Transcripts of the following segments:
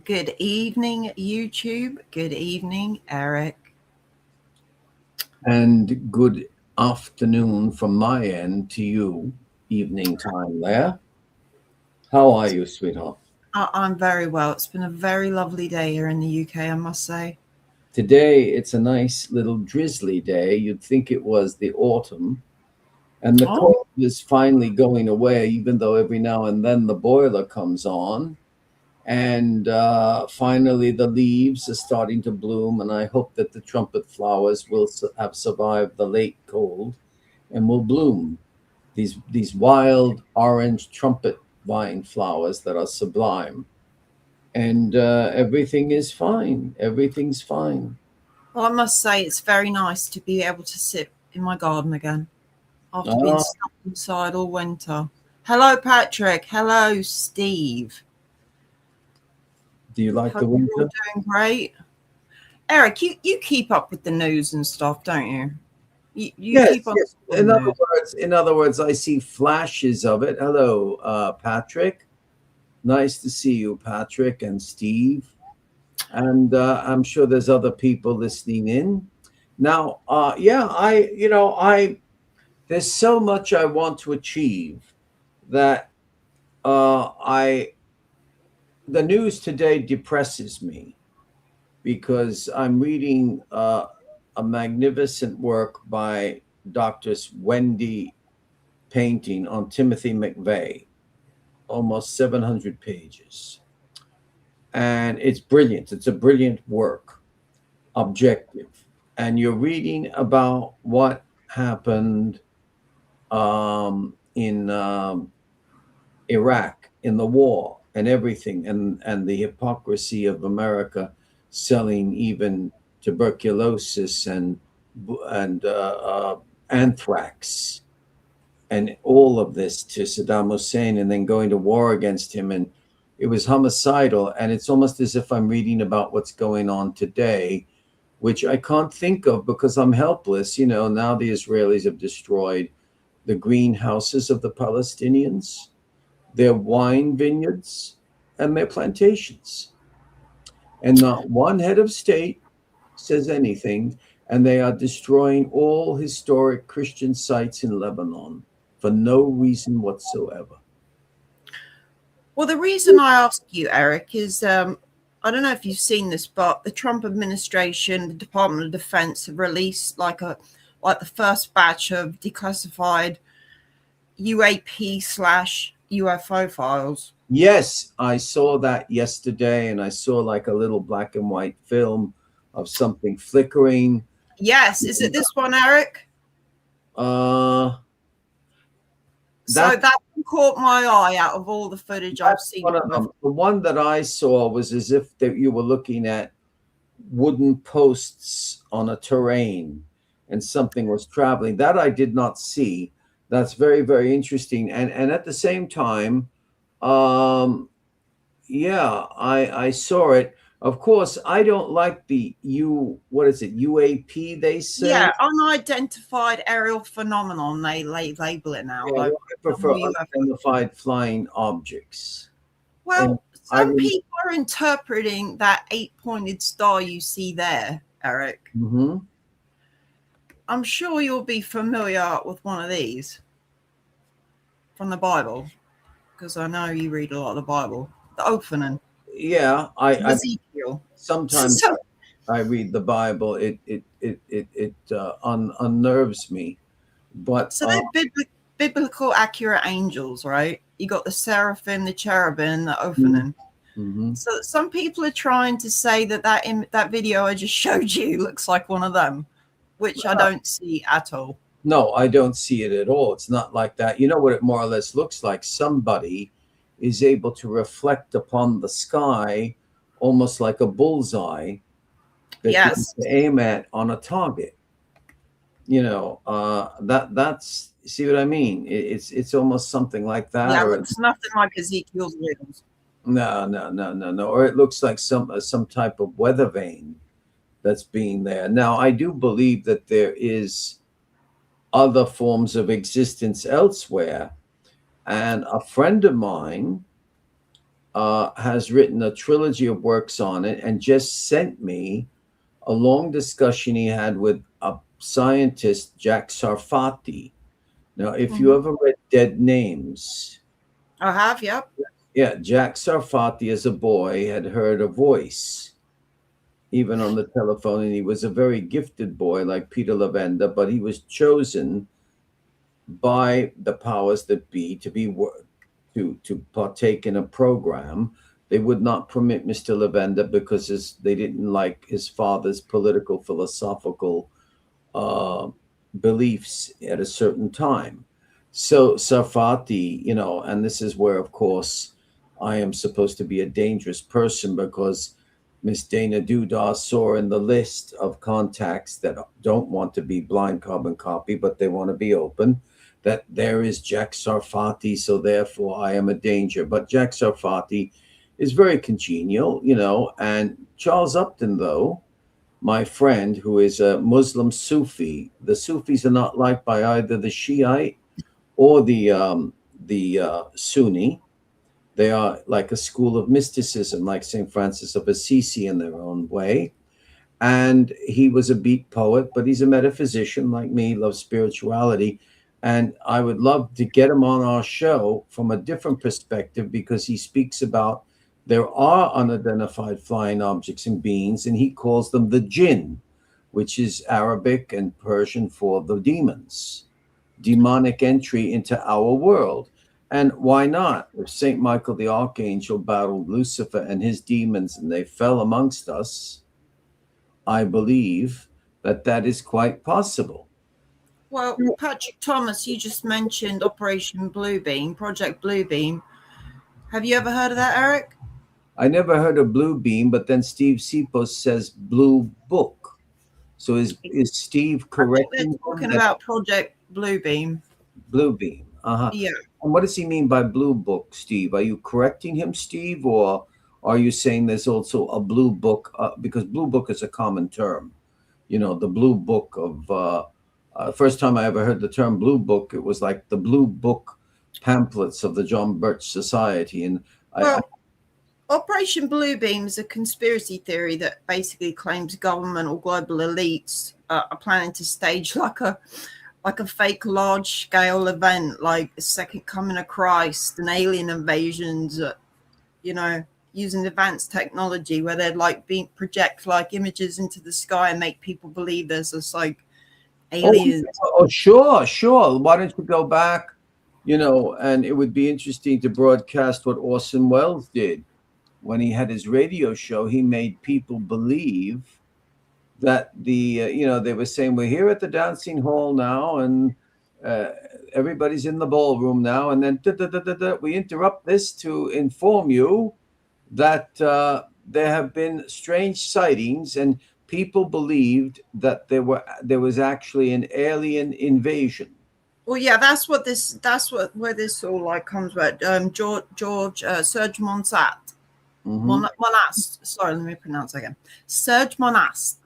Good evening, YouTube. Good evening, Eric. And good afternoon from my end to you, evening time there. How are you, sweetheart? I'm very well. It's been a very lovely day here in the UK, I must say. Today it's a nice little drizzly day. You'd think it was the autumn, and the Oh, cold is finally going away, even though every now and then the boiler comes on. And finally, the leaves are starting to bloom, and I hope that the trumpet flowers will have survived the late cold and will bloom. These wild orange trumpet vine flowers that are sublime, and everything is fine. Everything's fine. well, I must say it's very nice to be able to sit in my garden again after being Ah, stuck inside all winter. Hello, Patrick. Hello, Steve. do you like the Hope you're all winter? doing great. Eric, you keep up with the news and stuff, don't you? You Yes, keep on yes. the news. In other words, I see flashes of it. Hello, Patrick. Nice to see you, Patrick and Steve. And I'm sure there's other people listening in. Now, yeah, I there's so much I want to achieve that I the news today depresses me because I'm reading a magnificent work by Doctors Wendy painting on Timothy McVeigh, almost 700 pages. And it's brilliant. It's a brilliant work, objective. And you're reading about what happened in Iraq in the war and everything, and the hypocrisy of America selling even tuberculosis and anthrax and all of this to Saddam Hussein, and then going to war against him, and it was homicidal. And it's almost as if I'm reading about what's going on today, which I can't think of because I'm helpless. Now the Israelis have destroyed the greenhouses of the Palestinians, their wine vineyards, and their plantations. And not one head of state says anything, and they are destroying all historic Christian sites in Lebanon for no reason whatsoever. Well, the reason I ask you, Eric, is I don't know if you've seen this, but the Trump administration, the Department of Defense, have released like the first batch of declassified UAP slash UFO files. Yes, I saw that yesterday, and I saw like a little black and white film of something flickering. Yes, is it this one, Eric? Uh, So that that one caught my eye out of all the footage I've that's seen. one of them. The one that I saw was as if that you were looking at wooden posts on a terrain and something was traveling. That I did not see. That's very, very interesting. And at the same time, um, yeah, I saw it. Of course, I don't like the what is it, UAP they say? Yeah, unidentified aerial phenomenon, they label it now. Yeah, Like, well, I prefer UFO. unidentified flying objects. And Well, I some people are interpreting that eight-pointed star you see there, Eric. mhm. I'm sure you'll be familiar with one of these from the Bible, because I know you read a lot of the Bible. The opening Yeah, of I Ezekiel. sometimes So, I read the Bible. It unnerves me. But so they're biblical accurate angels, right? You got the seraphim, the cherubim, the mhm, opening. mhm. So some people are trying to say that video I just showed you looks like one of them, which I don't see at all. No, I don't see it at all. It's not like that. You know what it more or less looks like? Somebody is able to reflect upon the sky almost like a bullseye that you Yes. aim at on a target. That's see what I mean? It's almost something like that, Yeah, it or looks nothing like Ezekiel's wheels. no, no, no, no, no, or it looks like some type of weather vane that's being there. Now, I do believe that there is other forms of existence elsewhere. And a friend of mine has written a trilogy of works on it and just sent me a long discussion he had with a scientist, Jack Sarfati. Now, if you Mhm. ever read Dead Names, I have, yep. yeah, Jack Sarfati as a boy had heard a voice, even on the telephone, and he was a very gifted boy like Peter Lavenda, but he was chosen by the powers that be to partake in a program. They would not permit Mr. Lavenda because they didn't like his father's political philosophical uh, beliefs at a certain time. So Sarfati, and this is where, of course, I am supposed to be a dangerous person because Miss Dana Dudar saw in the list of contacts that don't want to be blind carbon copy, but they want to be open, that there is Jack Sarfati, so therefore I am a danger. But Jack Sarfati is very congenial, and Charles Upton, though, my friend, who is a Muslim Sufi. The Sufis are not liked by either the Shiite or the Sunni. They are like a school of mysticism, like St. Francis of Assisi in their own way. And he was a beat poet, but he's a metaphysician like me, loves spirituality. And I would love to get him on our show from a different perspective because he speaks about there are unidentified flying objects and beings, and he calls them the jinn, which is Arabic and Persian for the demons, demonic entry into our world. And why not? If St. Michael the Archangel battled Lucifer and his demons and they fell amongst us, I believe that that is quite possible. Well, Patrick Thomas, you just mentioned Operation Bluebeam, Project Bluebeam. Have you ever heard of that, Eric? I never heard of Blue Beam, but then Steve Sipos says Blue Book. So is Steve I think they're correcting him talking that about Project Bluebeam. Blue Beam? Uh-huh. Yeah. And what does he mean by Blue Book, Steve? Are you correcting him, Steve, or are you saying there's also a Blue Book? Because Blue Book is a common term. The Blue Book of first time I ever heard the term Blue Book, it was like the Blue Book pamphlets of the John Birch Society, and I Well, Operation Bluebeam is a conspiracy theory that basically claims government or global elites are planning to stage like a fake large scale event, like the second coming of Christ and alien invasions. You know, using advanced technology where they'd like project like images into the sky and make people believe there's this like oh, aliens. oh, sure, sure. Why don't you go back? And it would be interesting to broadcast what Orson Welles did when he had his radio show. He made people believe that they were saying we're here at the dancing hall now, and uh, everybody's in the ballroom now, and then we interrupt this to inform you that there have been strange sightings, and people believed that there was actually an alien invasion. Well, yeah, that's what where this all like comes about. George Serge Monsat. Mm-hmm. Monast. Sorry, let me pronounce that again. Serge Monast.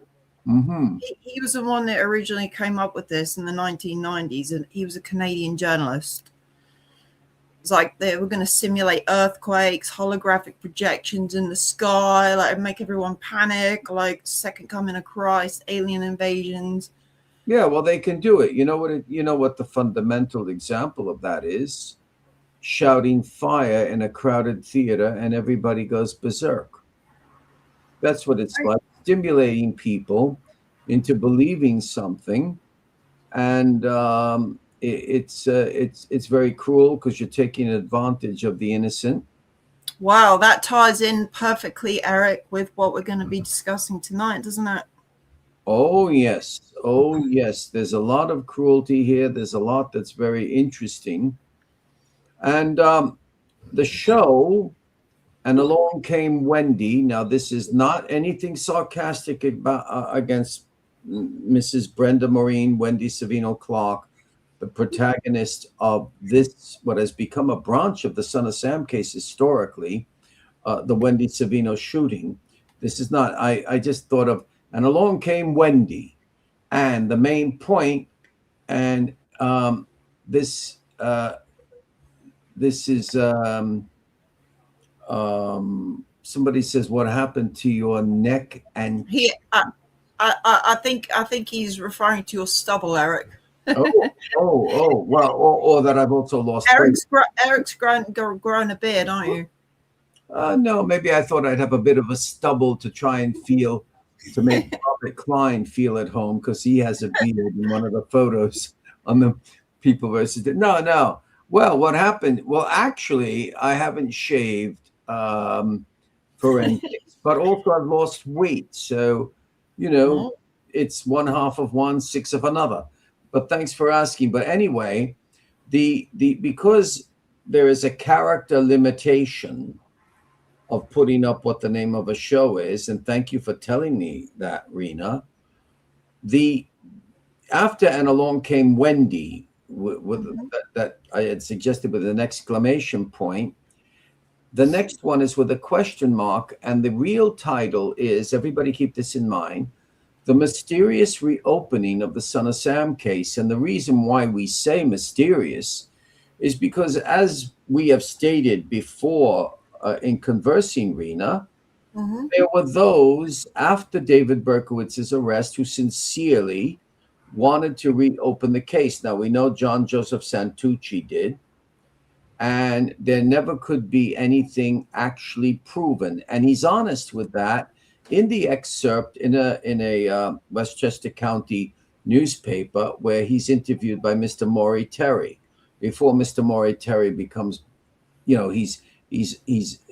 Mm-hmm. He was the one that originally came up with this in the 1990s, and he was a Canadian journalist. It's like they were going to simulate earthquakes, holographic projections in the sky, like make everyone panic, like second coming of Christ, alien invasions. Yeah, well, they can do it. You know what the fundamental example of that is? Shouting fire in a crowded theater and everybody goes berserk. That's what it's like, stimulating people into believing something, and it's very cruel because you're taking advantage of the innocent. Wow, that ties in perfectly, Eric, with what we're going to be discussing tonight, doesn't it? Oh yes, oh yes. There's a lot of cruelty here. There's a lot that's very interesting, and the show. And along came Wendy. Now, this is not anything sarcastic against Mrs. Brenda Maureen, Wendy Savino Clark, the protagonist of this, what has become a branch of the Son of Sam case historically, the Wendy Savino shooting. This is not, I just thought of, and along came Wendy. And the main point, and this, this is, Somebody says, "What happened to your neck and?" I think he's referring to your stubble, Eric. Well, or that I've also lost weight. Eric's grown a beard, aren't you? No, maybe I thought I'd have a bit of a stubble to try and feel, to make Robert Klein feel at home, because he has a beard in one of the photos on the People versus. No. Well, what happened? Well, actually, I haven't shaved forensics, but also I've lost weight. So, it's one half of one, six of another. But thanks for asking. But anyway, because there is a character limitation of putting up what the name of a show is, and thank you for telling me that, Rena. After and along came Wendy, with that I had suggested with an exclamation point. The next one is with a question mark, and the real title is, everybody keep this in mind, The Mysterious Reopening of the Son of Sam Case. And the reason why we say mysterious is because, as we have stated before in conversing, Rena, there were those after David Berkowitz's arrest who sincerely wanted to reopen the case. Now, we know John Joseph Santucci did, and there never could be anything actually proven. And he's honest with that in the excerpt in a Westchester County newspaper, where he's interviewed by Mr. Maury Terry. Before Mr. Maury Terry becomes, he's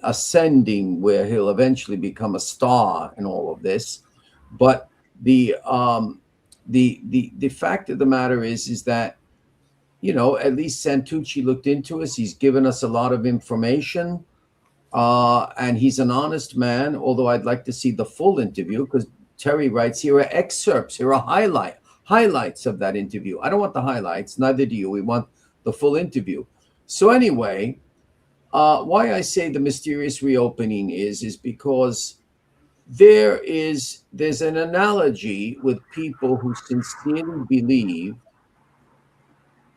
ascending where he'll eventually become a star in all of this. But the fact of the matter is that, at least Santucci looked into us. He's given us a lot of information, and he's an honest man, although I'd like to see the full interview, because Terry writes, here are excerpts, here are highlights of that interview. I don't want the highlights, neither do you. We want the full interview. So anyway, why I say the mysterious reopening is because there's an analogy with people who sincerely believe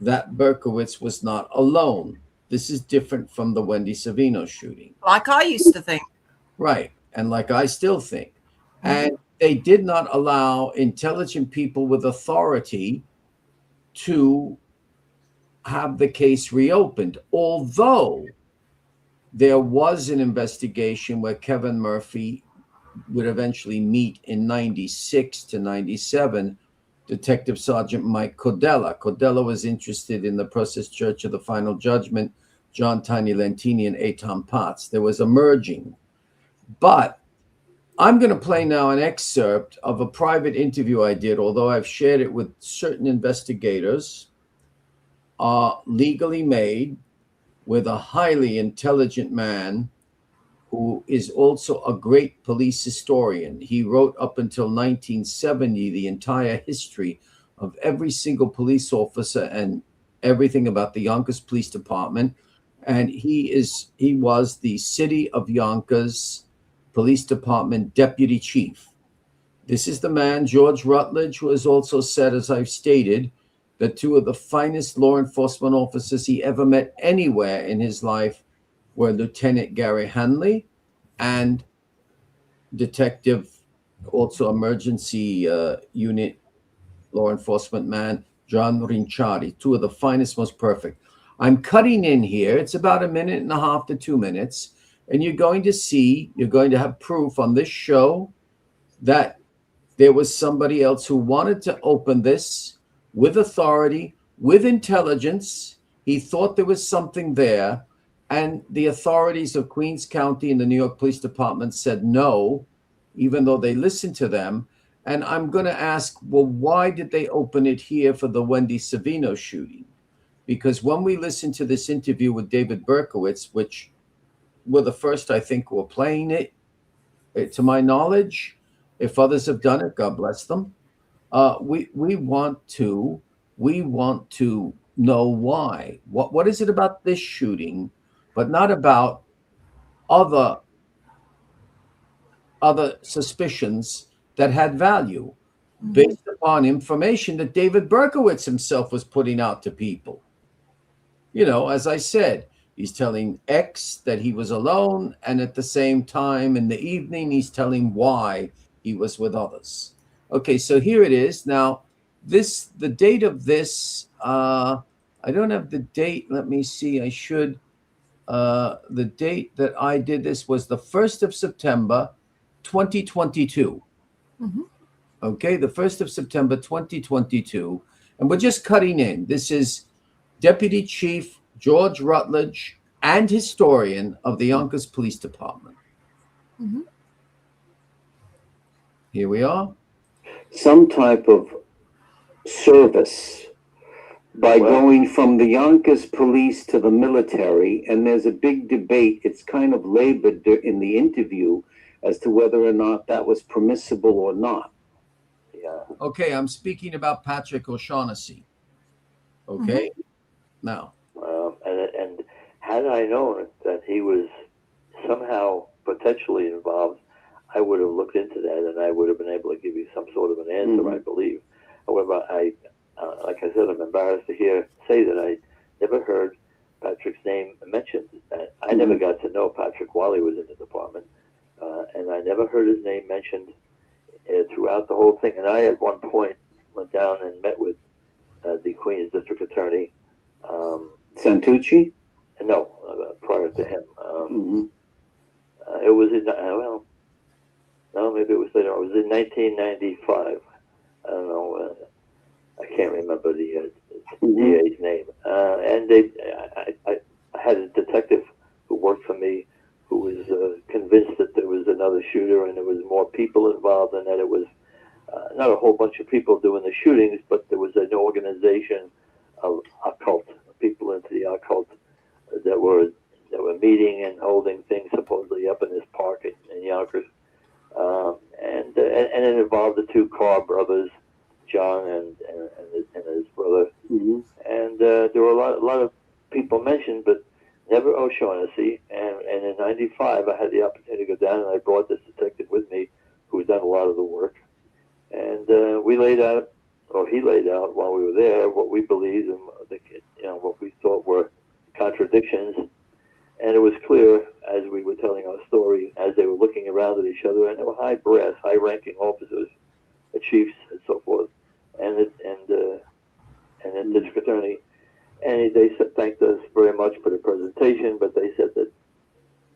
that Berkowitz was not alone. This is different from the Wendy Savino shooting. Like I used to think. Right. And like I still think. And they did not allow intelligent people with authority to have the case reopened, although there was an investigation where Kevin Murphy would eventually meet in 96 to 97 Detective Sergeant Mike Codella. Codella was interested in the Process Church of the Final Judgment, John Tiny Lentini, and Eitan Potts. There was a merging. But I'm going to play now an excerpt of a private interview I did, although I've shared it with certain investigators, legally made, with a highly intelligent man who is also a great police historian. He wrote up until 1970 the entire history of every single police officer and everything about the Yonkers Police Department. And he was the City of Yonkers Police Department Deputy Chief. This is the man, George Rutledge, who has also said, as I've stated, that two of the finest law enforcement officers he ever met anywhere in his life were Lieutenant Gary Hanley and Detective, also emergency unit law enforcement man, John Rinciardi, two of the finest, most perfect. I'm cutting in here. It's about 1.5 to 2 minutes. And you're going to have proof on this show that there was somebody else who wanted to open this with authority, with intelligence. He thought there was something there. And the authorities of Queens County and the New York Police Department said no, even though they listened to them. And I'm going to ask, well, why did they open it here for the Wendy Savino shooting? Because when we listened to this interview with David Berkowitz, which were the first, I think, who were playing it, to my knowledge, if others have done it, God bless them. We want to know why. What is it about this shooting, but not about other suspicions that had value based upon information that David Berkowitz himself was putting out to people? As I said, He's telling X that he was alone, and at the same time in the evening, he's telling Y he was with others. Okay, so here it is. Now, the date of this, I don't have the date. Let me see. I should. The date that I did this was the 1st of September, 2022. Mm-hmm. Okay, the 1st of September, 2022. And we're just cutting in. This is Deputy Chief George Rutledge and historian of the Yonkers Police Department. Mm-hmm. Here we are. Some type of service by going from the Yonkers police to the military, and there's a big debate. It's kind of labored in the interview as to whether or not that was permissible or not. Yeah. Okay, I'm speaking about Patrick O'Shaughnessy. Okay, now. And had I known that he was somehow potentially involved, I would have looked into that, and I would have been able to give you some sort of an answer, I believe. However, like I said, I'm embarrassed to say that I never heard Patrick's name mentioned. I never got to know Patrick while he was in the department, and I never heard his name mentioned throughout the whole thing. And I, at one point, went down and met with the Queens District Attorney. Santucci? No, prior to him. It was in, no, maybe it was later. It was in 1995. I don't know. I can't remember the DA's name. And I had a detective who worked for me who was convinced that there was another shooter and there was more people involved, and that it was not a whole bunch of people doing the shootings, but there was an organization of occult people into the occult that were meeting and holding things supposedly up in this park in Yonkers, and it involved the two Carr brothers, John and his brother, and there were a lot of people mentioned, but never O'Shaughnessy. And in '95, I had the opportunity to go down, and I brought this detective with me, who had done a lot of the work, and we laid out, or he laid out while we were there, what we believed and what we thought were contradictions. And it was clear as we were telling our story, as they were looking around at each other, and they were high brass, high-ranking officers, the chiefs and so forth, and the district attorney, and they thanked us very much for the presentation. But they said that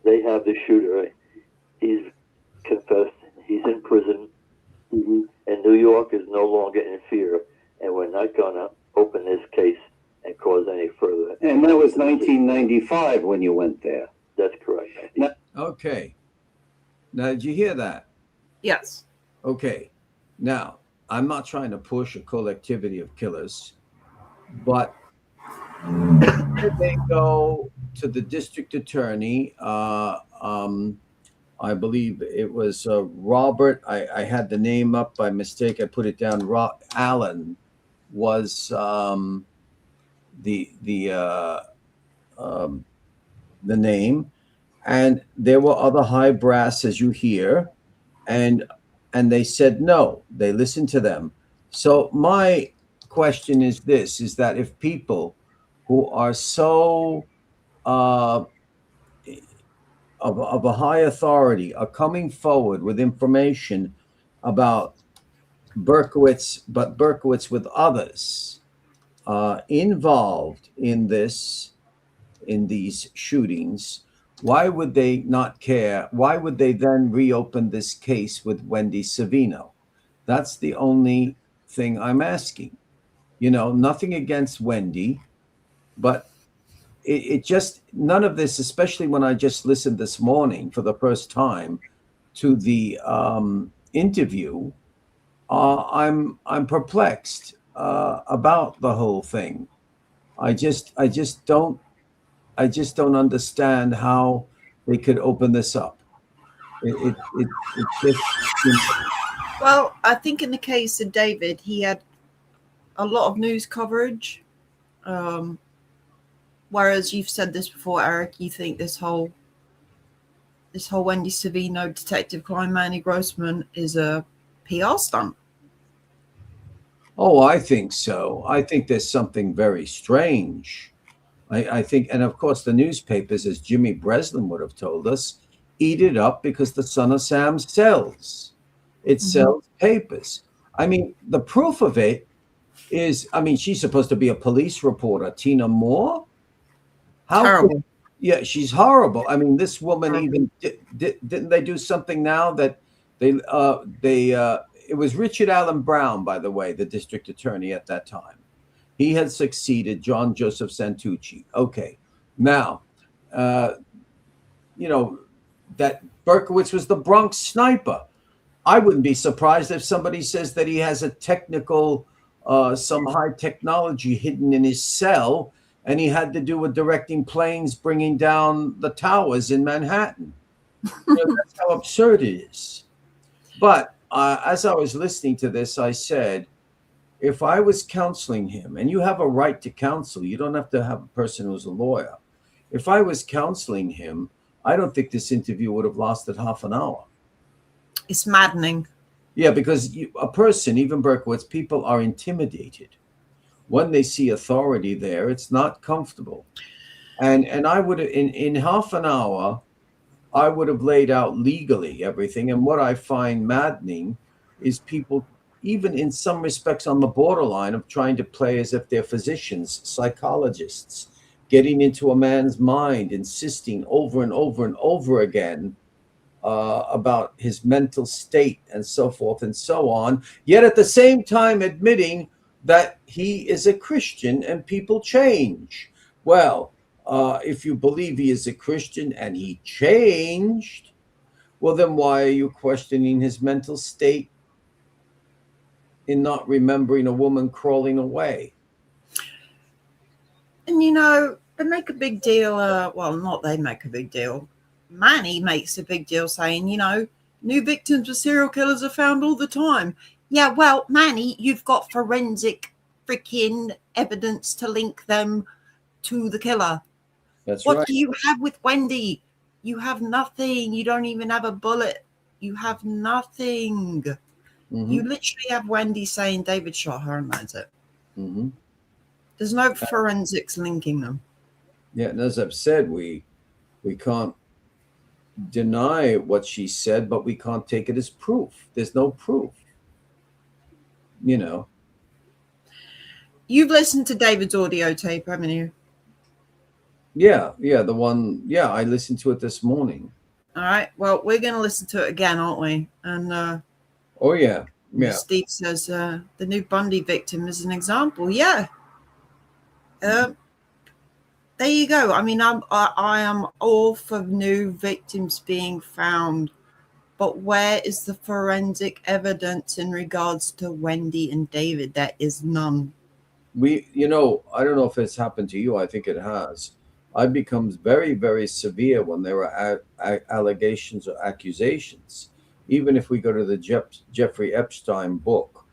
they have the shooter. He's confessed. He's in prison, and New York is no longer in fear, and we're not going to open this case and cause any further. And that was 1995 when you went there. That's correct. Okay. Now, did you hear that? Yes. Okay. Now, I'm not trying to push a collectivity of killers, but they go to the district attorney. I believe it was Robert. I had the name up by mistake. I put it down. Allen was the name, and there were other high brass, as you hear, and they said no. They listened to them. So my question is this: is that if people who are so of a high authority are coming forward with information about Berkowitz, but Berkowitz with others involved in these shootings, why would they not care? Why would they then reopen this case with Wendy Savino? That's the only thing I'm asking. Nothing against Wendy, but it just, none of this, especially when I just listened this morning for the first time to the interview, I'm perplexed about the whole thing. I just don't understand how they could open this up. It just. Well, I think in the case of David, he had a lot of news coverage. Whereas you've said this before, Eric, you think this whole Wendy Savino, Detective Klein, Manny Grossman is a PR stunt. Oh, I think so. I think there's something very strange I think, and of course, the newspapers, as Jimmy Breslin would have told us, eat it up because the Son of Sam sells. It sells papers. I mean, the proof of it is, I mean, she's supposed to be a police reporter, Tina Moore. Terrible. Yeah, she's horrible. I mean, this woman even didn't they do something now that it was Richard Allen Brown, by the way, the district attorney at that time. He had succeeded John Joseph Santucci. Okay, now, you know, that Berkowitz was the Bronx sniper. I wouldn't be surprised if somebody says that he has a technical, some high technology hidden in his cell, and he had to do with directing planes bringing down the towers in Manhattan. You know, that's how absurd it is. But as I was listening to this, I said, if I was counseling him, and you have a right to counsel, you don't have to have a person who's a lawyer. If I was counseling him, I don't think this interview would have lasted half an hour. It's maddening. Yeah, because a person, even Berkowitz, people are intimidated. When they see authority there, it's not comfortable. And I would have, in half an hour, I would have laid out legally everything. And what I find maddening is people, even in some respects on the borderline of trying to play as if they're physicians, psychologists, getting into a man's mind, insisting over and over and over again about his mental state and so forth and so on, yet at the same time admitting that he is a Christian and people change. Well, if you believe he is a Christian and he changed, well, then why are you questioning his mental state in not remembering a woman crawling away? And, you know, they make a big deal. Well, not they make a big deal. Manny makes a big deal saying, you know, new victims of serial killers are found all the time. Yeah, well, Manny, you've got forensic freaking evidence to link them to the killer. That's what right. do you have with Wendy? You have nothing. You don't even have a bullet. You have nothing. Mm-hmm. You literally have Wendy saying David shot her, and that's it. Mm-hmm. There's no forensics linking them. Yeah, and as I've said, we can't deny what she said, but we can't take it as proof. There's no proof. You know. You've listened to David's audio tape, haven't you? Yeah, the one. Yeah, I listened to it this morning. All right. Well, we're going to listen to it again, aren't we? And oh yeah. Steve says the new Bundy victim is an example. Yeah. There you go. I mean, I am all for new victims being found, but where is the forensic evidence in regards to Wendy and David? There is none. You know, I don't know if it's happened to you. I think it has. I become very, very severe when there are allegations or accusations. Even if we go to the Jeffrey Epstein book,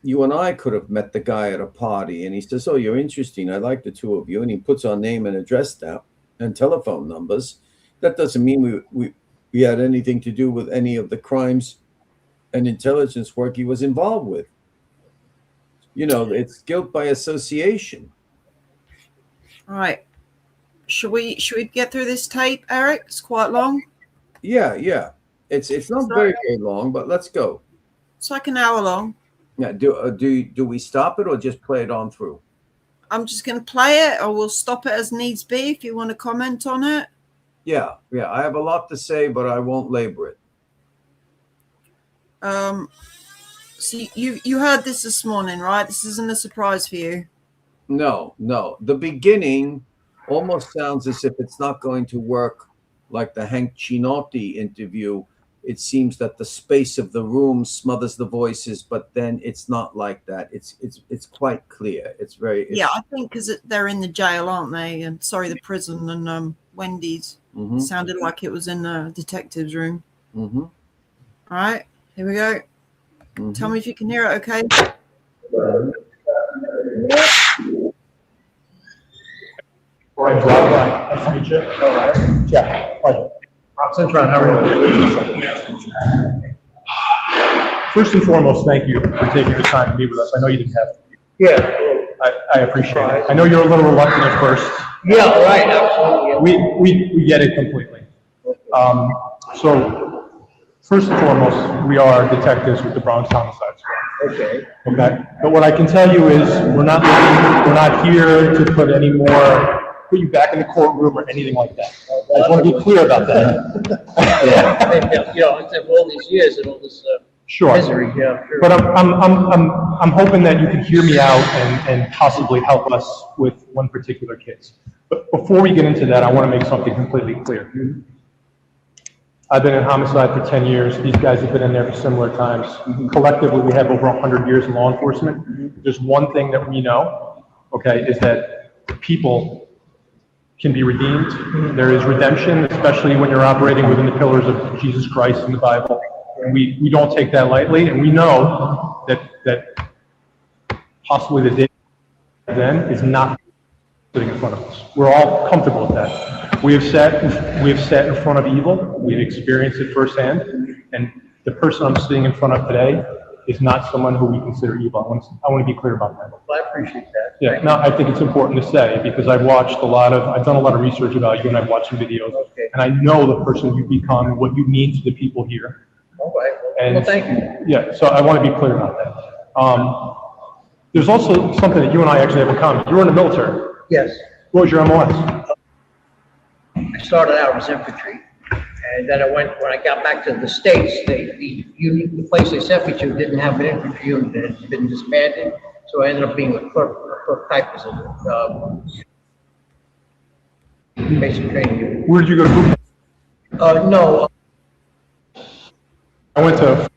you and I could have met the guy at a party, and he says, "Oh, you're interesting. I like the two of you," and he puts our name and address down and telephone numbers. That doesn't mean we had anything to do with any of the crimes and intelligence work he was involved with. You know, it's guilt by association. All right. Should we get through this tape, Eric? It's quite long. Yeah. It's not very long, but let's go. It's like an hour long. Yeah. Do we stop it or just play it on through? I'm just going to play it, or we'll stop it as needs be if you want to comment on it. Yeah. I have a lot to say, but I won't labor it. So you heard this morning, right? This isn't a surprise for you. No. The beginning almost sounds as if it's not going to work like the Hank Chinotti interview. It seems that the space of the room smothers the voices, but then it's not like that. It's quite clear. It's I think because they're in the jail, aren't they? And the prison, and Wendy's sounded like it was in the detective's room. Mm-hmm. All right, here we go. Mm-hmm. Tell me if you can hear it, okay? Brian Drive. Nice to meet you. All right. Jeff. Pleasure. Rob Cintron, how are you? First and foremost, thank you for taking the time to meet with us. I know you didn't have to. Yeah. I appreciate it. I know you're a little reluctant at first. Yeah, right, absolutely. We get it completely. So, first and foremost, we are detectives with the Bronx Homicide Squad. Okay. Okay? But what I can tell you is we're not here to put you back in the courtroom or anything like that. I just want to be clear about that. You know, after all these years and all this Sure. misery, yeah, sure. But I'm hoping that you can hear me out and possibly help us with one particular case. But before we get into that, I want to make something completely clear. I've been in homicide for 10 years. These guys have been in there for similar times. Collectively, we have over 100 years in law enforcement. There's one thing that we know, okay, is that people can be redeemed. There is redemption, especially when you're operating within the pillars of Jesus Christ and the Bible. We don't take that lightly, and we know that possibly the day then is not sitting in front of us. We're all comfortable with that. We have sat in front of evil. We've experienced it firsthand, and the person I'm sitting in front of today is not someone who we consider evil. I want to be clear about that. Well, I appreciate that. Yeah, no, I think it's important to say because I've done a lot of research about you, and I've watched some videos, Okay. and I know the person you've become and what you mean to the people here. All right, And well, thank you. yeah, so I want to be clear about that. There's also something that you and I actually have in common. You were in the military. Yes, What was your MOS? I started out as infantry, and then when I got back to the States, the place they sent me to didn't have an infantry unit, it had been disbanded, so I ended up being a clerk typist in basic training unit. Where did you go to boot camp? No, I went to,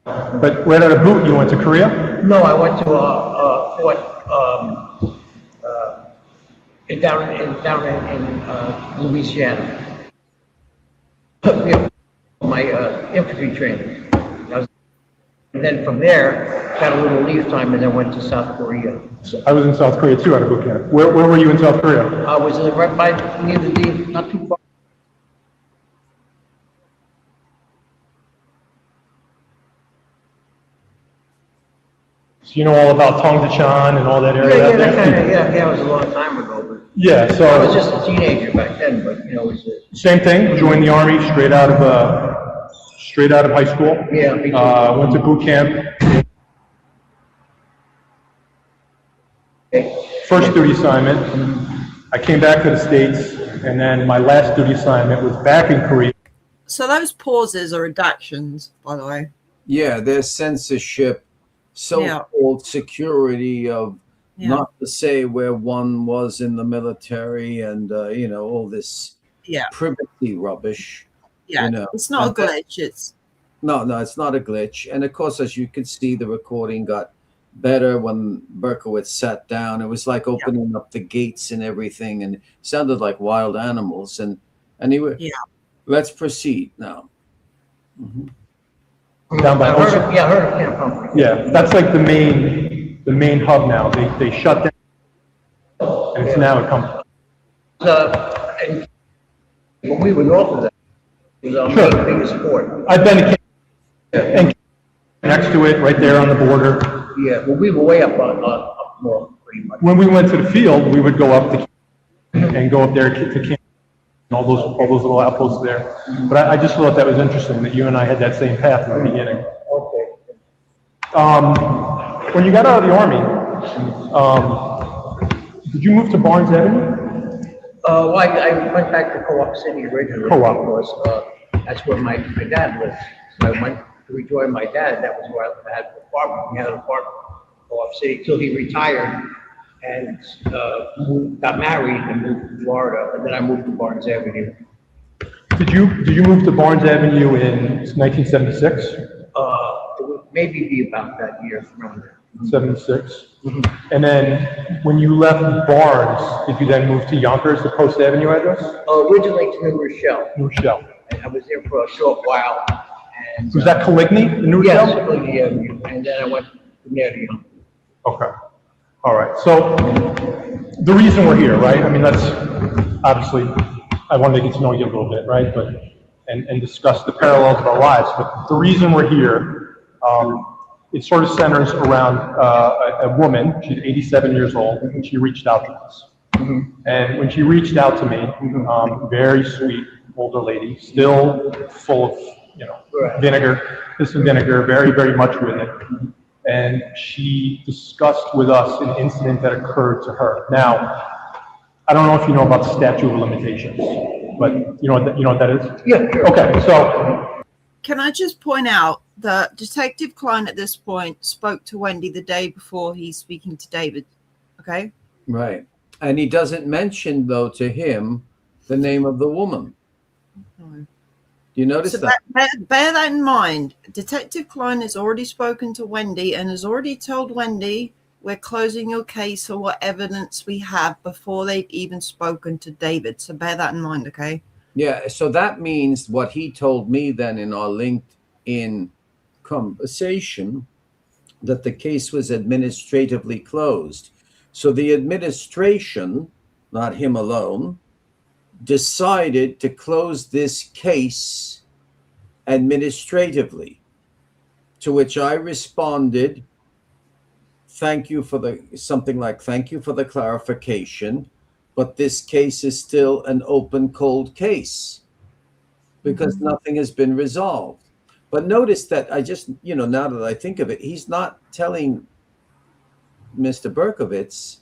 but right out of boot, you went to Korea? no, I went to Fort, down in Louisiana. Yeah, my infantry training. And then from there, got a little leave time and then went to South Korea. I was in South Korea too out of boot camp. Where were you in South Korea? I was right by near the D, not too far. So you know all about Tongdechan and all that area out there? Yeah, it was a long time ago, but Yeah, I was so just a teenager back then, but you know, it was same thing, joined the Army straight out of high school. Yeah, me too. Went to boot camp. First duty assignment, I came back to the States, and then my last duty assignment was back in Korea. So those pauses are redactions, by the way. Yeah, there's censorship, so-called security of not to say where one was in the military and, all this privacy rubbish. Yeah, it's not a glitch. No, it's not a glitch. And of course, as you can see, the recording got better when Berkowitz sat down. It was like opening up the gates and everything, and it sounded like wild animals. And anyway, let's proceed now. Mm-hmm. Down by I heard of Camp Humphrey. Yeah, that's like the main hub now. They shut down, and it's now a company. And when we were north of that, it was our biggest port. I've been to Camp and next to it, right there on the border. Yeah, well, we were way up north, pretty much. When we went to the field, we would go up to and go up there to camp and all those little outposts there. But I just thought that was interesting that you and I had that same path in the beginning. Okay. When you got out of the Army, did you move to Barnes Avenue? Well, I went back to Co-op City originally. Co-op. Because that's where my dad lived. So I went to rejoin my dad. That was where I had an apartment. We had an apartment in Co-op City till he retired and got married and moved to Florida. And then I moved to Barnes Avenue. Did you move to Barnes Avenue in 1976? It would maybe be about that year, around there. 76. And then when you left Barnes, did you then move to Yonkers, the Post Avenue address? Originally to New Rochelle. New Rochelle. And I was there for a short while. And, Was that Coligny in New yes, Rochelle? Coligny Avenue. And then I went from there to Yonkers. Okay. All right. So the reason we're here, right? I mean, that's obviously, I want to get to know you a little bit, right? But and discuss the parallels of our lives. But the reason we're here, it sort of centers around a woman. She's 87 years old, and she reached out to us. And when she reached out to me, very sweet older lady, still full of, you know, vinegar, piss and vinegar, very, very much with it. And she discussed with us an incident that occurred to her. Now, I don't know if you know about statute of limitations, but you know what that is? Yeah, sure. Okay, so. Can I just point out that Detective Klein at this point spoke to Wendy the day before he's speaking to David, okay? Right. And he doesn't mention, though, to him the name of the woman. No. You notice So that? bear that in mind. Detective Klein has already spoken to Wendy and has already told Wendy, we're closing your case or what evidence we have before they've even spoken to David. So bear that in mind, okay? Yeah, so that means what he told me then in our LinkedIn conversation, that the case was administratively closed. So the administration, not him alone, decided to close this case administratively, to which I responded, thank you for the clarification, but this case is still an open cold case because nothing has been resolved. But notice that I just, you know, now that I think of it, he's not telling Mr. Berkowitz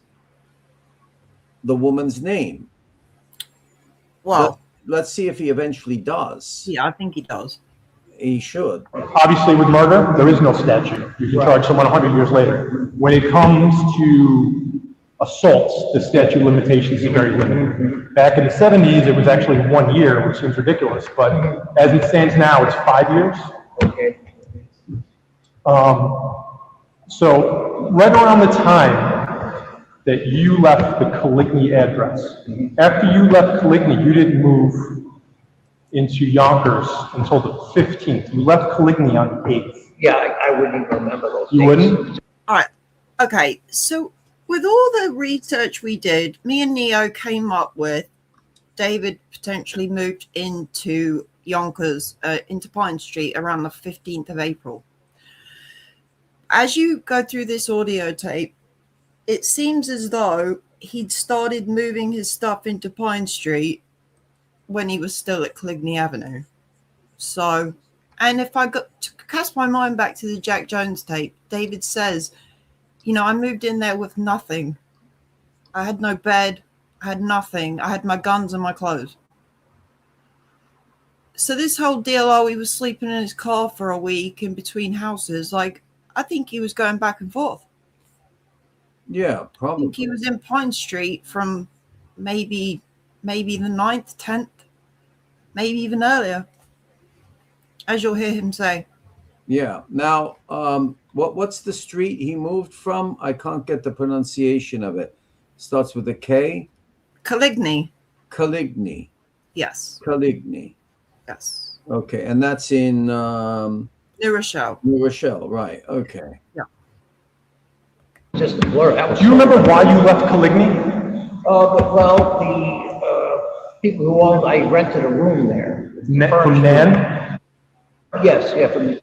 the woman's name. Well, let's see if he eventually does. yeah, I think he does. He should. Obviously, with murder, there is no statute. You can charge someone 100 years later. When it comes to assaults, the statute of limitations is very limited. Back in the 70s, it was actually 1 year, which seems ridiculous, but as it stands now, it's 5 years. Okay. So right around the time that you left the Coligny address, after you left Coligny, you didn't move into Yonkers until the 15th. You left Coligny on the 8th. Yeah, I wouldn't even remember those You dates. wouldn't? All right. Okay. So with all the research we did, me and Neo came up with David potentially moved into Yonkers, into Pine Street around the 15th of April. As you go through this audio tape, it seems as though he'd started moving his stuff into Pine Street when he was still at Coligny Avenue. So, and if I got to cast my mind back to the Jack Jones tape, David says, you know, I moved in there with nothing. I had no bed. I had nothing. I had my guns and my clothes. So this whole deal, oh, he was sleeping in his car for a week in between houses, like, I think he was going back and forth. Yeah, probably. I think he was in Pine Street from maybe the 9th, 10th, maybe even earlier, as you'll hear him say. Yeah. Now, what's the street he moved from? I can't get the pronunciation of it. Starts with a K. Coligny. Coligny. Yes. Coligny. Yes. Okay, and that's in New Rochelle. New Rochelle, right? Okay. Yeah. Just a blur. That was Do you remember why you left Coligny? Well, the people who owned, I rented a room there. From Nan? Yes, yeah, from,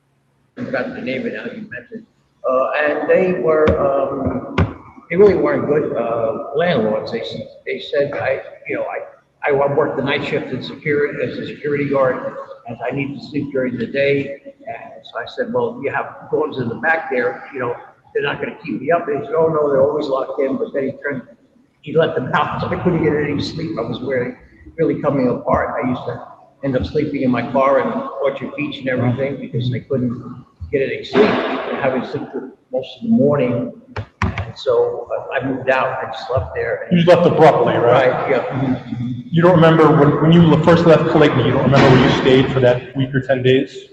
I forgot the name of it now, you mentioned. And they were, they really weren't good landlords. They said, I worked the night shift in security, as a security guard, and I need to sleep during the day. And so I said, well, you have doors in the back there, you know, they're not going to keep me up. And he said, oh no, they're always locked in. But then he let them out, so I couldn't get any sleep. I was really coming apart. I used to end up sleeping in my car in Orchard Beach and everything because I couldn't get any sleep, having slept for most of the morning. And so I moved out. I just left there. You left abruptly, right? Right, yeah. You don't remember when you first left Coligny, you don't remember where you stayed for that week or 10 days?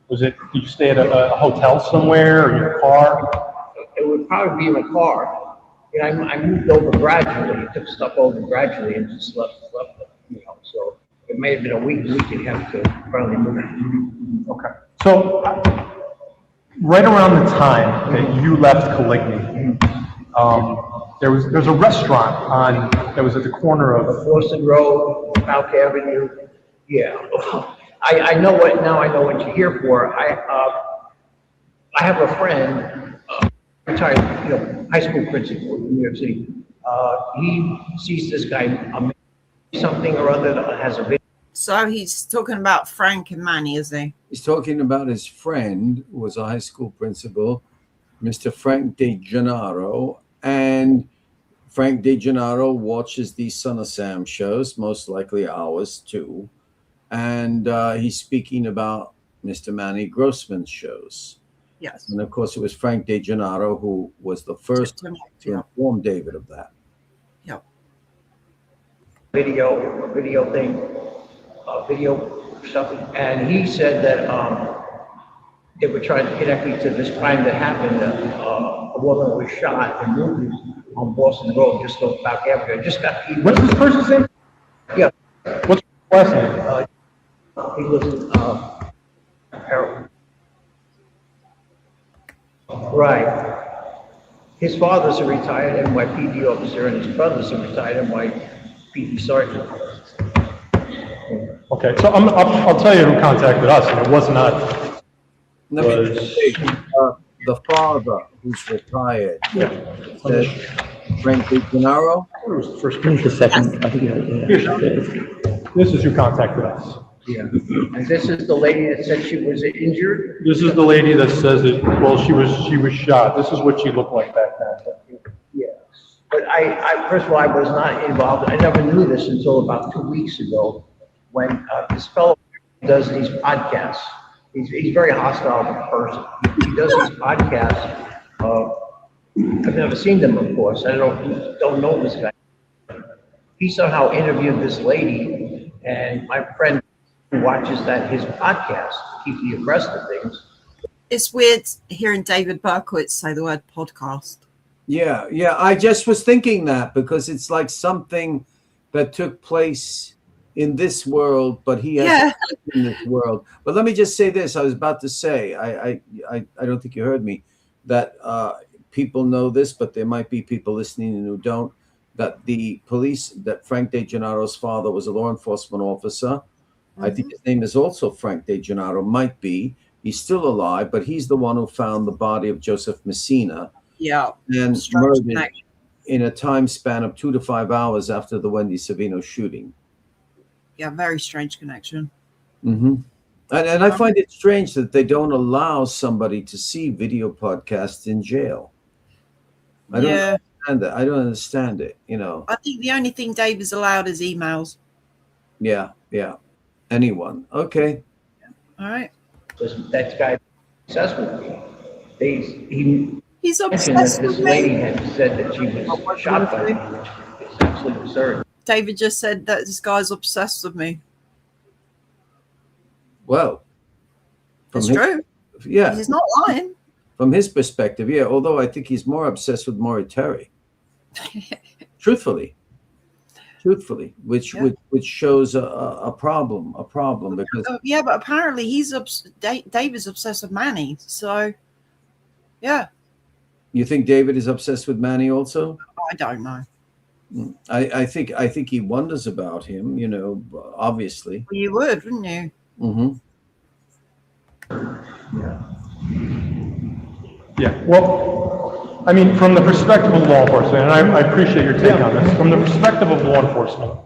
Did you stay at a hotel somewhere or in your car? It would probably be in my car. You know, I moved over gradually, took stuff over gradually and just left it, you know, so it may have been a week and a half to finally move. Okay. So right around the time that you left Coligny, there's a restaurant that was at the corner of Florissant Road, Falk Avenue. Yeah. I know what you're here for. I have a friend, retired, high school principal in New York City. He sees this guy, something or other that has a video. So he's talking about Frank and Manny, is he? He's talking about his friend, who was a high school principal, Mr. Frank DeGennaro, and Frank DeGennaro watches these Son of Sam shows, most likely ours too, and he's speaking about Mr. Manny Grossman's shows. Yes. And of course, it was Frank DeGennaro who was the first to inform David of that. Yeah. Video thing, video something, and he said that they were trying to connect me to this crime that happened. A woman was shot and wounded on Boston Road, just off Park Avenue. I just got. What's this person's name? Yeah. What's his last name? He lives in Harold. Right. His father's a retired NYPD officer, and his brother's a retired NYPD sergeant. Okay, so I'll tell you who contacted us, and it was not. The father, who's retired, Yeah. said Frank DeGennaro. It was the first. Finish the second. I think This is who contacted us. Yeah. And this is the lady that said she was injured? This is the lady that says that, well, she was shot. This is what she looked like back then. Yes. But I first of all, I was not involved. I never knew this until about 2 weeks ago when this fellow does these podcasts. He's very hostile person. He does these podcasts. I've never seen them, of course. I don't know this guy. He somehow interviewed this lady, and my friend watches his podcast to keep me abreast of things. It's weird hearing David Berkowitz say the word podcast. Yeah. I just was thinking that because it's like something that took place in this world, but he hasn't in this world. But let me just say this. I was about to say, I don't think you heard me, that people know this, but there might be people listening who don't, that the police, that Frank DeGennaro's father was a law enforcement officer. Mm-hmm. I think his name is also Frank DeGennaro, might be. He's still alive, but he's the one who found the body of Joseph Messina. Yeah. And murdered in a time span of 2 to 5 hours after the Wendy Savino shooting. Yeah, very strange connection. Mm-hmm. And I find it strange that they don't allow somebody to see video podcasts in jail. I don't understand that. I don't understand it, I think the only thing Dave is allowed is emails. Yeah. Anyone. Okay. All right. That guy obsessed with me. He's obsessed that with this lady me. had said that she was shot by me, which is absolutely absurd. David just said that this guy's obsessed with me. Well, It's true. Yeah. He's not lying. From his perspective, yeah. Although I think he's more obsessed with Maury Terry. Truthfully, which shows a problem because but apparently David's obsessed with Manny. So, yeah. You think David is obsessed with Manny also? I don't know. I think he wonders about him. Obviously. Well, you would, wouldn't you? Mm-hmm. Yeah. Well, I mean, from the perspective of law enforcement, and I appreciate your take on this. From the perspective of law enforcement,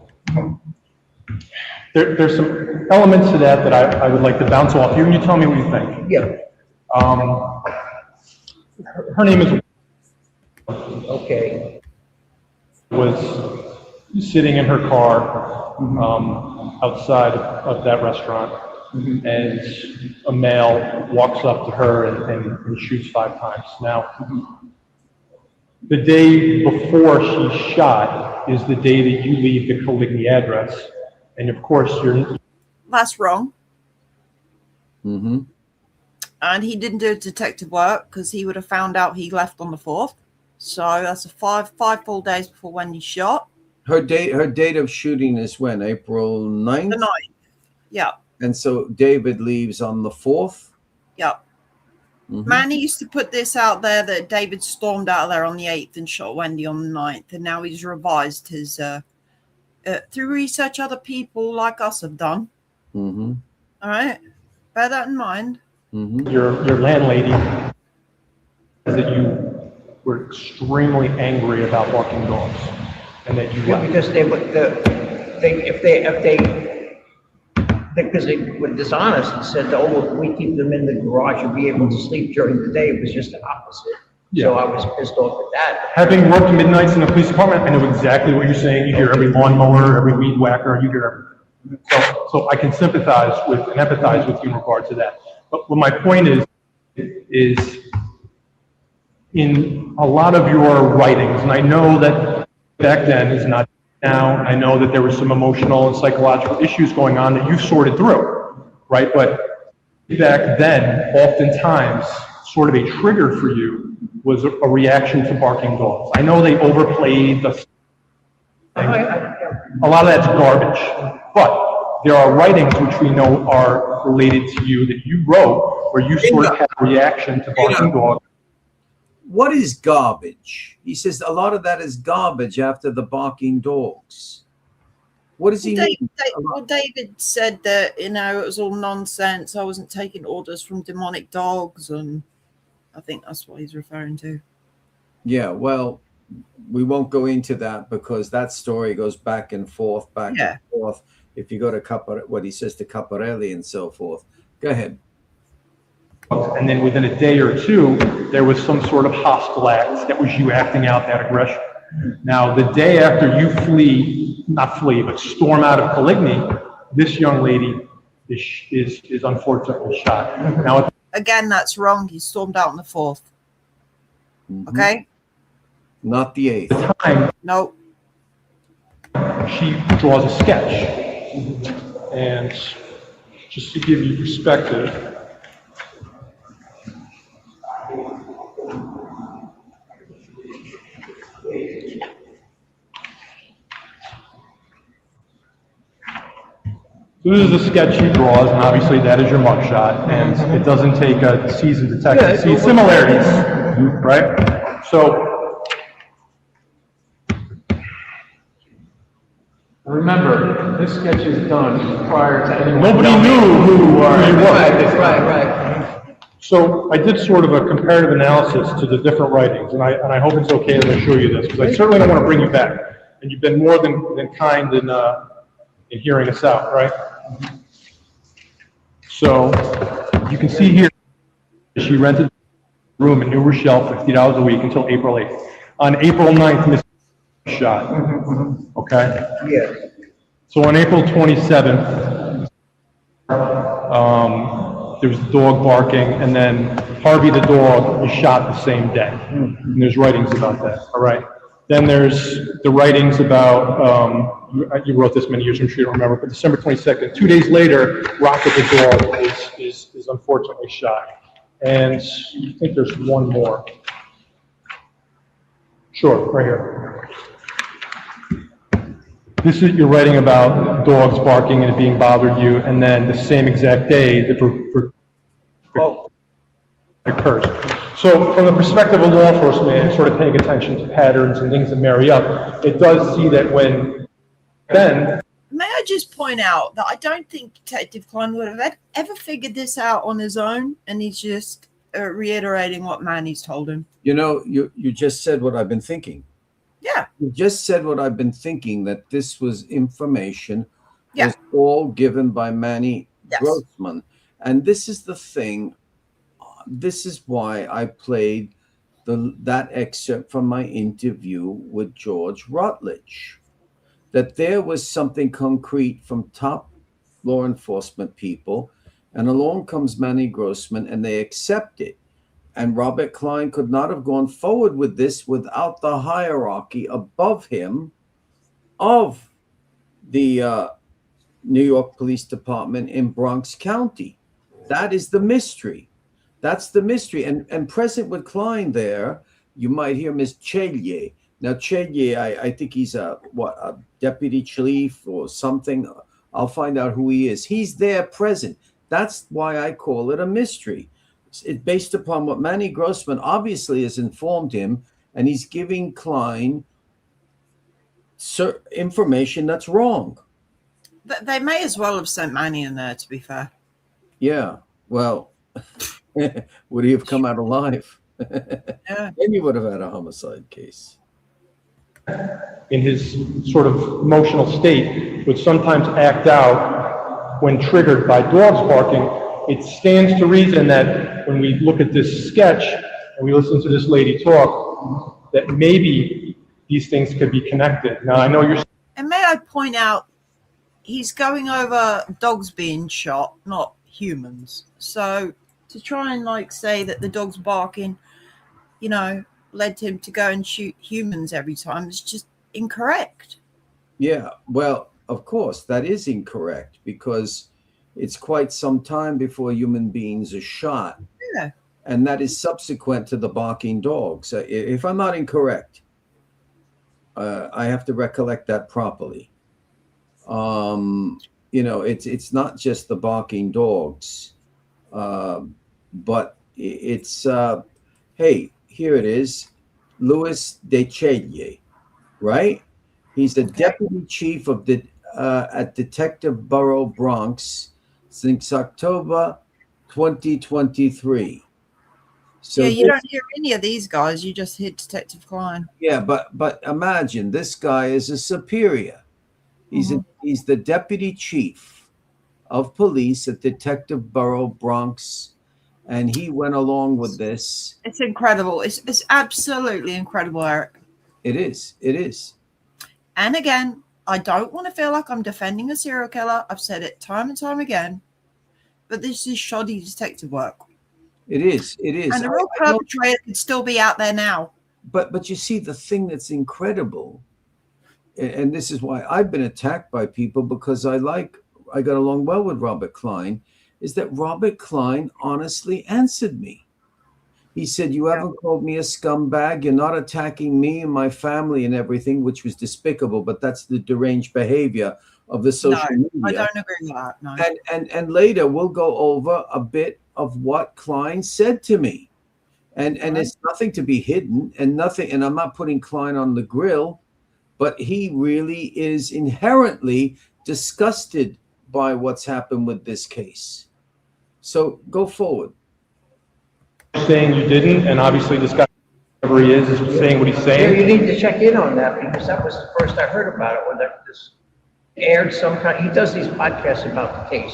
there's some elements to that I would like to bounce off you, and you tell me what you think. Yeah. Her name is. Okay. Was sitting in her car outside of that restaurant as a male walks up to her and shoots 5 times. Now, the day before she's shot is the day that you leave the KLEIN address, and of course That's wrong. Mm-hmm. And he didn't do detective work because he would have found out he left on the 4th. So that's a five full days before Wendy shot. Her date of shooting is when? April 9th? The 9th. Yeah. And so David leaves on the 4th? Yeah. Mm-hmm. Manny used to put this out there that David stormed out of there on the 8th and shot Wendy on the 9th. And now he's revised his, through research other people like us have done. Mm-hmm. All right. Bear that in mind. Mm-hmm. your landlady that you were extremely angry about barking dogs, and that you Yeah, left. because because they were dishonest and said, oh, well, we keep them in the garage and be able to sleep during the day. It was just the opposite. Yeah. So I was pissed off at that. Having worked midnights in the police department, I know exactly what you're saying. You hear every lawnmower, every weed whacker, you hear everything. So I can sympathize with and empathize with you in regard to that. But what my point is in a lot of your writings, and I know that back then is not now, I know that there were some emotional and psychological issues going on that you sorted through, right? But back then, oftentimes, sort of a trigger for you was a reaction to barking dogs. I know they overplayed the a lot of that's garbage, but there are writings which we know are related to you that you wrote where you sort of had a reaction to barking dogs. What is garbage? He says a lot of that is garbage after the barking dogs. What does he mean? Well, David said that, you know, it was all nonsense. I wasn't taking orders from demonic dogs, and I think that's what he's referring to. Yeah, well, we won't go into that because that story goes back and forth, and forth. If you go to what he says to Caparelli and so forth. Go ahead. And then within a day or two, there was some sort of hostile act that was you acting out that aggression. Now, the day after you but storm out of KLEIN, this young lady is unfortunately shot. Now, again, that's wrong. He stormed out on the 4th. Okay? Not the 8th. At the time, no. She draws a sketch. And just to give you perspective, so this is a sketch he draws, and obviously that is your mugshot, and it doesn't take a seasoned detective to see similarities, right? So, remember, this sketch is done prior to anyone. Nobody knew who you were. Right. So I did sort of a comparative analysis to the different writings, and I hope it's okay that I show you this, because I certainly don't want to bring you back, and you've been more than kind in hearing us out, right? So you can see here, she rented a room in New Rochelle, $50 a week until April 8th. On April 9th, Miss shot. Okay? Yeah. So on April 27th, there was the dog barking, and then Harvey the dog was shot the same day. And there's writings about that, all right? Then there's the writings about, you wrote this many years, I'm sure you don't remember, but December 22nd, 2 days later, Rocket the dog is unfortunately shot. And I think there's one more. Sure, right here. This is, you're writing about dogs barking and it being bothered you, and then the same exact day, the occurs. So from the perspective of law enforcement and sort of paying attention to patterns and things that marry up, it does see that when then... May I just point out that I don't think Detective Klein would have ever figured this out on his own, and he's just reiterating what Manny's told him. You know, you just said what I've been thinking. Yeah. You just said what I've been thinking, that this was information was all given by Manny Grossman. And this is the thing. This is why I played that excerpt from my interview with George Rutledge, that there was something concrete from top law enforcement people, and along comes Manny Grossman, and they accept it. And Robert Klein could not have gone forward with this without the hierarchy above him of the New York Police Department in Bronx County. That is the mystery. That's the mystery. And present with Klein there, you might hear Miss Chelier. Now, Chelier, I think he's a deputy chief or something. I'll find out who he is. He's there present. That's why I call it a mystery. It's based upon what Manny Grossman obviously has informed him, and he's giving Klein information that's wrong. But they may as well have sent Manny in there, to be fair. Yeah, well, would he have come out alive? Yeah. Then you would have had a homicide case. In his sort of emotional state, would sometimes act out when triggered by dogs barking. It stands to reason that when we look at this sketch and we listen to this lady talk, that maybe these things could be connected. Now, I know you're... And may I point out, he's going over dogs being shot, not humans. So to try and like say that the dogs barking, you know, led him to go and shoot humans every time is just incorrect. Yeah, well, of course, that is incorrect because it's quite some time before human beings are shot. Yeah. And that is subsequent to the barking dogs. If I'm not incorrect, I have to recollect that properly. You know, it's not just the barking dogs, but it's hey, here it is, Louis Dechelye, right? He's the deputy chief of the at Detective Bureau Bronx since October 2023. So yeah, you don't hear any of these guys. You just hear Detective Klein. Yeah, but imagine this guy is a superior. He's he's the deputy chief of police at Detective Bureau Bronx, and he went along with this. It's incredible. It's absolutely incredible, Eric. It is. It is. And again, I don't want to feel like I'm defending a serial killer. I've said it time and time again. But this is shoddy detective work. It is. It is. And the real perpetrator could still be out there now. But you see, the thing that's incredible, and this is why I've been attacked by people, because I got along well with Robert Klein, is that Robert Klein honestly answered me. He said, you haven't called me a scumbag. You're not attacking me and my family and everything, which was despicable, but that's the deranged behavior of the social media. I don't agree with that. No. And later we'll go over a bit of what Klein said to me. And it's nothing to be hidden and nothing. And I'm not putting Klein on the grill, but he really is inherently disgusted by what's happened with this case. So go forward. Saying you didn't, and obviously this guy, whoever he is saying what he's Yeah, saying. you need to check in on that because that was the first I heard about it when this aired some kind. He does these podcasts about the case,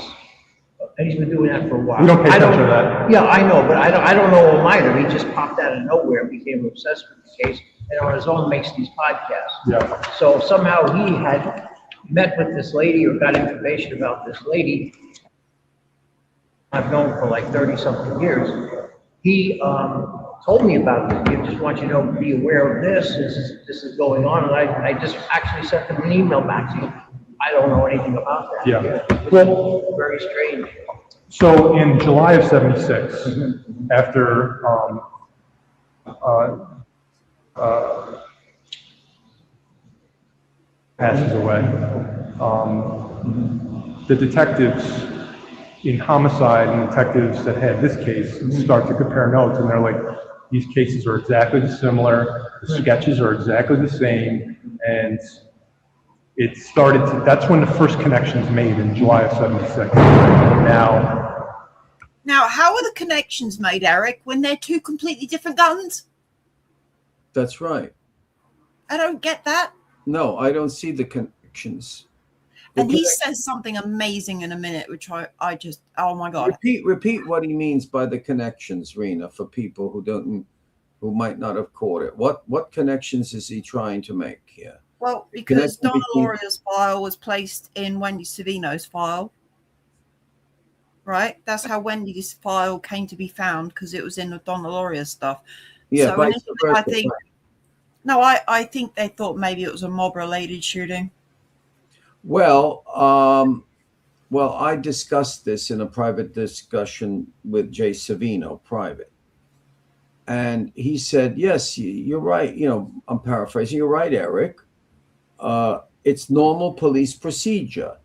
and he's been doing that for a while. We don't pay attention to that. Yeah, I know, but I don't know him either. He just popped out of nowhere and became obsessed with the case, and on his own makes these podcasts. Yeah. So somehow he had met with this lady or got information about this lady I've known for like 30-something years. He told me about this. He just wants you to be aware of this. This is going on. And I just actually sent him an email back to you. I don't know anything about that. Yeah. Well, very strange. So in July of '76, after passes away, the detectives in homicide and detectives that had this case start to compare notes, and they're like, these cases are exactly similar, the sketches are exactly the same, and it started to, that's when the first connections made in July of '76. Now, how are the connections made, Eric, when they're two completely different guns? That's right. I don't get that. No, I don't see the connections. And he says something amazing in a minute, which I just, oh my God. Repeat what he means by the connections, Rena, for people who might not have caught it. What connections is he trying to make here? Well, because Donna Lauria's file was placed in Wendy Savino's file, right? That's how Wendy's file came to be found, because it was in the Donna Lauria stuff. Yeah, so I think, no, I think they thought maybe it was a mob-related shooting. Well, I discussed this in a private discussion with Jay Savino, private. And he said, yes, you're right. You know, I'm paraphrasing. You're right, Eric. It's normal police procedure.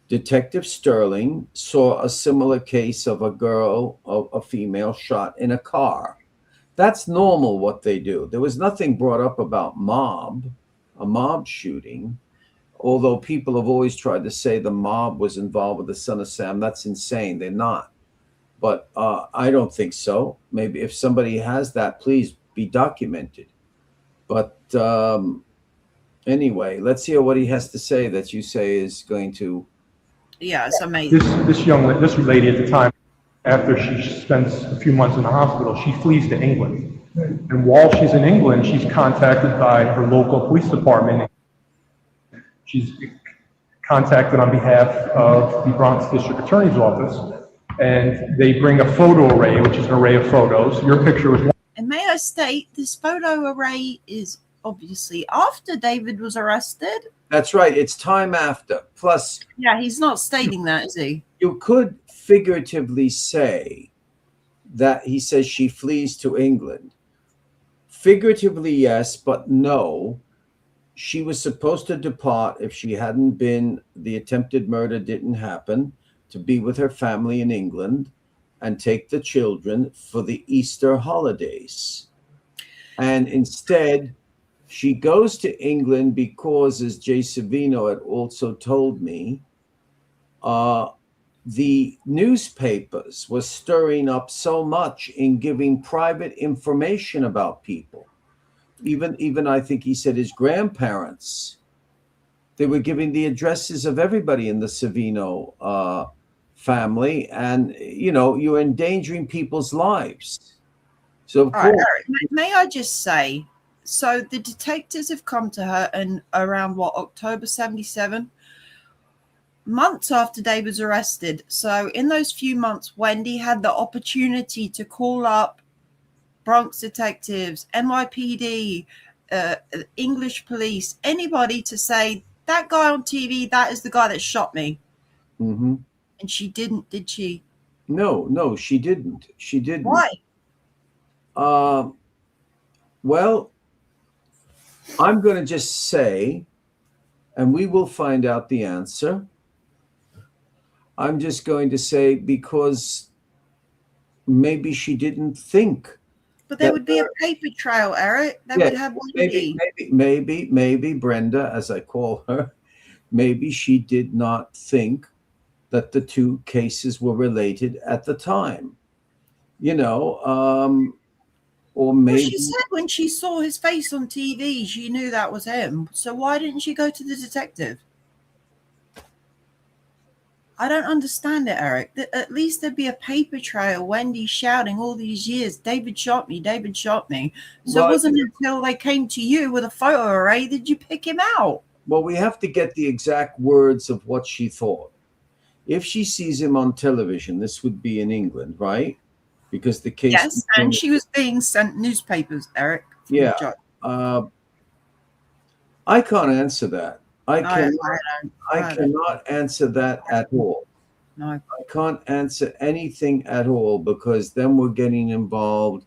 Detective Sterling saw a similar case of a female shot in a car. That's normal what they do. There was nothing brought up about a mob shooting. Although people have always tried to say the mob was involved with the Son of Sam. That's insane. They're not. but I don't think so. Maybe if somebody has that, please be documented. But anyway, let's hear what he has to say that you say is going to. Yeah, it's amazing. This lady at the time, after she spends a few months in the hospital, she flees to England. And while she's in England, she's contacted by her local police department. She's contacted on behalf of the Bronx District Attorney's Office, and they bring a photo array, which is an array of photos. Your picture was one. And may I state, this photo array is obviously after David was arrested. That's right. It's time after. Plus, yeah, he's not stating that, is he? You could figuratively say that he says she flees to England. Figuratively, yes, but no. She was supposed to depart if she hadn't been, the attempted murder didn't happen, to be with her family in England and take the children for the Easter holidays. And instead, she goes to England because, as Jay Savino had also told me, the newspapers were stirring up so much in giving private information about people. Even I think he said his grandparents, they were giving the addresses of everybody in the Savino family. And, you know, you're endangering people's lives. So, of course, Eric, may I just say, so the detectives have come to her and around what, October 77, months after Dave was arrested. So in those few months, Wendy had the opportunity to call up Bronx detectives, NYPD, English police, anybody to say, that guy on TV, that is the guy that shot me. Mm-hmm. And she didn't, did she? No, she didn't. She didn't. Why? Well, I'm going to just say, and we will find out the answer. I'm just going to say because maybe she didn't think. But there would be a paper trail, Eric. They would have Wendy. Maybe Brenda, as I call her, maybe she did not think that the two cases were related at the time. You know, or maybe. Well, she said when she saw his face on TV, she knew that was him. So why didn't she go to the detective? I don't understand it, Eric. At least there'd be a paper trail, Wendy shouting all these years, David shot me, David shot me. So it wasn't until they came to you with a photo array did you pick him out. Well, we have to get the exact words of what she thought. If she sees him on television, this would be in England, right? Because the case. Yes, and she was being sent newspapers, Eric. Yeah. I can't answer that. I cannot answer that at all. No. I can't answer anything at all because then we're getting involved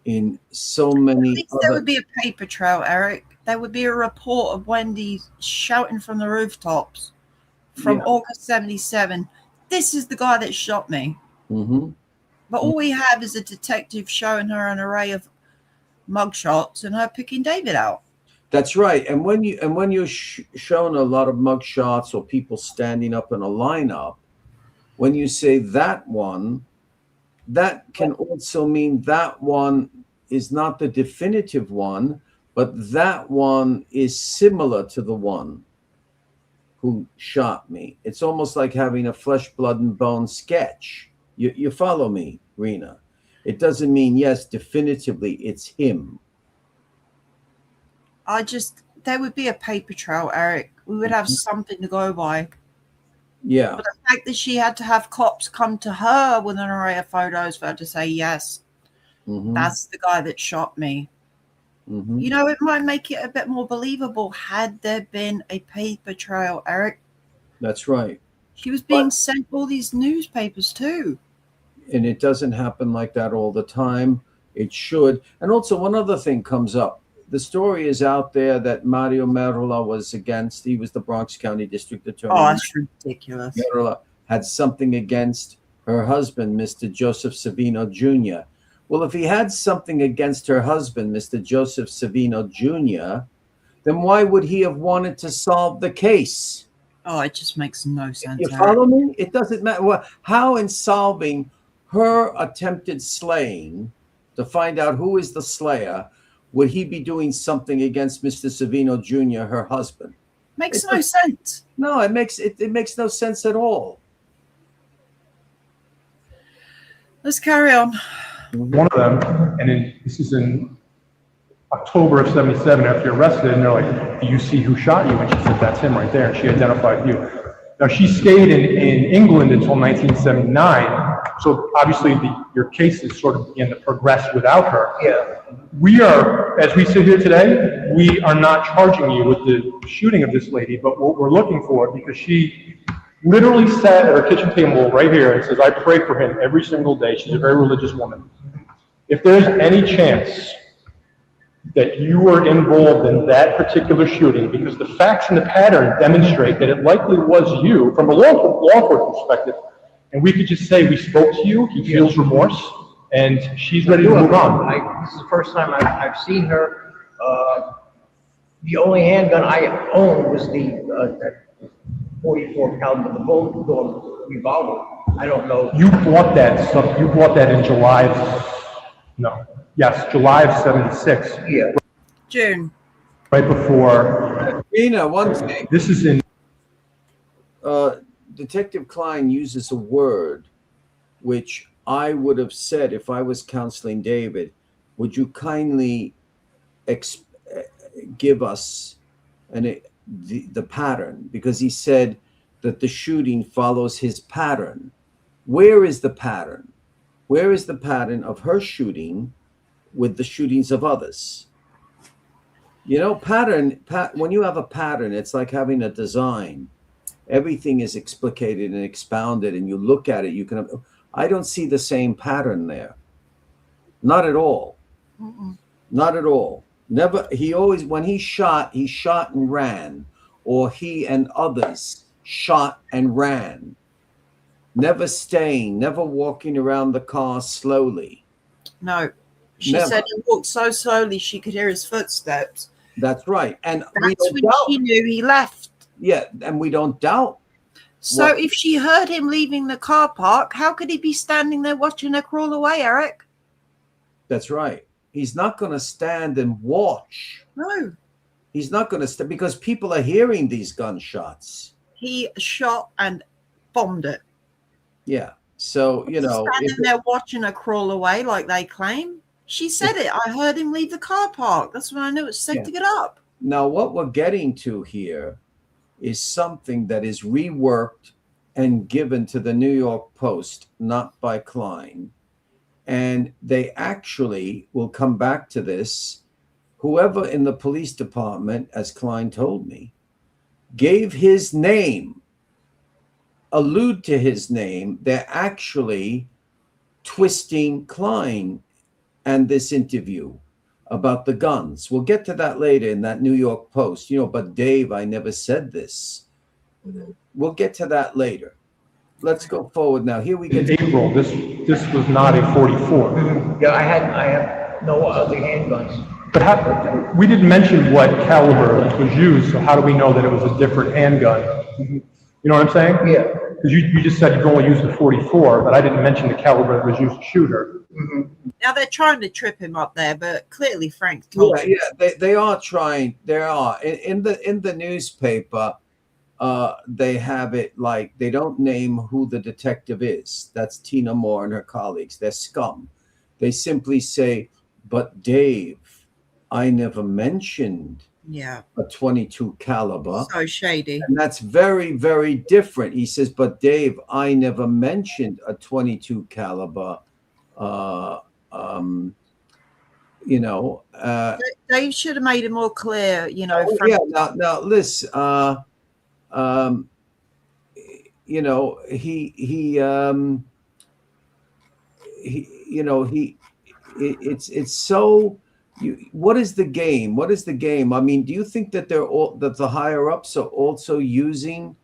in so many. At least there would be a paper trail, Eric. There would be a report of Wendy shouting from the rooftops from August 77. This is the guy that shot me. Mm-hmm. But all we have is a detective showing her an array of mugshots and her picking David out. That's right. And when you're shown a lot of mugshots or people standing up in a lineup, when you say that one, that can also mean that one is not the definitive one, but that one is similar to the one who shot me. It's almost like having a flesh, blood, and bone sketch. You follow me, Rena? It doesn't mean, yes, definitively it's him. There would be a paper trail, Eric. We would have something to go by. Yeah. But the fact that she had to have cops come to her with an array of photos for her to say, yes, that's the guy that shot me. Mm-hmm. You know, it might make it a bit more believable had there been a paper trail, Eric. That's right. She was being sent all these newspapers too. And it doesn't happen like that all the time. It should. And also one other thing comes up. The story is out there that Mario Merola was against. He was the Bronx County District Attorney. Oh, that's ridiculous. Merola had something against her husband, Mr. Joseph Savino Jr. Well, if he had something against her husband, Mr. Joseph Savino Jr., then why would he have wanted to solve the case? Oh, it just makes no sense. You follow me? It doesn't matter. Well, how in solving her attempted slaying, to find out who is the slayer, would he be doing something against Mr. Savino Jr., her husband? Makes no sense. No, it makes no sense at all. Let's carry on. One of them, and this is in October of 77 after you're arrested, and they're like, do you see who shot you? And she said, that's him right there, and she identified you. Now, she stayed in England until 1979, so obviously your cases sort of began to progress without her. Yeah. We are, as we sit here today, we are not charging you with the shooting of this lady, but what we're looking for, because she literally sat at her kitchen table right here and says, I pray for him every single day. She's a very religious woman. If there's any chance that you were involved in that particular shooting, because the facts and the pattern demonstrate that it likely was you from a law enforcement perspective, and we could just say we spoke to you, he feels remorse, and she's ready to move on. This is the first time I've seen her. The only handgun I owned was the 44 caliber, the bolt door revolver. I don't know. You bought that in July July of 76. Yeah. June. Right before. Nina, one thing. This is in. Detective KLEIN uses a word which I would have said if I was counseling David. Would you kindly give us the pattern? Because he said that the shooting follows his pattern. Where is the pattern? Where is the pattern of her shooting with the shootings of others? You know, when you have a pattern, it's like having a design. Everything is explicated and expounded, and you look at it, I don't see the same pattern there. Not at all. Not at all. Never. When he shot and ran, or he and others shot and ran. Never staying, never walking around the car slowly. No. She Never. said he walked so slowly she could hear his footsteps. That's right. And that's when she knew he left. Yeah, and we don't doubt. So if she heard him leaving the car park, how could he be standing there watching her crawl away, Eric? That's right. He's not going to stand and watch. No. He's not going to stand because people are hearing these gunshots. He shot and bombed it. Yeah. So, standing there watching her crawl away like they claim. She said it. I heard him leave the car park. That's when I knew it was safe to get up. Now, what we're getting to here is something that is reworked and given to the New York Post, not by KLEIN. And they actually will come back to this. Whoever in the police department, as KLEIN told me, gave his name, allude to his name, they're actually twisting KLEIN and this interview about the guns. We'll get to that later in that New York Post. But Dave, I never said this. We'll get to that later. Let's go forward now. Here we get in April. This was not a 44. Yeah, I have no other handguns. But we didn't mention what caliber was used, so how do we know that it was a different handgun? You know what I'm saying? Yeah. Because you just said you only used the 44, but I didn't mention the caliber that was used to shoot her. Now they're trying to trip him up there, but clearly Frank told him. Yeah, they are trying. They are in the newspaper. They have it like they don't name who the detective is. That's Tina Moore and her colleagues. They're scum. They simply say, "But Dave, I never mentioned a 22 caliber." So shady. And that's very, very different. He says, "But Dave, I never mentioned a 22 caliber." Dave should have made it more clear, Now listen, it's so. What is the game? What is the game? I mean, do you think that that the higher ups are also using,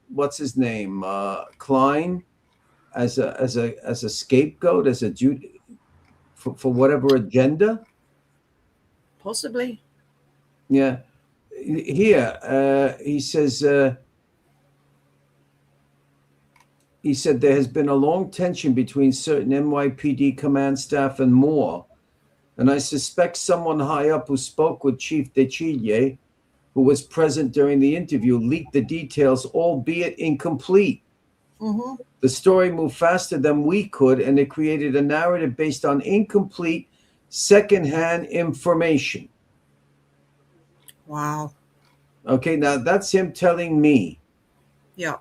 what's his name, KLEIN, as a scapegoat, as a for whatever agenda? Possibly. Yeah. Here he says. He said there has been a long tension between certain NYPD command staff and Moore, and I suspect someone high up who spoke with Chief DeChille, who was present during the interview, leaked the details, albeit incomplete. Mm-hmm. The story moved faster than we could, and it created a narrative based on incomplete, secondhand information. Wow. Okay, now that's him telling me. Yeah.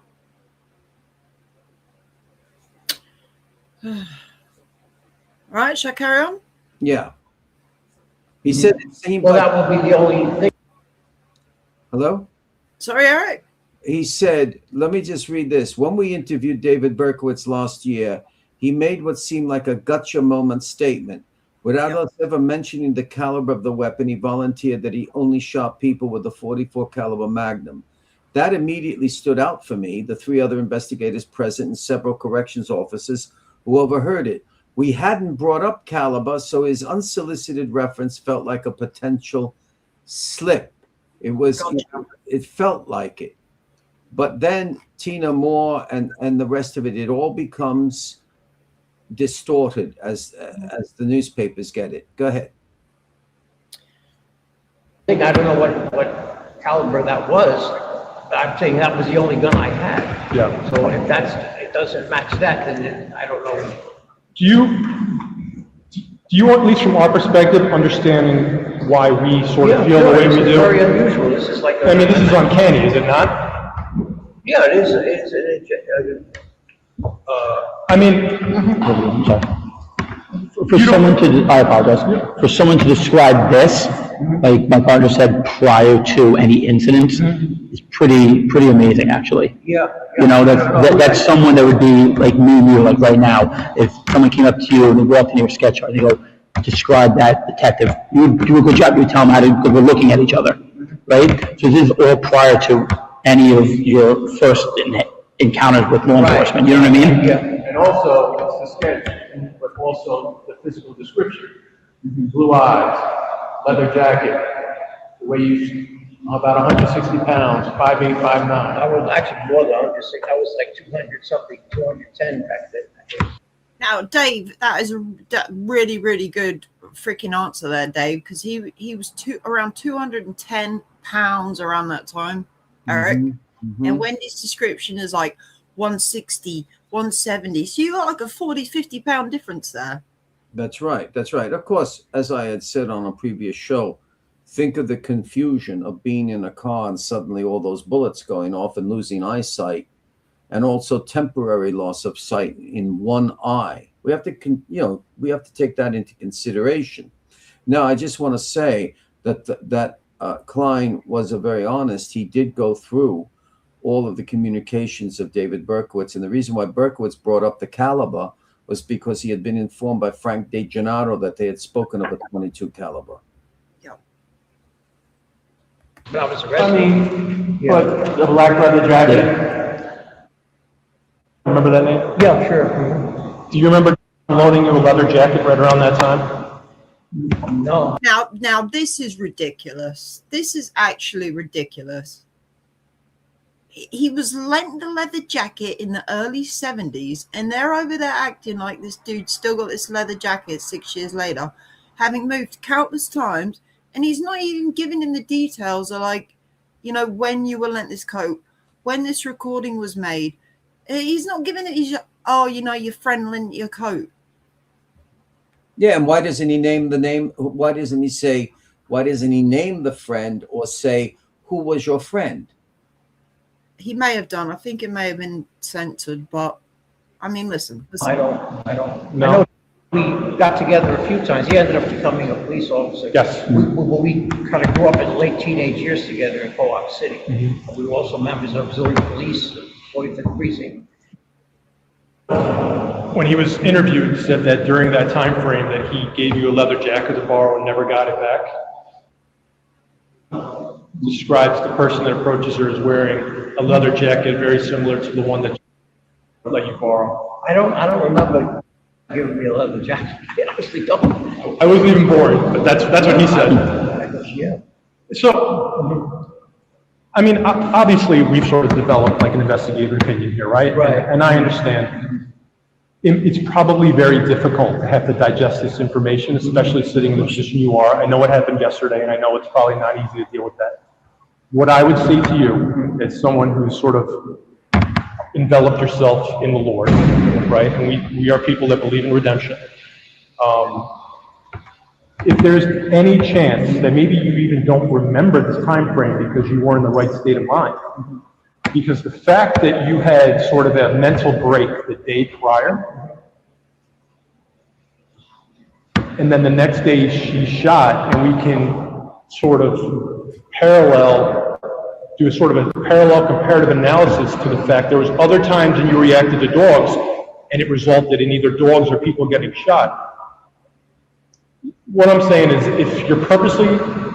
All right, shall I carry on? Yeah. He said it seemed Well, like... that will be the only thing. Hello? Sorry, Eric. He said, let me just read this. When we interviewed David Berkowitz last year, he made what seemed like a gotcha moment statement. Without us ever mentioning the caliber of the weapon, he volunteered that he only shot people with a .44 caliber Magnum. That immediately stood out for me, the 3 other investigators present and several corrections officers who overheard it. We hadn't brought up caliber, so his unsolicited reference felt like a potential slip. It was, it felt like it. But then Tina Moore and the rest of it, it all becomes distorted as the newspapers get it. Go ahead. I don't know what caliber that was, but I'm saying that was the only gun I had. Yeah. So if it doesn't match that, then I don't know. Do you, at least from our perspective, understanding why we sort of feel the way we do? It's very unusual. This is like I mean, this is uncanny, is it not? Yeah, it is. I mean, I'm sorry. For someone to, I apologize, for someone to describe this, like my partner said, prior to any incidents, is pretty amazing, actually. Yeah. You know, that's someone that would be like me and you, like right now. If someone came up to you and they walked in your sketch art, and they go, describe that detective, you would do a good job. You would tell them how to, because we're looking at each other, right? So this is all prior to any of your first encounters with law enforcement. You know what I mean? Yeah. And also, it's the sketch, but also the physical description. Blue eyes, leather jacket, the way you, about 160 pounds, 5'8", 5'9". I was actually more than 106. I was like 200 something, 210 back then. Now, Dave, that is a really, really good freaking answer there, Dave, because he was around 210 pounds around that time, Eric. Mm-hmm. And Wendy's description is like 160, 170. So you got like a 40, 50 pound difference there. That's right. That's right. Of course, as I had said on a previous show, think of the confusion of being in a car and suddenly all those bullets going off and losing eyesight, and also temporary loss of sight in one eye. We have to, we have to take that into consideration. Now, I just want to say that Klein was very honest. He did go through all of the communications of David Berkowitz, and the reason why Berkowitz brought up the caliber was because he had been informed by Frank DeGennaro that they had spoken of a .22 caliber. Yeah. But I was I arrested. mean, but the black leather jacket. Remember that name? Yeah, sure. do you remember loading your leather jacket right around that time? No. Now this is ridiculous. This is actually ridiculous. He was lent the leather jacket in the early 70s, and they're over there acting like this dude still got this leather jacket 6 years later, having moved countless times, and he's not even giving him the details of, like, when you were lent this coat, when this recording was made. He's not giving it. He's, your friend lent your coat. Yeah, and why doesn't he name the name? Why doesn't he name the friend or say, who was your friend? He may have done. I think it may have been censored, but I mean, listen. I don't. No. I know we got together a few times. He ended up becoming a police officer. Yes. We kind of grew up in late teenage years together in Co-op City. Mm-hmm. We were also members of auxiliary police, 45th precinct. When he was interviewed, he said that during that time frame that he gave you a leather jacket to borrow and never got it back. Describes the person that approaches her as wearing a leather jacket very similar to the one that you let you borrow. I don't remember giving me a leather jacket. I honestly don't. I wasn't even born, but that's what he said. Yeah. So I mean, obviously, we've sort of developed like an investigative opinion here, right? Right. And I understand. It's probably very difficult to have to digest this information, especially sitting in the position you are. I know what happened yesterday, and I know it's probably not easy to deal with that. What I would say to you, as someone who's sort of enveloped yourself in the Lord, right? And we are people that believe in redemption. If there's any chance that maybe you even don't remember this time frame because you weren't in the right state of mind, because the fact that you had sort of a mental break the day prior, and then the next day she's shot, and we can sort of do a sort of a parallel comparative analysis to the fact there was other times when you reacted to dogs, and it resulted in either dogs or people getting shot. What I'm saying is, if you're purposely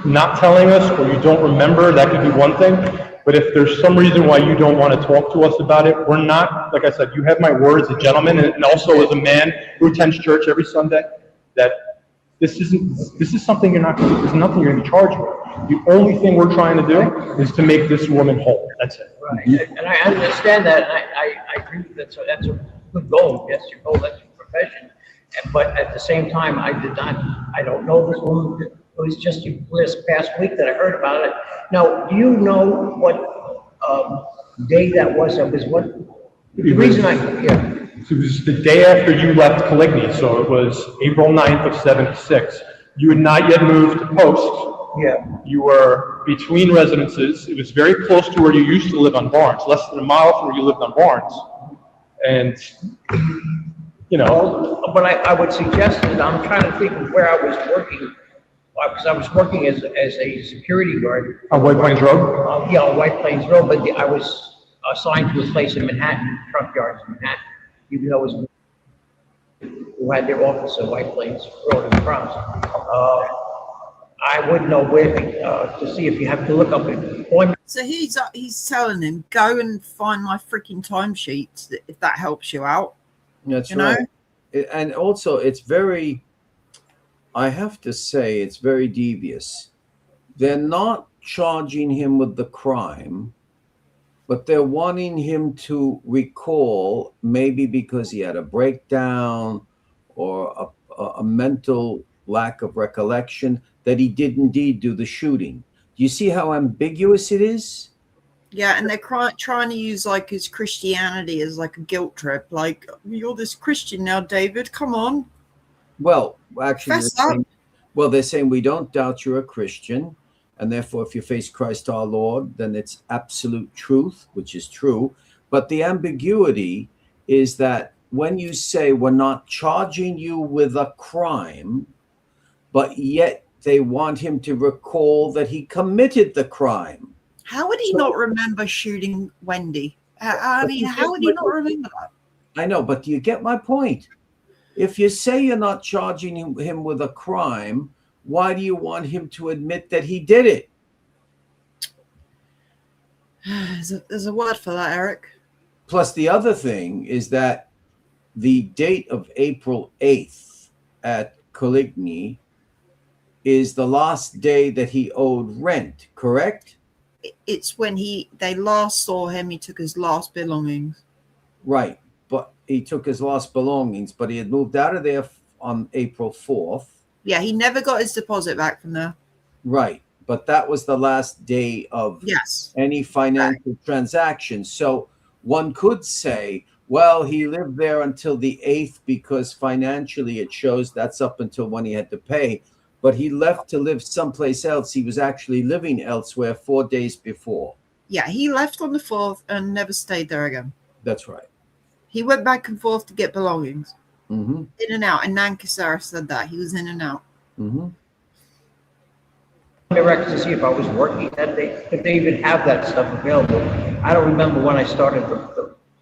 not telling us or you don't remember, that could be one thing. But if there's some reason why you don't want to talk to us about it, we're not, like I said, you have my word as a gentleman and also as a man who attends church every Sunday, that this is something there's nothing you're going to be charged with. The only thing we're trying to do is to make this woman whole. That's it. Right. And I understand that, and I agree with that. So that's a good goal. Yes, your goal, that's your profession. But at the same time, I don't know this woman. It was just this past week that I heard about it. Now, do you know what day that was? It was what? The reason it was the day after you left KLEIN, so it was April 9th of '76. You had not yet moved to Post. Yeah. You were between residences. It was very close to where you used to live on Barnes, less than a mile from where you lived on Barnes. And you know, but I would suggest that I'm trying to think of where I was working, because I was working as a security guard. On White Plains Road? Yeah, on White Plains Road, but I was assigned to a place in Manhattan, truck yards in Manhattan, even though it was who had their office at White Plains Road in the Bronx. I would know where to see if you have to look up employment. So he's telling him, go and find my freaking timesheets, if that helps you out. That's right. And also, it's very, I have to say, it's very devious. They're not charging him with the crime, but they're wanting him to recall, maybe because he had a breakdown or a mental lack of recollection, that he did indeed do the shooting. Do you see how ambiguous it is? Yeah, and they're trying to use like his Christianity as like a guilt trip. Like, you're this Christian now, David. Come on. Well, actually, they're saying we don't doubt you're a Christian, and therefore, if you face Christ our Lord, then it's absolute truth, which is true. But the ambiguity is that when you say we're not charging you with a crime, but yet they want him to recall that he committed the crime. How would he not remember shooting Wendy? I mean, how would he not remember that? I know, but do you get my point? If you say you're not charging him with a crime, why do you want him to admit that he did it? There's a word for that, Eric. Plus, the other thing is that the date of April 8th at KLEIN is the last day that he owed rent, correct? It's when they last saw him, he took his last belongings. Right, but he took his last belongings, but he had moved out of there on April 4th. Yeah, he never got his deposit back from there. Right, but that was the last day of any financial transaction. So one could say, well, he lived there until the 8th because financially it shows that's up until when he had to pay. But he left to live someplace else. He was actually living elsewhere 4 days before. Yeah, he left on the 4th and never stayed there again. That's right. He went back and forth to get belongings. Mm-hmm. In and out. And Nankasara said that. He was in and out. Mm-hmm. The records to see if I was working that day, if they even have that stuff available. I don't remember when I started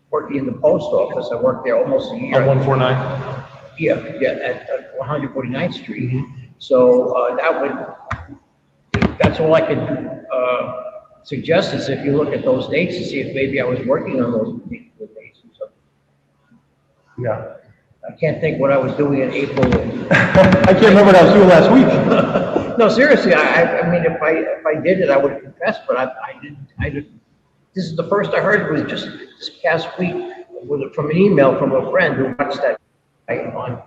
working in the post office. I worked there almost a year. On 149? Yeah, at 149th Street. Mm-hmm. So that's all I could suggest is if you look at those dates to see if maybe I was working on those particular dates or something. Yeah. I can't think what I was doing in April. I can't remember what I was doing last week. No, seriously, I mean, if I did it, I would confess, but I didn't. This is the first I heard. It was just this past week from an email from a friend who watched that on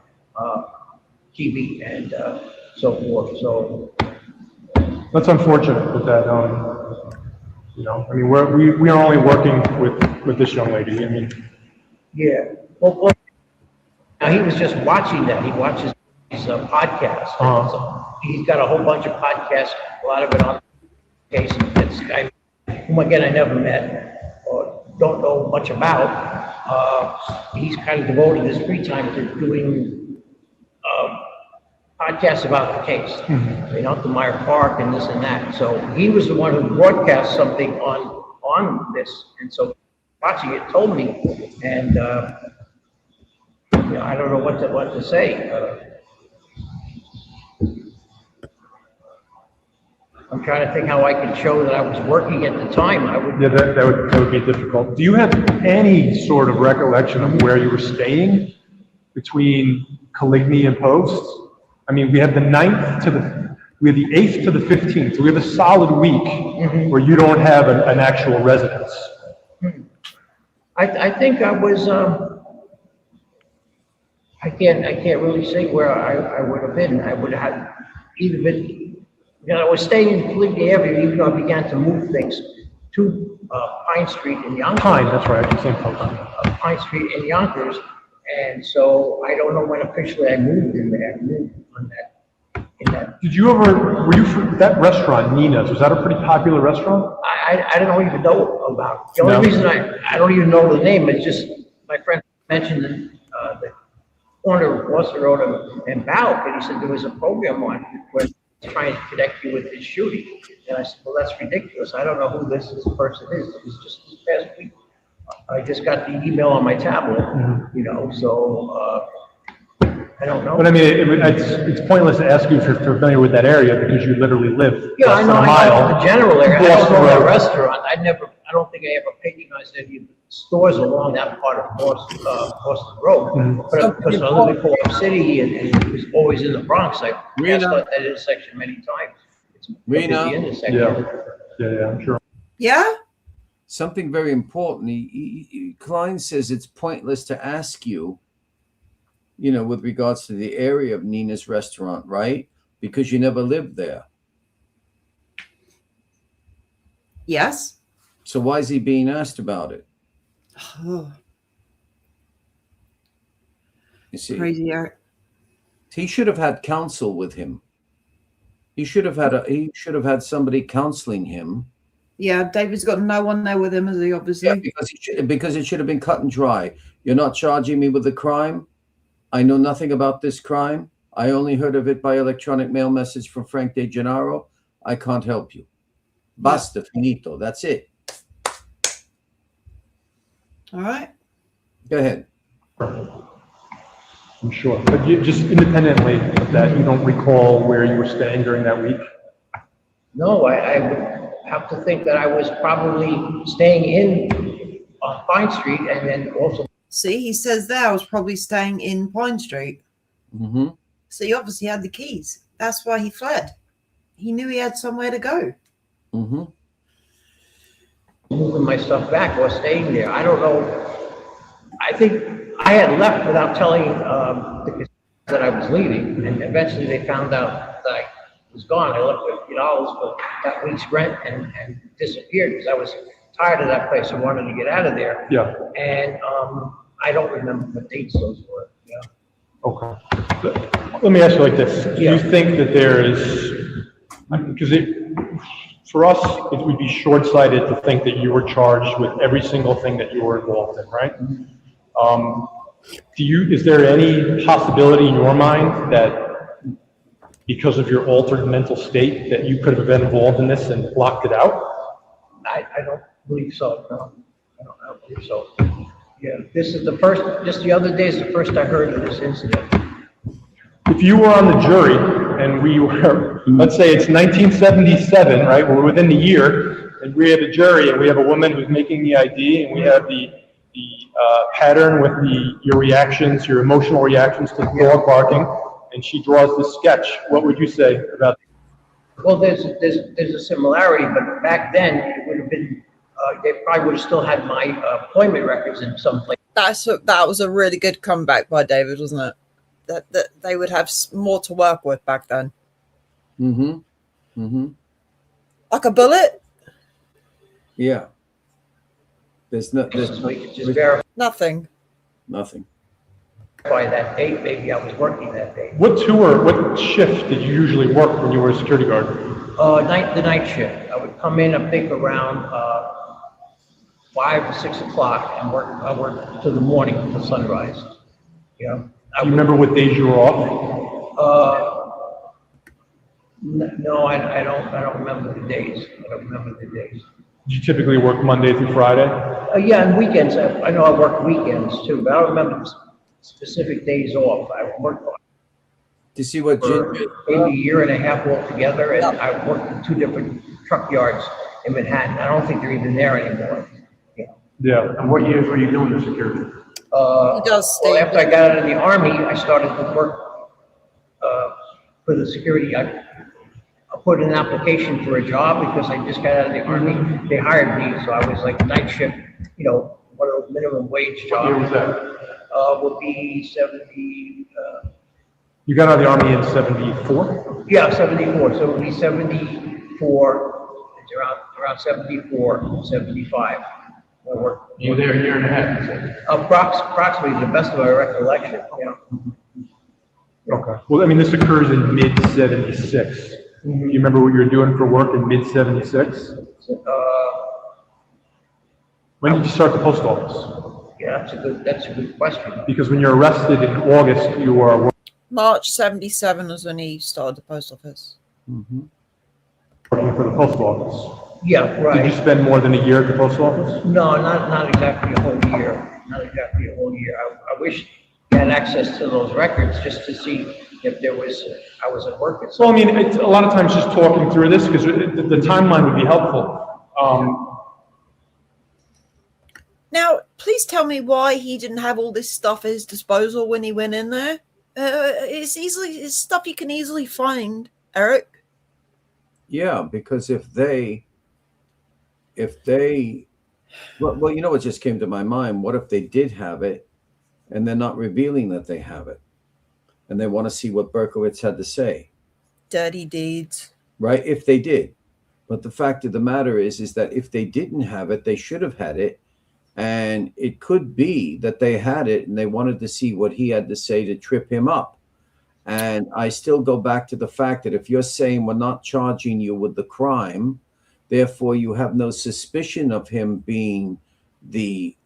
TV and so forth. So That's unfortunate that you know, I mean, we are only working with this young lady. I mean, yeah. Well, now he was just watching that. He watches his podcast. So he's got a whole bunch of podcasts, a lot of it on the case. This guy, whom again I never met or don't know much about. He's kind of devoted his free time to doing podcasts about the case. You know, to Meyer Park and this and that. So he was the one who broadcast something on this, and so watching it told me, and you know, I don't know what to say. I'm trying to think how I could show that I was working at the time. Yeah, that would be difficult. Do you have any sort of recollection of where you were staying between KLEIN and Post? I mean, we have the 8th to the 15th. So we have a solid week where you don't have an actual residence. I think I was. I can't really say where I would have been. I would have either been. You know, I was staying in KLEIN area, even though I began to move things to Pine Street in Yonkers. Pine, that's right. I can Pine Street in Yonkers, and so I don't know when officially I moved in there. In that. Did you ever? Were you that restaurant, Nina's? Was that a pretty popular restaurant? I don't even know about it. The only reason I don't even know the name is just my friend mentioned the corner of Boston Road and Bouck, and he said there was a program on where trying to connect you with his shooting. And I said, well, that's ridiculous. I don't know who this person is. It was just this past week. I just got the email on my tablet, you know, so I don't know. But I mean, it's pointless to ask you if you're familiar with that area because you literally live yeah, I know, a mile. the general area. I don't know the restaurant. I don't think I ever patronized any of the stores along that part of Boston Road. But because I live in Co-op City and it was always in the Bronx, I passed out that intersection many times. It's a busy intersection. Yeah, I'm sure. Yeah? Something very important. KLEIN says it's pointless to ask you, you know, with regards to the area of Nina's restaurant, right? Because you never lived there. Yes. So why is he being asked about it? Oh. You see, Crazy, Eric. he should have had counsel with him. He should have had somebody counseling him. Yeah, David's got no one there with him, has he? Obviously. Yeah, because it should have been cut and dry. You're not charging me with the crime. I know nothing about this crime. I only heard of it by electronic mail message from Frank De Gennaro. I can't help you. Basta, finito. That's it. All right. Go ahead. I'm sure. But you just independently of that, you don't recall where you were staying during that week? No, I would have to think that I was probably staying in on Pine Street and then also. See, he says there I was probably staying in Pine Street. So he obviously had the keys. That's why he fled. He knew he had somewhere to go. Moving my stuff back or staying there. I don't know. I think I had left without telling that I was leaving, and eventually they found out that I was gone. I left with $50 for that week's rent and disappeared because I was tired of that place. I wanted to get out of there. Yeah. And I don't remember what dates those were. Yeah. Okay. Let me ask you like this. Do you think that there is, because for us, it would be short-sighted to think that you were charged with every single thing that you were involved in, right? Is there any possibility in your mind that because of your altered mental state that you could have been involved in this and blocked it out? I don't believe so, no. I don't believe so. Yeah, this is the other day is the first I heard of this incident. If you were on the jury and we were, let's say it's 1977, right? We're within the year and we have a jury and we have a woman who's making the ID and we have the pattern with your reactions, your emotional reactions to the dog barking, and she draws this sketch. What would you say about Well, there's a similarity, but back then it would have been, they probably would have still had my employment records in some place. That was a really good comeback by David, wasn't it? That they would have more to work with back then. Mm-hmm. Mm-hmm. Like a bullet? Yeah. There's no, Just verify Nothing. nothing. that date, maybe I was working that day. What shift did you usually work when you were a security guard? The night shift. I would come in, I think around 5 or 6 o'clock and I work till the morning, till sunrise. You know. Do you remember what days you were off? No, I don't remember the days. I don't remember the days. Did you typically work Monday through Friday? Yeah, and weekends. I know I work weekends too, but I don't remember specific days off. I worked Do you see what for maybe a year and a half altogether, and I worked in 2 different truck yards in Manhattan. I don't think they're even there anymore. Yeah. And what years were you doing the security? He does stay. Well, after I got out of the Army, I started to work for the security. I put in an application for a job because I just got out of the Army. They hired me, so I was like night shift, you know, one of those minimum wage jobs. What year was that? Would be 70. You got out of the Army in 74? Yeah, 74. So it would be 74. It's around 74, 75. You were there a year and a half, you said? Approximately, the best of my recollection. Yeah. Okay. Well, I mean, this occurs in mid-76. Do you remember what you were doing for work in mid-76? When did you start the post office? Yeah, that's a good question. Because when you're arrested in August, you were March 77 was when he started the post office. Mm-hmm. working for the post office. Yeah, right. Did you spend more than a year at the post office? No, not exactly a whole year. Not exactly a whole year. I wish you had access to those records just to see if there was, I was at work at Well, I mean, it's a lot of times just talking through this because the timeline would be helpful. Now, please tell me why he didn't have all this stuff at his disposal when he went in there. It's stuff you can easily find, Eric. Yeah, because if they, well, you know what just came to my mind? What if they did have it and they're not revealing that they have it and they want to see what Berkowitz had to say? Dirty deeds. Right? If they did. But the fact of the matter is that if they didn't have it, they should have had it. And it could be that they had it and they wanted to see what he had to say to trip him up. And I still go back to the fact that if you're saying we're not charging you with the crime, therefore you have no suspicion of him being the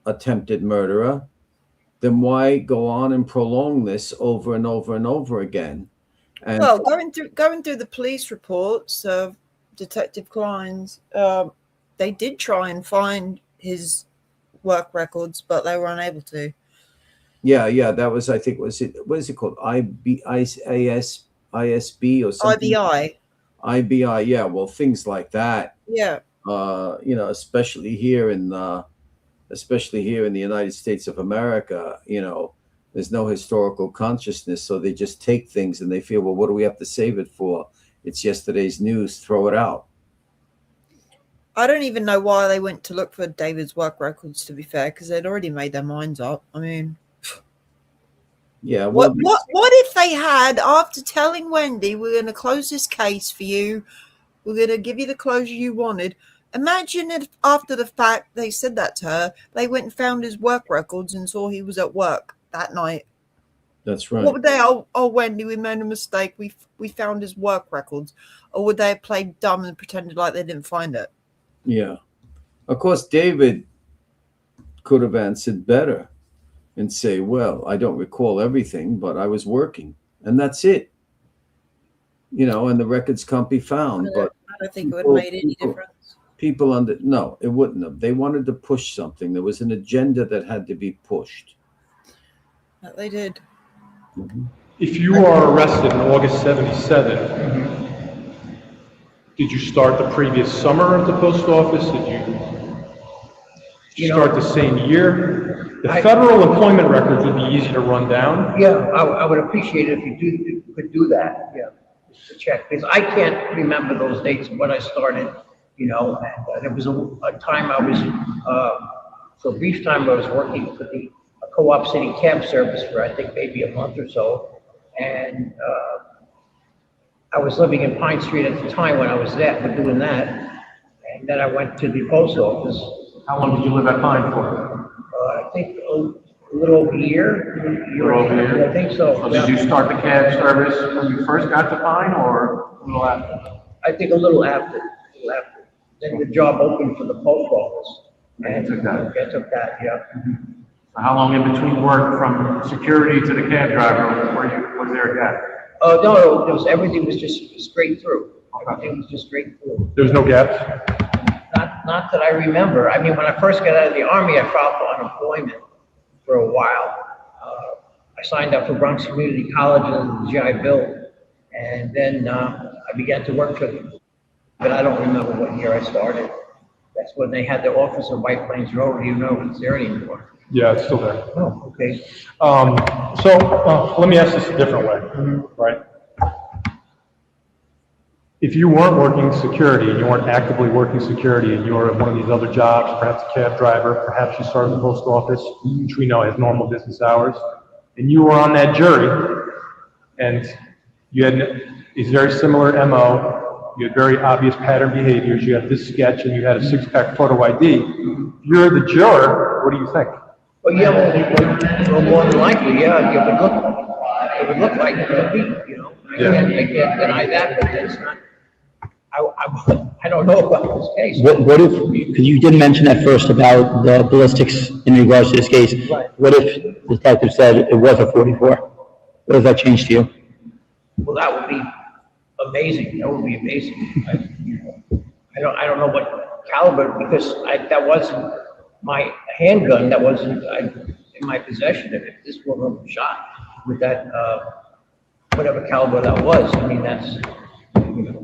attempted murderer, then why go on and prolong this over and over and over again? And well, going through the police reports of Detective KLEIN's, they did try and find his work records, but they were unable to. Yeah, that was, I think, what is it called? ISB or something? IBI, yeah, well, things like that. Yeah. You know, especially here in the United States of America, you know, there's no historical consciousness, so they just take things and they feel, well, what do we have to save it for? It's yesterday's news, throw it out. I don't even know why they went to look for David's work records, to be fair, because they'd already made their minds up. I mean, yeah. Well, what if they had, after telling Wendy, we're going to close this case for you, we're going to give you the closure you wanted. Imagine if after the fact they said that to her, they went and found his work records and saw he was at work that night. That's right. What would they, oh Wendy, we made a mistake. We found his work records. Or would they have played dumb and pretended like they didn't find it? Yeah. Of course, David could have answered better and say, well, I don't recall everything, but I was working. And that's it. You know, and the records can't be found. But I don't think it would have made any difference. No, it wouldn't have. They wanted to push something. There was an agenda that had to be pushed. That they did. Mm-hmm. If you are arrested in August 77, did you start the previous summer at the post office? Did you start the same year? The federal employment records would be easy to run down. Yeah, I would appreciate it if you could do that. Yeah. to check, because I can't remember those dates when I started, you know, and there was a time I was, for a brief time, I was working for the Co-op City Cab Service for, I think, maybe a month or so, and I was living in Pine Street at the time when I was there, doing that, and then I went to the post office. How long did you live at Pine for? I think a little over a year. I think so. So did you start the cab service when you first got to Pine, or a little after? I think a little after. Then the job opened for the post office. And you took that? I took that, yeah. So how long in between work from security to the cab driver was there a gap? Oh, no, everything was just straight through. Everything was just straight through. There was no gaps? Not that I remember. I mean, when I first got out of the Army, I filed for unemployment for a while. I signed up for Bronx Community College and the GI Bill. And then I began to work for them. But I don't remember what year I started. That's when they had their office on White Plains Road. Do you know if it's there anymore? Yeah, it's still there. Oh, okay. So let me ask this a different way, right? If you weren't working security, and you weren't actively working security, and you were at one of these other jobs, perhaps a cab driver, perhaps you started the post office, which we know has normal business hours, and you were on that jury, and you had a very similar MO, you had very obvious pattern behaviors, you had this sketch, and you had a six-pack photo ID, you're the juror, what do you think? Well, yeah, well, more than likely, yeah, it would look like me, you know. I can't deny that, but it's not. I don't know about this case. What if, because you did mention at first about the ballistics in regards to this case. Right. What if the detective said it was a 44? What does that change to you? Well, that would be amazing. That would be amazing. I don't know what caliber, because that wasn't my handgun. That wasn't in my possession. If this woman was shot with that, whatever caliber that was, I mean, that's, you know.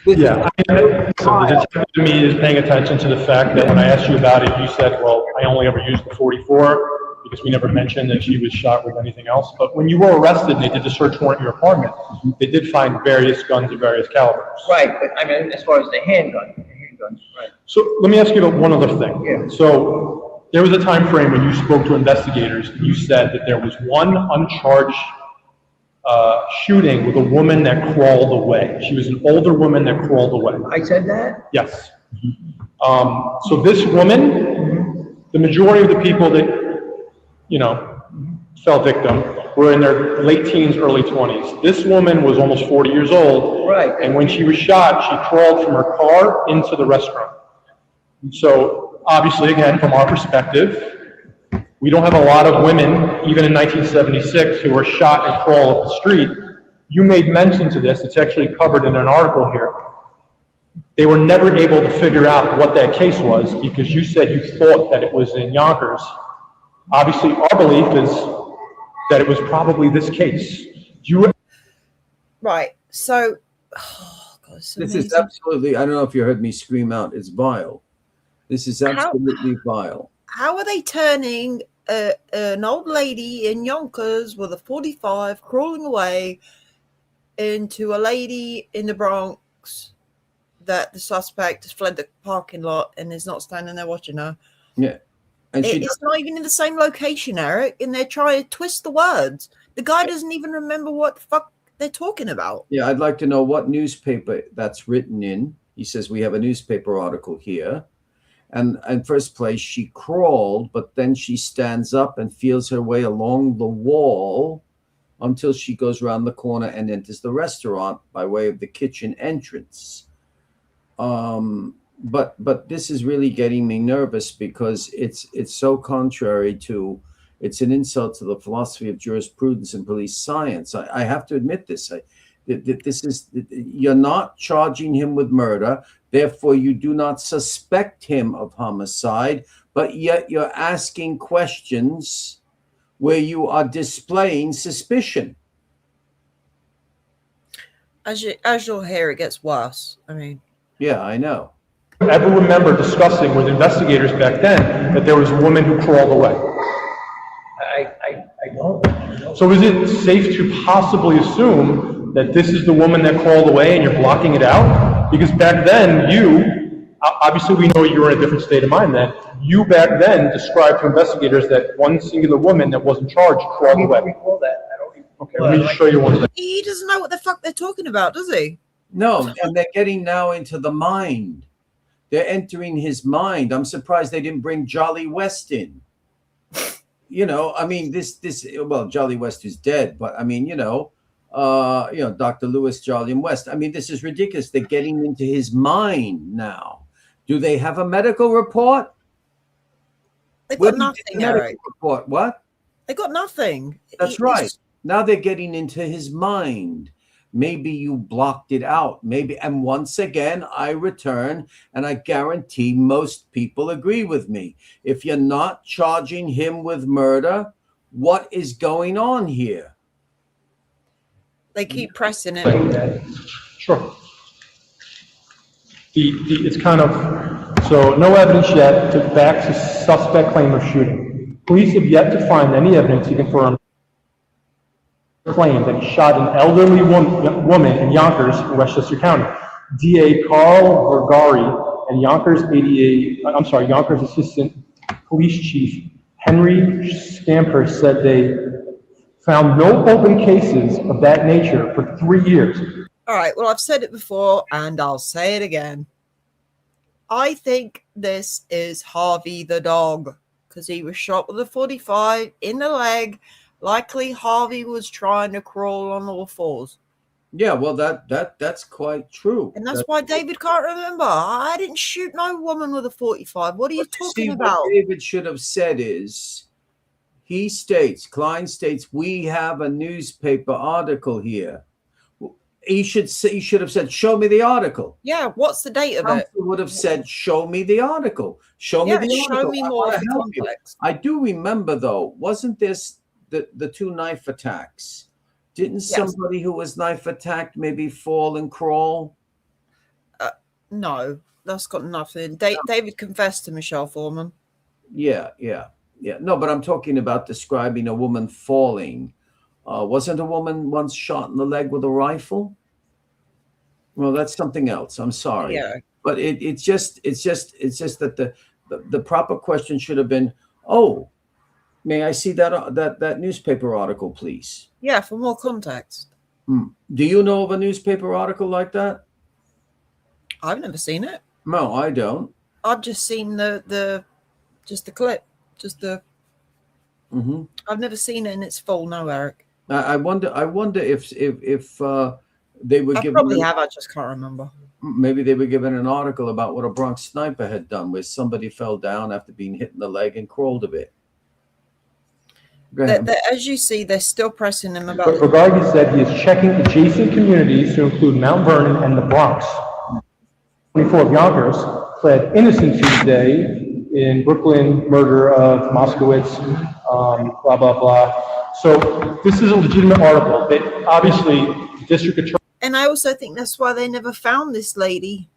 Yeah, the detective to me is paying attention to the fact that when I asked you about it, you said, well, I only ever used the 44 because we never mentioned that she was shot with anything else. But when you were arrested and they did the search warrant in your apartment, they did find various guns of various calibers. Right, but I mean, as far as the handgun, right. So let me ask you about one other thing. Yeah. So there was a time frame when you spoke to investigators and you said that there was one uncharged shooting with a woman that crawled away. She was an older woman that crawled away. I said that? Yes. So this woman, the majority of the people that, you know, fell victim were in their late teens, early 20s. This woman was almost 40 years old. Right. And when she was shot, she crawled from her car into the restaurant. So obviously, again, from our perspective, we don't have a lot of women, even in 1976, who were shot and crawl up the street. You made mention to this. It's actually covered in an article here. They were never able to figure out what that case was because you said you thought that it was in Yonkers. Obviously, our belief is that it was probably this case. Right. So, oh God, it's This amazing. is absolutely, I don't know if you heard me scream out, it's vile. This is absolutely vile. How are they turning an old lady in Yonkers with a 45 crawling away into a lady in the Bronx that the suspect has fled the parking lot and is not standing there watching her? Yeah. And It's not even in the same location, Eric, and they're trying to twist the words. The guy doesn't even remember what the fuck they're talking about. yeah, I'd like to know what newspaper that's written in. He says we have a newspaper article here. And in first place, she crawled, but then she stands up and feels her way along the wall until she goes around the corner and enters the restaurant by way of the kitchen entrance. But this is really getting me nervous because it's so contrary to, it's an insult to the philosophy of jurisprudence and police science. I have to admit this. This is, you're not charging him with murder, therefore you do not suspect him of homicide, but yet you're asking questions where you are displaying suspicion. As you'll hear, it gets worse. I mean, Yeah, I know. I ever remember discussing with investigators back then that there was a woman who crawled away. I don't. So is it safe to possibly assume that this is the woman that crawled away and you're blocking it out? Because back then, obviously we know you were in a different state of mind then. You back then described to investigators that one singular woman that wasn't charged crawled away. I recall that. I don't recall. Okay, let me just show you one thing. He doesn't know what the fuck they're talking about, does he? No, and they're getting now into the mind. They're entering his mind. I'm surprised they didn't bring Jolly West in. You know, I mean, well, Jolly West is dead, but I mean, Dr. Lewis, Jolly and West. I mean, this is ridiculous. They're getting into his mind now. Do they have a medical report? They got nothing, Eric. Report? What? They got nothing. That's right. Now they're getting into his mind. Maybe you blocked it out. Maybe. And once again, I return, and I guarantee most people agree with me. If you're not charging him with murder, what is going on here? They keep pressing it. Sure. It's kind of, so no evidence yet to back the suspect claim of shooting. Police have yet to find any evidence to confirm claim that he shot an elderly woman in Yonkers, Westchester County. DA Carl Vergari and Yonkers Assistant Police Chief Henry Scamper said they found no open cases of that nature for 3 years. All right, well, I've said it before and I'll say it again. I think this is Harvey the dog because he was shot with a 45 in the leg. Likely Harvey was trying to crawl on all fours. Yeah, well, that's quite true. And that's why David can't remember. I didn't shoot no woman with a 45. What are you talking about? What David should have said is, KLEIN states, we have a newspaper article here. He should have said, show me the article. Yeah, what's the date of it? Would have said, show me the article. Show me the article. Show me more of the context. I do remember, though, wasn't this the two knife attacks? Didn't somebody who was knife attacked maybe fall and crawl? No, that's got nothing. David confessed to Michelle Foreman. Yeah. No, but I'm talking about describing a woman falling. Wasn't a woman once shot in the leg with a rifle? Well, that's something else. I'm sorry. Yeah. But it's just that the proper question should have been, oh, may I see that newspaper article, please? Yeah, for more context. Do you know of a newspaper article like that? I've never seen it. No, I don't. I've just seen the clip. I've never seen it in its full. No, Eric. I wonder if they were given. Probably have. I just can't remember. Maybe they were given an article about what a Bronx sniper had done, where somebody fell down after being hit in the leg and crawled a bit. As you see, they're still pressing him about. But Vergari said he is checking adjacent communities to include Mount Vernon and the Bronx. 24 of Yonkers pled innocent Tuesday in Brooklyn murder of Moskowitz, blah, blah, blah. So this is a legitimate article. Obviously, district attorney. And I also think that's why they never found this lady,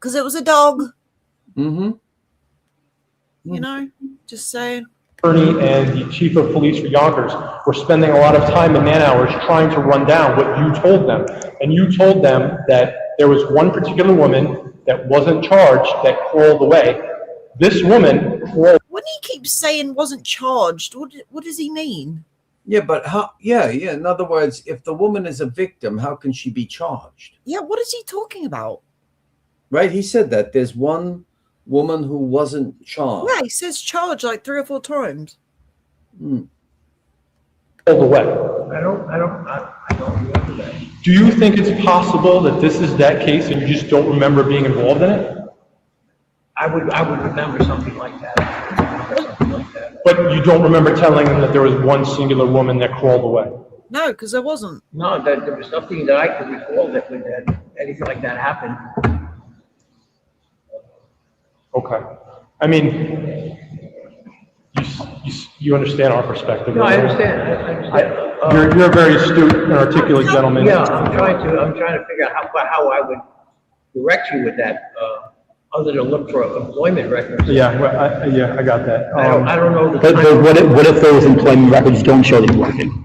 because it was a dog. Mm-hmm. You know, just saying. Attorney and the chief of police for Yonkers were spending a lot of time and man hours trying to run down what you told them. And you told them that there was one particular woman that wasn't charged that crawled away. This woman crawled. When he keeps saying wasn't charged, what does he mean? Yeah, but how? Yeah. In other words, if the woman is a victim, how can she be charged? Yeah, what is he talking about? Right, he said that there's one woman who wasn't charged. Yeah, he says charged like 3 or 4 times. Crawled away. I don't remember that. Do you think it's possible that this is that case and you just don't remember being involved in it? I would remember something like that. But you don't remember telling them that there was one singular woman that crawled away? No, because there wasn't. No, there was nothing that I could recall that anything like that happened. Okay. I mean, you understand our perspective. No, I understand. You're a very astute and articulate gentleman. Yeah, I'm trying to figure out how I would direct you with that, other than look for employment records. Yeah, I got that. I don't know. But what if those employment records don't show that you're working?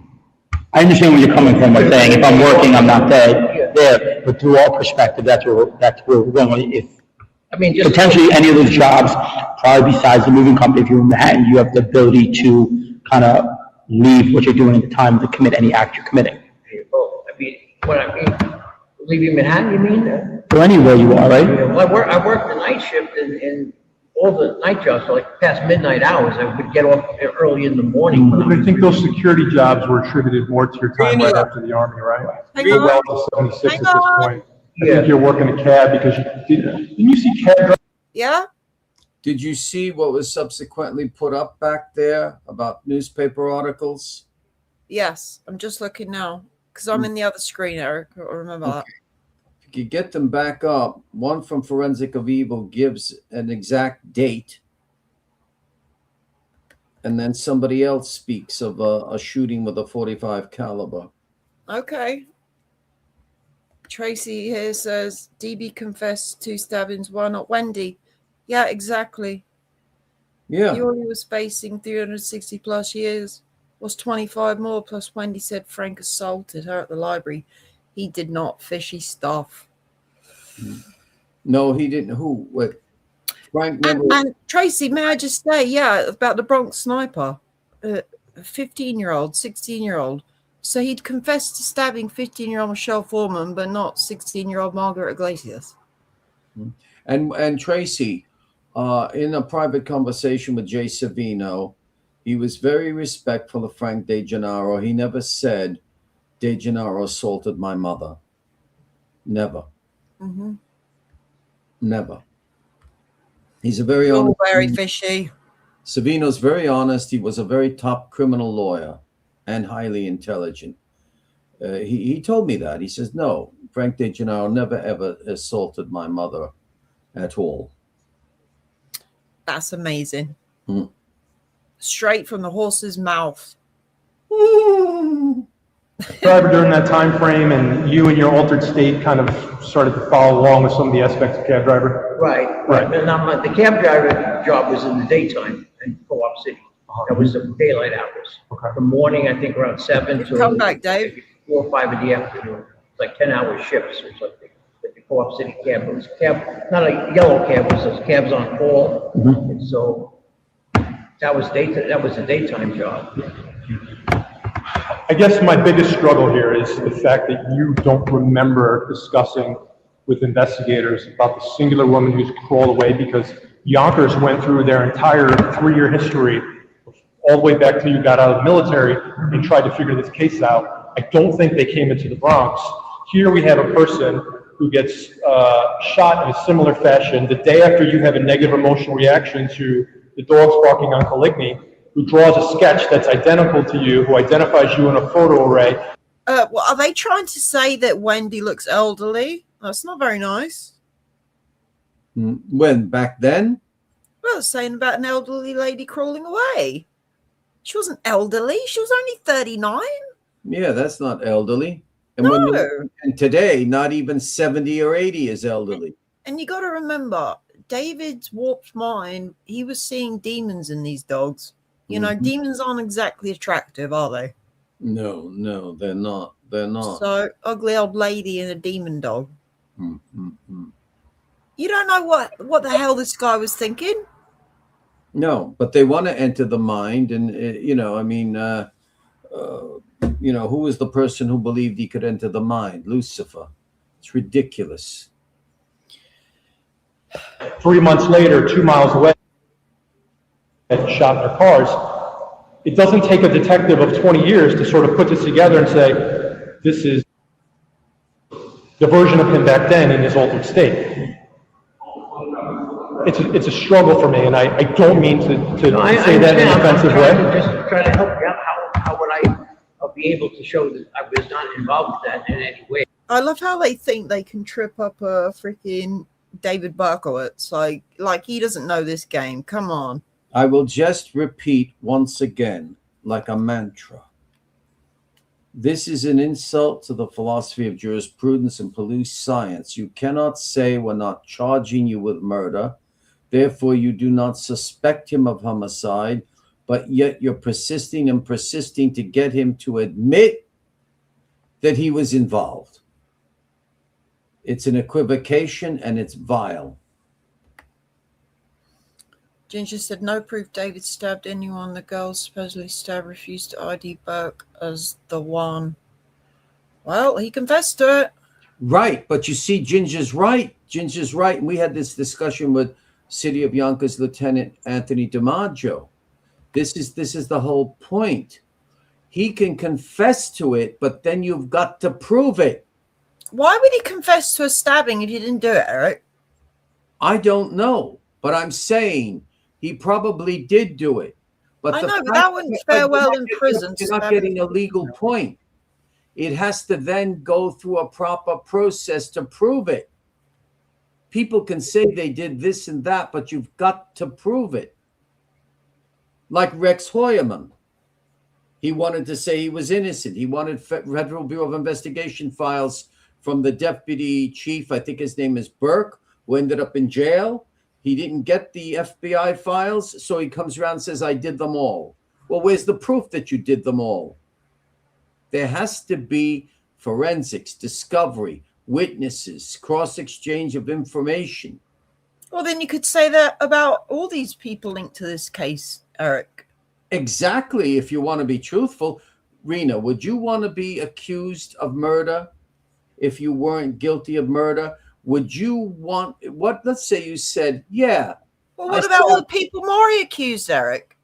I understand where you're coming from, by saying if I'm working, I'm not there, but through our perspective, that's where we're going. If I mean, just. potentially any of those jobs, probably besides the moving company, if you're in Manhattan, you have the ability to kind of leave what you're doing at the time to commit any act you're committing. I mean, what I mean, leaving Manhattan, you mean? Or anywhere you are, right? Well, I worked the night shift and all the night jobs, so like past midnight hours, I would get off early in the morning. I think those security jobs were attributed more to your time right after the Army, right? Hang You're on. well to 76 Hang at this on. point. I think you're working a cab because didn't you see cab drivers? Yeah. Did you see what was subsequently put up back there about newspaper articles? Yes. I'm just looking now because I'm in the other screen, Eric. I remember that. If you could get them back up, one from Forensic of Evil gives an exact date. And then somebody else speaks of a shooting with a .45 caliber. Okay. Tracy here says DB confessed 2 stabbings. Why not Wendy? Yeah, exactly. Yeah. Yuri was facing 360 plus years. Was 25 more. Plus Wendy said Frank assaulted her at the library. He did not. Fishy stuff. No, he didn't. Who? What? Frank never. And Tracy, may I just say, yeah, about the Bronx sniper, 15-year-old, 16-year-old. So he'd confessed to stabbing 15-year-old Michelle Foreman, but not 16-year-old Margaret Iglesias. And Tracy, in a private conversation with Jay Savino, he was very respectful of Frank DeGennaro. He never said DeGennaro assaulted my mother. Never. Mm-hmm. Never. He's a very honest. Very fishy. Savino's very honest. He was a very top criminal lawyer and highly intelligent. He told me that. He says, no, Frank DeGennaro never, ever assaulted my mother at all. That's amazing. Straight from the horse's mouth. Driver during that time frame, and you and your altered state kind of started to follow along with some of the aspects of cab driver. Right. And the cab driver job was in the daytime in Co-op City. That was the daylight hours. Okay. From morning, I think around 7 to Come back, Dave. 4 or 5 in the afternoon. It's like 10-hour shifts. It was like the Co-op City cab. It was cab, not a yellow cab. It was those cabs on call. And so that was the daytime job. I guess my biggest struggle here is the fact that you don't remember discussing with investigators about the singular woman who's crawled away, because Yonkers went through their entire 3-year history, all the way back till you got out of the military, and tried to figure this case out. I don't think they came into the Bronx. Here we have a person who gets shot in a similar fashion the day after you have a negative emotional reaction to the dogs barking on Coligny, who draws a sketch that's identical to you, who identifies you in a photo array. Well, are they trying to say that Wendy looks elderly? That's not very nice. When? Back then? Well, it's saying about an elderly lady crawling away. She wasn't elderly. She was only 39. Yeah, that's not elderly. And No. and today, not even 70 or 80 is elderly. And you got to remember, David's warped mind, he was seeing demons in these dogs. You know, demons aren't exactly attractive, are they? No, they're not. They're not. So, ugly old lady and a demon dog. You don't know what the hell this guy was thinking? No, but they want to enter the mind. And, who was the person who believed he could enter the mind? Lucifer. It's ridiculous. 3 months later, 2 miles away, had shot in their cars. It doesn't take a detective of 20 years to sort of put this together and say, this is the version of him back then in his altered state. It's a struggle for me, and I don't mean to say that in an offensive way. I'm just trying to help you out. How would I be able to show that I was not involved with that in any way? I love how they think they can trip up a freaking David Berkowitz. Like he doesn't know this game. Come on. I will just repeat once again, like a mantra. This is an insult to the philosophy of jurisprudence and police science. You cannot say we're not charging you with murder. Therefore, you do not suspect him of homicide, but yet you're persisting to get him to admit that he was involved. It's an equivocation and it's vile. Ginger said, no proof David stabbed anyone. The girl supposedly stabbed refused to ID Burke as the one. Well, he confessed to it. Right, but you see, Ginger's right. Ginger's right. And we had this discussion with City of Yonkers Lieutenant Anthony DiMaggio. This is the whole point. He can confess to it, but then you've got to prove it. Why would he confess to a stabbing if he didn't do it, Eric? I don't know, but I'm saying he probably did do it. But I know, but that wouldn't fare well in prison. You're not getting a legal point. It has to then go through a proper process to prove it. People can say they did this and that, but you've got to prove it. Like Rex Hoyerman. He wanted to say he was innocent. He wanted Federal Bureau of Investigation files from the deputy chief, I think his name is Burke, who ended up in jail. He didn't get the FBI files, so he comes around and says, I did them all. Well, where's the proof that you did them all? There has to be forensics, discovery, witnesses, cross-exchange of information. Well, then you could say that about all these people linked to this case, Eric. Exactly, if you want to be truthful. Rena, would you want to be accused of murder if you weren't guilty of murder? Would you want, let's say you said, yeah. Well, what about all the people Maury accused, Eric?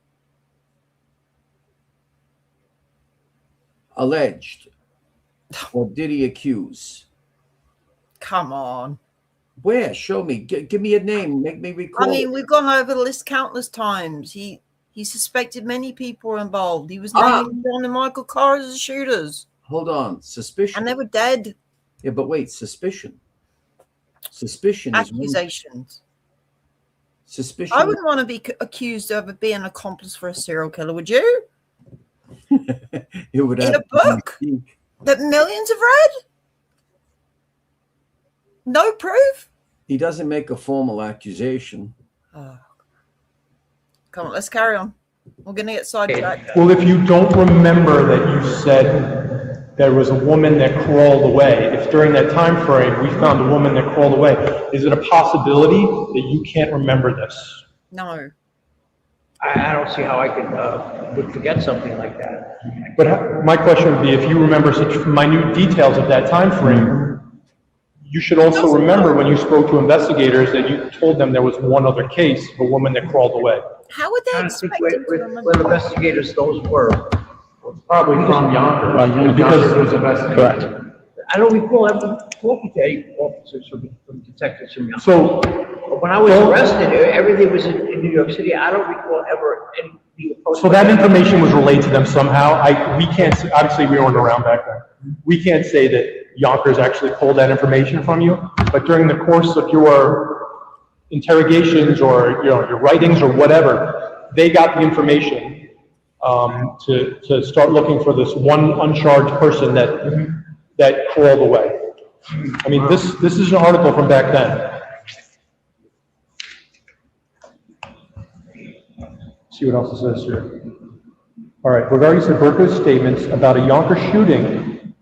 Alleged. Or did he accuse? Come on. Where? Show me. Give me a name. Make me recall. I mean, we've gone over the list countless times. He suspected many people were involved. He was naming John and Michael Carr as the shooters. Hold on. Suspicion. And they were dead. Yeah, but wait. Suspicion. Suspicion is accusations. Suspicion. I wouldn't want to be accused of being an accomplice for a serial killer, would you? It would in a book that millions have read? No proof? He doesn't make a formal accusation. Oh. Come on, let's carry on. We're going to get sidetracked. Well, if you don't remember that you said there was a woman that crawled away, if during that time frame we found a woman that crawled away, is it a possibility that you can't remember this? No. I don't see how I would forget something like that. But my question would be, if you remember such minute details of that time frame, you should also remember when you spoke to investigators that you told them there was one other case of a woman that crawled away. How would they expect him to remember? What investigators those were. Probably from Yonkers. Because it was investigated. correct. I don't recall ever talking to any officers from detectives from Yonkers. So when I was arrested, everything was in New York City. I don't recall ever any being approached. So that information was relayed to them somehow. We can't, obviously we weren't around back then. We can't say that Yonkers actually pulled that information from you, but during the course of your interrogations or your writings or whatever, they got the information to start looking for this one uncharged person that crawled away. I mean, this is an article from back then. See what else it says here. All right, regarding Berkowitz statements about a Yonkers shooting,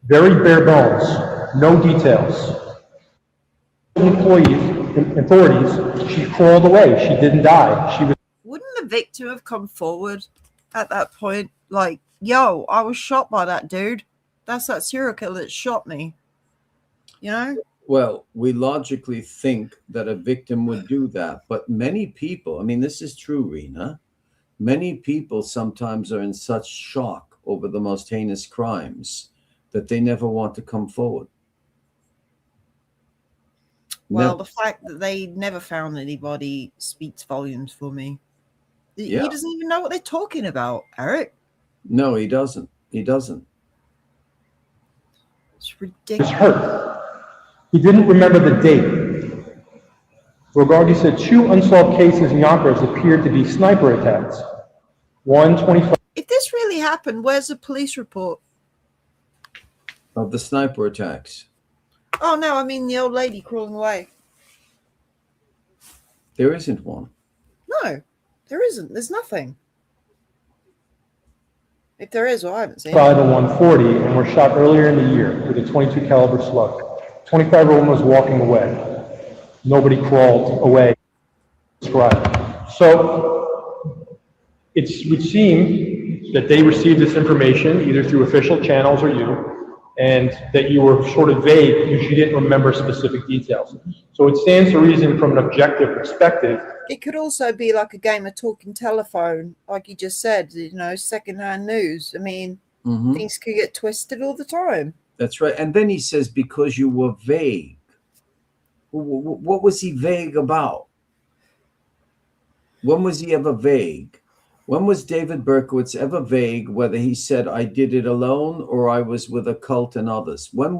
very bare bones, no details. Authorities, she crawled away. She didn't die. Wouldn't the victim have come forward at that point? Like, yo, I was shot by that dude. That's that serial killer that shot me. You know? Well, we logically think that a victim would do that, but many people, I mean, this is true, Rena. Many people sometimes are in such shock over the most heinous crimes that they never want to come forward. Well, the fact that they never found anybody speaks volumes for me. Yeah. He doesn't even know what they're talking about, Eric. No, he doesn't. He doesn't. It's ridiculous. Was hurt. He didn't remember the date. Rogardi said 2 unsolved cases in Yonkers appeared to be sniper attacks. 125. If this really happened, where's the police report? Of the sniper attacks. Oh, no, I mean the old lady crawling away. There isn't one. No, there isn't. There's nothing. If there is, well, I haven't seen it. 5 and 140, and were shot earlier in the year with a .22 caliber slug. 25-year-old woman was walking away. Nobody crawled away. So it would seem that they received this information either through official channels or you, and that you were sort of vague because you didn't remember specific details. So it stands to reason from an objective perspective. It could also be like a game of talking telephone, like you just said, you know, secondhand news. I mean, things could get twisted all the time. That's right. And then he says, because you were vague. What was he vague about? When was he ever vague? When was David Berkowitz ever vague whether he said, I did it alone or I was with a cult and others? When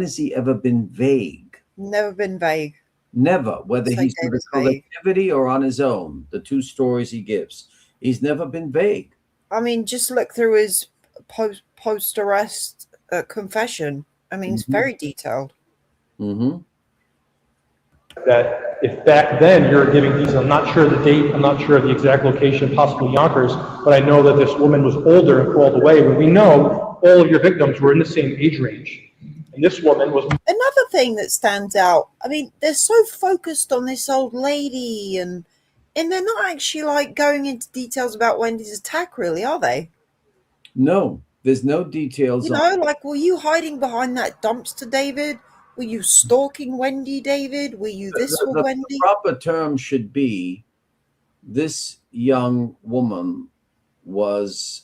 has he ever been vague? Never been vague. Never, whether he's with a collectivity or on his own, the two stories he gives. He's never been vague. I mean, just look through his post-arrest confession. I mean, it's very detailed. That if back then you're giving these, I'm not sure the date, I'm not sure the exact location, possibly Yonkers, but I know that this woman was older and crawled away. When we know all of your victims were in the same age range. And this woman was... Another thing that stands out, I mean, they're so focused on this old lady and they're not actually like going into details about Wendy's attack, really, are they? No, there's no details. You know, like, were you hiding behind that dumpster, David? Were you stalking Wendy, David? Were you this for Wendy? The proper term should be, this young woman was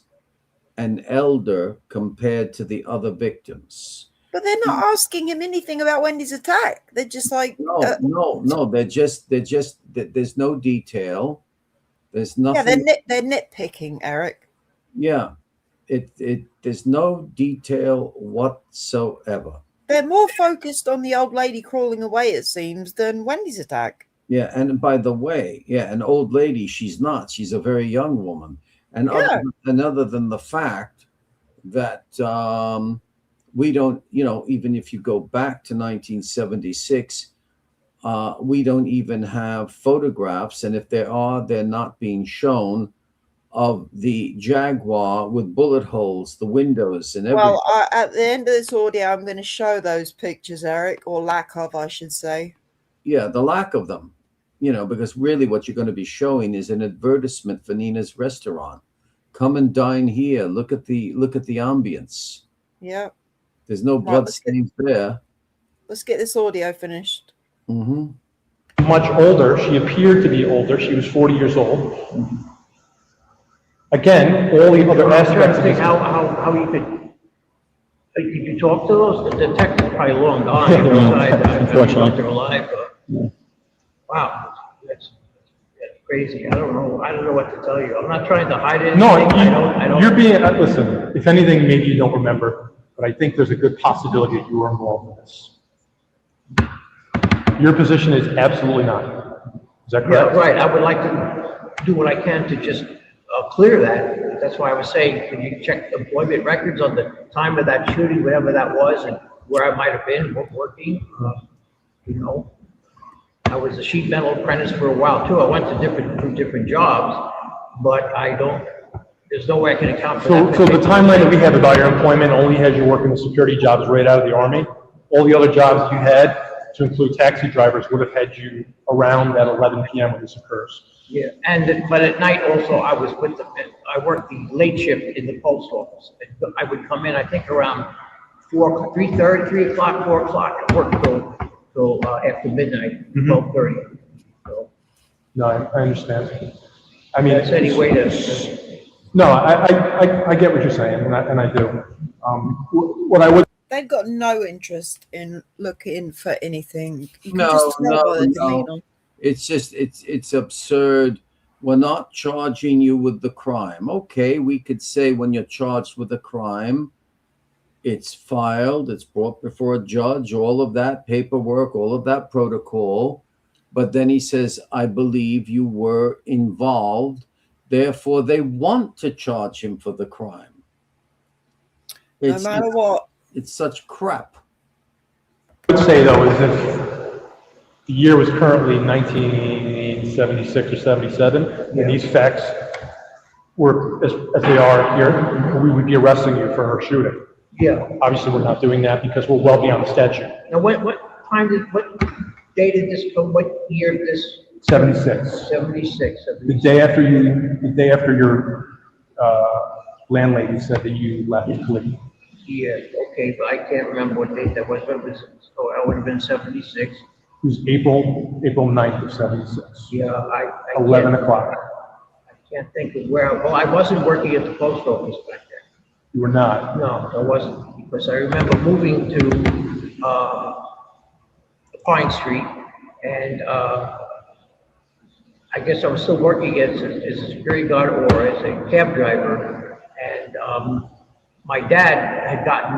an elder compared to the other victims. But they're not asking him anything about Wendy's attack. They're just like... No. They're just, there's no detail. There's nothing. Yeah, they're nitpicking, Eric. Yeah. There's no detail whatsoever. They're more focused on the old lady crawling away, it seems, than Wendy's attack. Yeah, and by the way, an old lady, she's not. She's a very young woman. And other than the fact that we don't, even if you go back to 1976, we don't even have photographs. And if there are, they're not being shown, of the Jaguar with bullet holes, the windows and everything. Well, at the end of this audio, I'm going to show those pictures, Eric, or lack of, I should say. Yeah, the lack of them, because really what you're going to be showing is an advertisement for Nina's restaurant. Come and dine here. Look at the ambience. Yeah. There's no blood stains there. Let's get this audio finished. Much older. She appeared to be older. She was 40 years old. Again, all the other aspects of this. How could you talk to those? The detectives probably long gone. Unfortunately. They're alive. Wow, that's crazy. I don't know what to tell you. I'm not trying to hide anything. No, I don't. You're being, listen, if anything, maybe you don't remember, but I think there's a good possibility that you were involved in this. Your position is absolutely not. Is that correct? Yeah, right. I would like to do what I can to just clear that. That's why I was saying, can you check employment records on the time of that shooting, whatever that was, and where I might have been working? I was a sheet metal apprentice for a while too. I went to different jobs, but there's no way I can account for that. So the timeline that we have about your employment only has you working the security jobs right out of the Army. All the other jobs you had, to include taxi drivers, would have had you around at 11 p.m. when this occurs. Yeah, but at night also I was I worked the late shift in the post office. I would come in, I think around 3:30, 3 o'clock, 4 o'clock, and work till after midnight, 12:30. So, no, I understand. I mean, that's any way to. No, I get what you're saying, and I do. What I would. They've got no interest in looking for anything. You can No. It's just, it's absurd. We're not charging you with the crime. Okay, we could say when you're charged with a crime, it's filed, it's brought before a judge, all of that paperwork, all of that protocol. But then he says, I believe you were involved. Therefore, they want to charge him for the crime. No matter what. It's such crap. I would say, though, is if the year was currently 1976 or 77, and these facts were as they are here, we would be arresting you for her shooting. Yeah. Obviously, we're not doing that because we're well beyond the statute. Now, what day did this come, what year did this? 76. 76. The day after your landlady said that you left Lee. Yeah, okay, but I can't remember what date that was, but it was, so that would have been 76. It was April 9th of 76. Yeah, I 11 o'clock. I can't think of where, well, I wasn't working at the post office back then. You were not. No, I wasn't, because I remember moving to, Pine Street, and, I guess I was still working as a security guard or as a cab driver, and, my dad had gotten,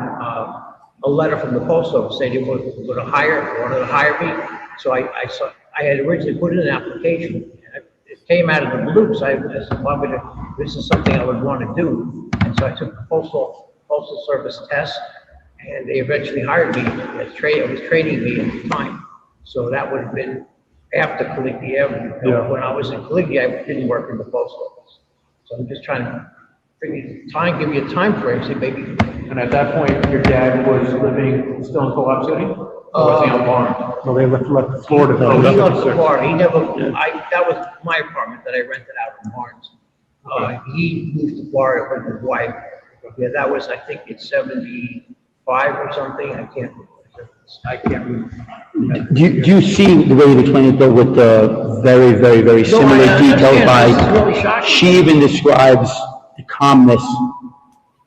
a letter from the post office saying they wanted to hire me. So I had originally put in an application, and it came out of the blue, so I said, well, this is something I would want to do. And so I took the postal service test, and they eventually hired me as it was training me at the time. So that would have been after Caligny Avenue. Yeah. When I was in Caligny, I didn't work in the post office. So I'm just trying to give you a time frame, see maybe. And at that point, your dad was living still in Co-op City? Or was he on Barnes? No, they left Florida. No, he left Florida. He never, that was my apartment that I rented out in Barnes. He moved to Florida with his wife. Yeah, that was, I think it's 75 or something. I can't remember. Do you see the way you explained it though with the very, very, very similar details by, she even describes the calmness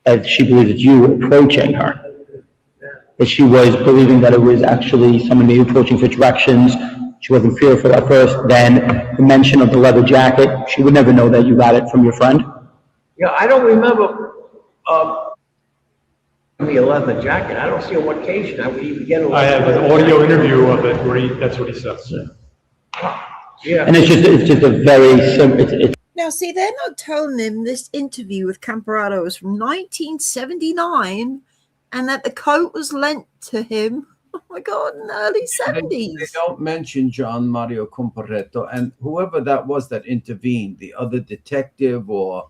as she believes it's you approaching her. That she was believing that it was actually someone maybe approaching for directions. She wasn't fearful at first. Then the mention of the leather jacket, she would never know that you got it from your friend. Yeah, I don't remember the leather jacket. I don't see on what occasion I would even get a leather jacket. I have an audio interview of it where that's what he says. Yeah. And it's just a very simple, Now, see, they're not telling him this interview with Camperado was from 1979 and that the coat was lent to him, oh my God, in the early 70s. They don't mention John Mario Comparetto, and whoever that was that intervened, the other detective or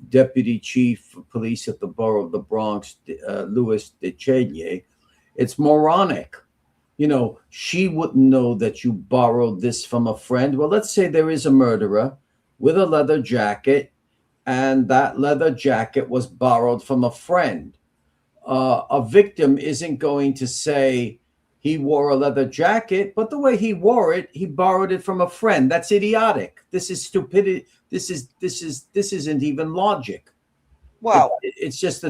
deputy chief of police at the borough of the Bronx, Louis DeCeglie, it's moronic. You know, she wouldn't know that you borrowed this from a friend. Well, let's say there is a murderer with a leather jacket, and that leather jacket was borrowed from a friend. A victim isn't going to say he wore a leather jacket, but the way he wore it, he borrowed it from a friend. That's idiotic. This is stupidity. This isn't even logic. Well, It's just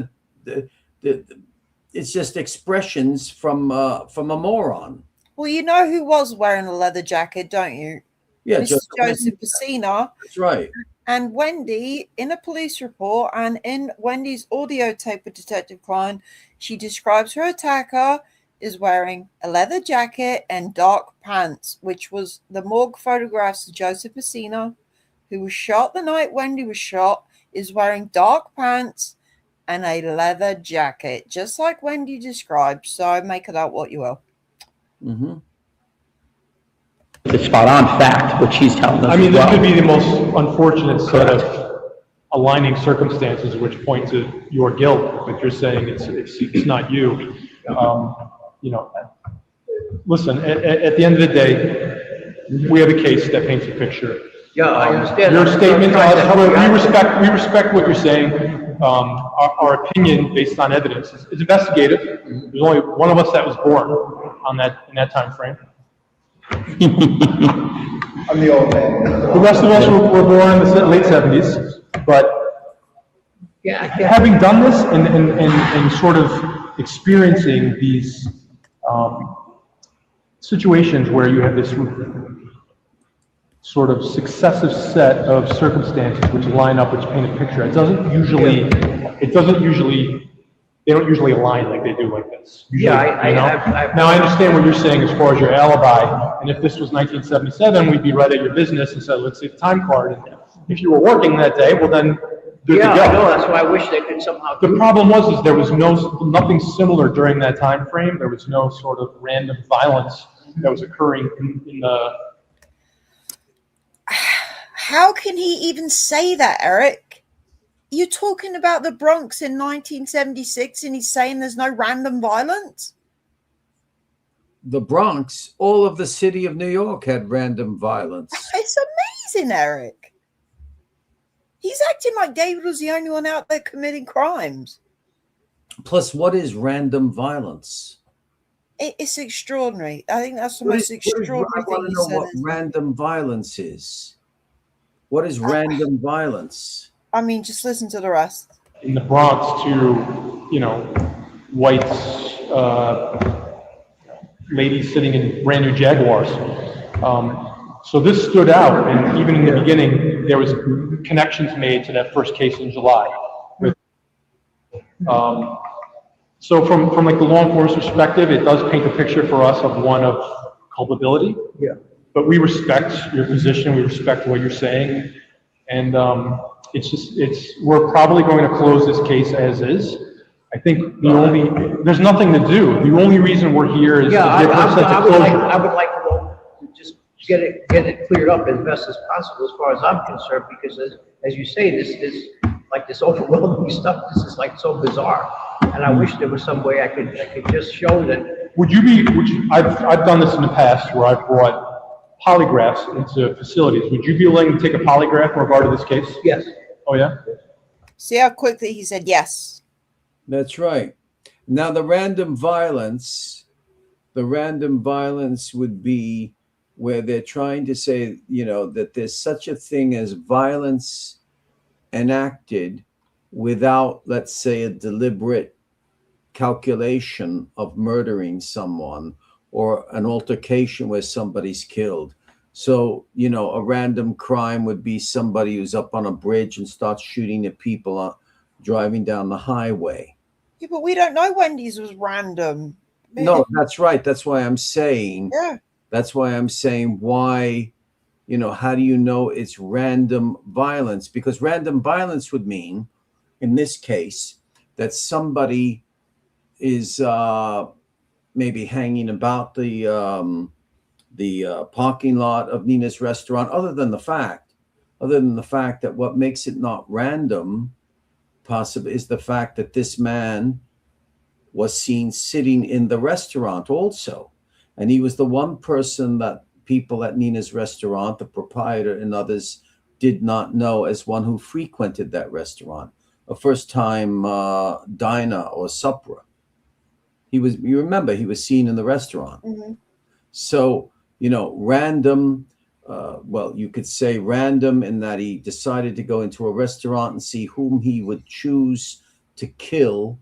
it's just expressions from a moron. well, you know who was wearing a leather jacket, don't you? Yeah, Mr. Joseph Pacina. That's right. And Wendy, in a police report and in Wendy's audio tape with Detective Klein, she describes her attacker is wearing a leather jacket and dark pants, which was the morgue photographs of Joseph Pacina, who was shot the night Wendy was shot, is wearing dark pants and a leather jacket, just like Wendy described. So make it out what you will. Mm-hmm. the spot on fact, what she's telling us. I mean, as this well. could be the most unfortunate set of aligning circumstances which point to your guilt, but you're saying it's not you. You know, listen, at the end of the day, we have a case that paints a picture. Yeah, I understand. Your statement, we respect what you're saying. Our opinion based on evidence is investigative. There's only one of us that was born in that time frame. I'm the old man. The rest of us were born in the late 70s, but Yeah, having done this and sort of experiencing these situations where you have this sort of successive set of circumstances which line up, which paint a picture, they don't usually align like they do like this. Usually, Now I understand what you're saying as far as your alibi, and if this was 1977, we'd be right at your business and said, let's see the time card, and if you were working that day, well then, good to go. I know, that's why I wish they could somehow. The problem was there was nothing similar during that time frame. There was no sort of random violence that was occurring in the... How can he even say that, Eric? you're talking about the Bronx in 1976 and he's saying there's no random violence? The Bronx, all of the city of New York had random violence. It's amazing, Eric. He's acting like David was the only one out there committing crimes. Plus, what is random violence? It's extraordinary. I think that's the most extraordinary I thing want to he know said. what random violence is. What is random violence? I mean, just listen to the rest. In the Bronx, to, whites, ladies sitting in brand new Jaguars. So this stood out, and even in the beginning, there was connections made to that first case in July. So from like the law enforcement perspective, it does paint a picture for us of one of culpability. Yeah. But we respect your position, we respect what you're saying, and we're probably going to close this case as is. I think there's nothing to do. The only reason we're here is to give her a sense of closure. I would like to just get it cleared up as best as possible, as far as I'm concerned, because as you say, this like this overwhelming stuff. This is like so bizarre, and I wish there was some way I could just show that. I've done this in the past where I've brought polygraphs into facilities. Would you be willing to take a polygraph in regard to this case? Yes. Oh yeah. See how quickly he said yes. That's right. Now, the random violence would be where they're trying to say, that there's such a thing as violence enacted without, let's say, a deliberate calculation of murdering someone or an altercation where somebody's killed. So, a random crime would be somebody who's up on a bridge and starts shooting at people driving down the highway. Yeah, but we don't know Wendy's was random. No, that's right. That's why I'm saying. Yeah. That's why I'm saying why, how do you know it's random violence? Because random violence would mean, in this case, that somebody is maybe hanging about the parking lot of Nina's restaurant. Other than the fact that what makes it not random, possibly, is the fact that this man was seen sitting in the restaurant also. And he was the one person that people at Nina's restaurant, the proprietor and others, did not know as one who frequented that restaurant, a first-time diner or supper. You remember, he was seen in the restaurant. Mm-hmm. So, random, you could say random in that he decided to go into a restaurant and see whom he would choose to kill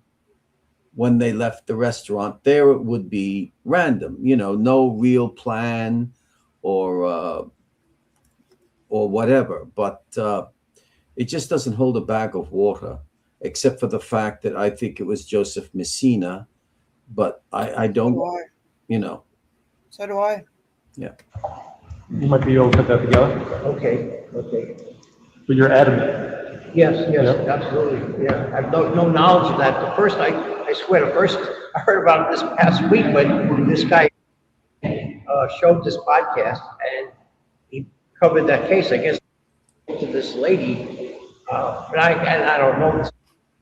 when they left the restaurant. There it would be random, no real plan or whatever. But it just doesn't hold a bag of water, except for the fact that I think it was Joseph Messina. But I don't, So do I. Yeah. You might be able to put that together. Okay. But you're adamant. Yes, absolutely. Yeah, I have no knowledge of that. I swear, the first I heard about it this past week when this guy showed this podcast and he covered that case. I guess to this lady, but I don't know this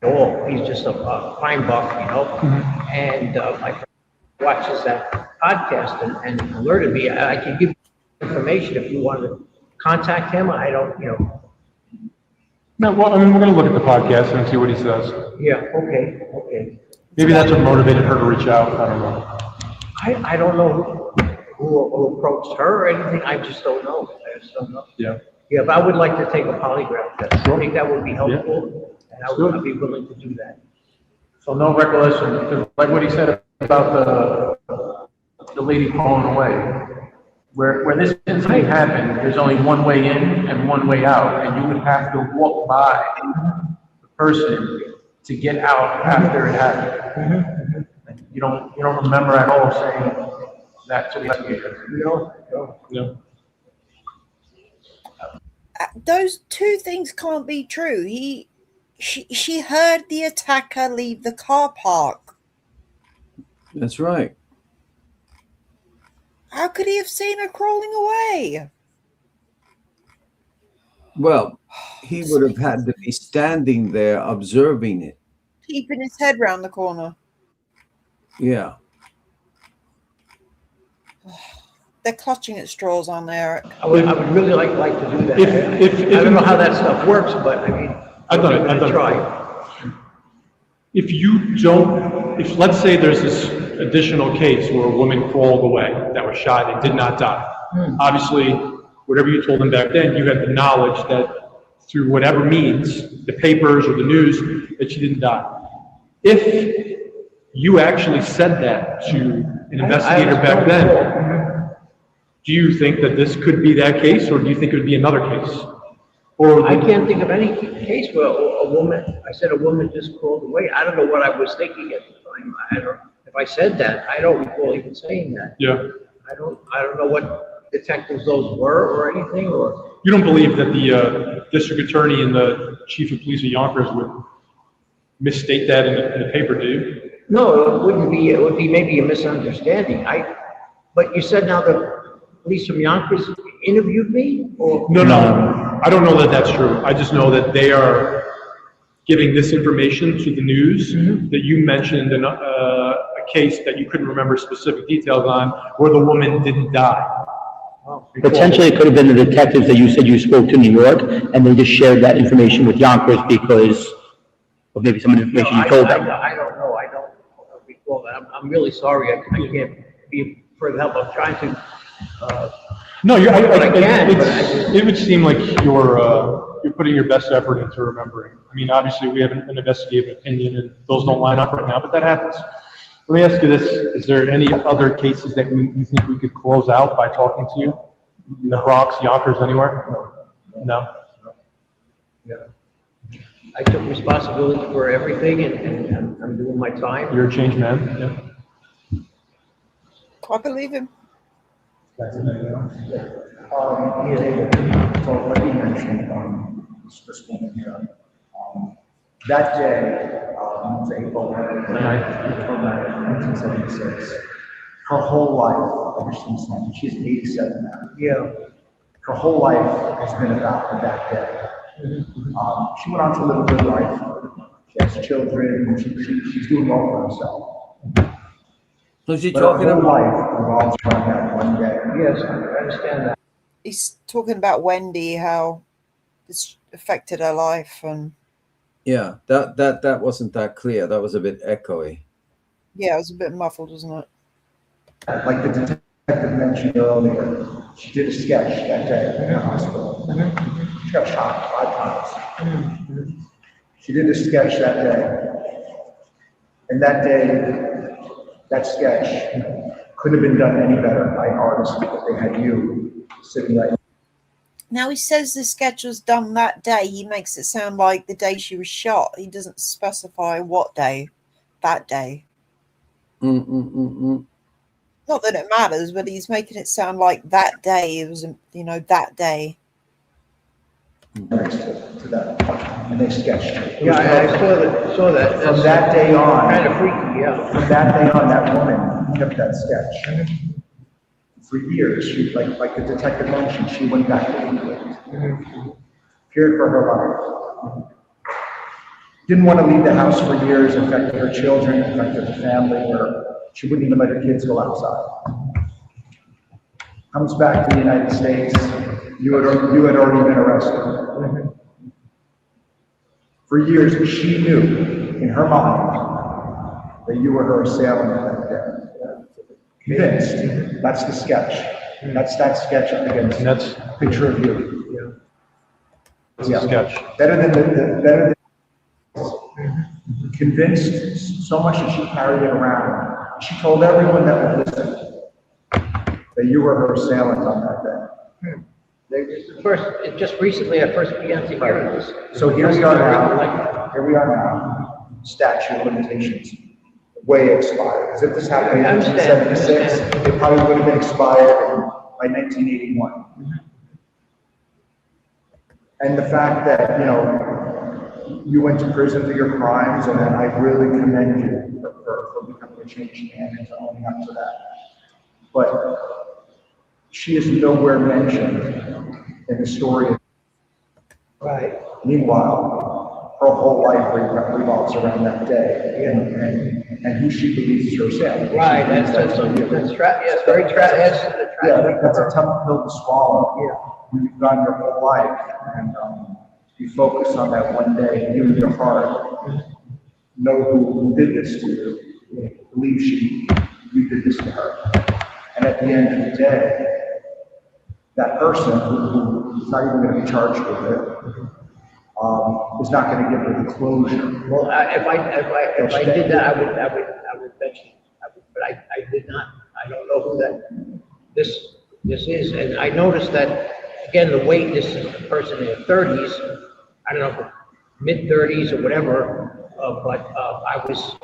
at all. He's just a crime buff, Mm-hmm. And my friend watches that podcast and alerted me. I can give you information if you want to contact him. I don't, No, well, we're going to look at the podcast and see what he says. Yeah, okay. Maybe that's what motivated her to reach out. I don't know. I don't know who approached her or anything. I just don't know. Yeah. Yeah, but I would like to take a polygraph test. Sure. I think that would be helpful, and I'd be willing to do that. So no recollection, like what he said about the lady falling away. Where this incident happened, there's only one way in and one way out, and you would have to walk by the person to get out after it happened. You don't remember at all saying that to the investigator. No. Those two things can't be true. She heard the attacker leave the car park. That's right. How could he have seen her crawling away? Well, he would have had to be standing there observing it. Keeping his head round the corner. Yeah. They're clutching at straws on there. I would really like to do that. If I don't know how that stuff works, but I mean, I've done it. I'm I've gonna done it. try. If you don't, if let's say there's this additional case where a woman crawled away that was shot and did not die. Obviously, whatever you told him back then, you had the knowledge that through whatever means, the papers or the news, that she didn't die. If you actually said that to an investigator back then, do you think that this could be that case, or do you think it would be another case? Or I can't think of any case where a woman, I said a woman just crawled away. I don't know what I was thinking at the time. If I said that, I don't recall even saying that. Yeah. I don't know what detectives those were or anything, or. You don't believe that the district attorney and the chief of police of Yonkers would misstate that in the paper, do you? No, it wouldn't be, it would be maybe a misunderstanding. But you said now the police from Yonkers interviewed me, or? No. I don't know that that's true. I just know that they are giving this information to the news, that you mentioned in a case that you couldn't remember specific details on, where the woman didn't die. Potentially, it could have been the detectives that you said you spoke to in New York, and they just shared that information with Yonkers because of maybe some of the information you told them. I don't know. I don't recall that. I'm really sorry. I can't be further help. I'm trying to. No, it would seem like you're putting your best effort into remembering. I mean, obviously, we have an investigative opinion, and those don't line up right now, but that happens. Let me ask you this: is there any other cases that you think we could close out by talking to you in the Bronx, Yonkers, anywhere? No. Yeah. I took responsibility for everything, and I'm doing my time. You're a changed man. Yeah. I believe him. So what you mentioned, this woman here, that day, it's April 1976, her whole life, ever since then, she's 87 now. Yeah. Her whole life has been about that day. She went on to live a good life. She has children, and she's doing well for herself. Was he But talking her whole about? life revolves around that one day. Yes, I understand that. He's talking about Wendy, how this affected her life, and Yeah, that wasn't that clear. That was a bit echoey. yeah, it was a bit muffled, wasn't it? Like the detective mentioned earlier, she did a sketch that day in the hospital. She got shot 5 times. She did a sketch that day. And that day, that sketch couldn't have been done any better by artists, because they had you sitting right. Now he says the sketch was done that day. He makes it sound like the day she was shot. He doesn't specify what day, that day. Not that it matters, but he's making it sound like that day. It was, that day. Next to that, and they sketched it. Yeah, I saw that. From that day on. Kind of freaky, yeah. From that day on, that woman kept that sketch. For years, she, like the detective mentioned, she went back to England. Feared for her life. Didn't want to leave the house for years, affected her children, affected the family, where she wouldn't even let her kids go outside. Comes back to the United States. You had already been arrested. For years, she knew in her mind that you were her assailant that day. Convinced. That's the sketch. That's that sketch up against. And that's a picture of you. a sketch. Better than convinced so much that she carried it around. She told everyone that would listen that you were her assailant on that day. Just recently, I first began to hear this. So here we are now. Statute of limitations way expired. Because if this happened in 1976, it probably would have been expired by 1981. And the fact that you went to prison for your crimes, and I really commend you for becoming a changed man and to owning up to that. But she is nowhere mentioned in the story. Right. Meanwhile, her whole life revolves around that day and who she believes is herself. Right, that's yes, very tragic. Yeah, that's a tough pill to swallow. Yeah. When you've gone your whole life and you focus on that one day, and you in your heart know who did this to you, believe you did this to her. And at the end of the day, that person who is not even going to be charged with it, is not going to give her the closure. Well, if I did that, I would mention, but I did not. I don't know who this is, and I noticed that again the weight. This is the person in their 30s. I don't know, mid 30s or whatever. But I was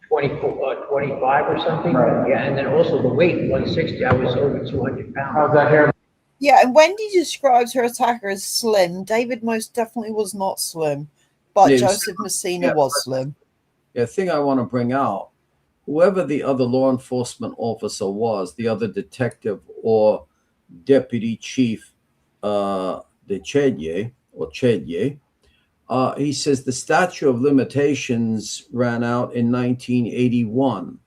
25 or something. Right. Yeah, and then also the weight 160. I was over 200 pounds. How's that hair? Yeah, and Wendy describes her attacker as slim. David most definitely was not slim, but Yes. Joseph Messina was slim. Yeah, thing I want to bring out, whoever the other law enforcement officer was, the other detective or deputy chief, Chedye, he says the statute of limitations ran out in 1981.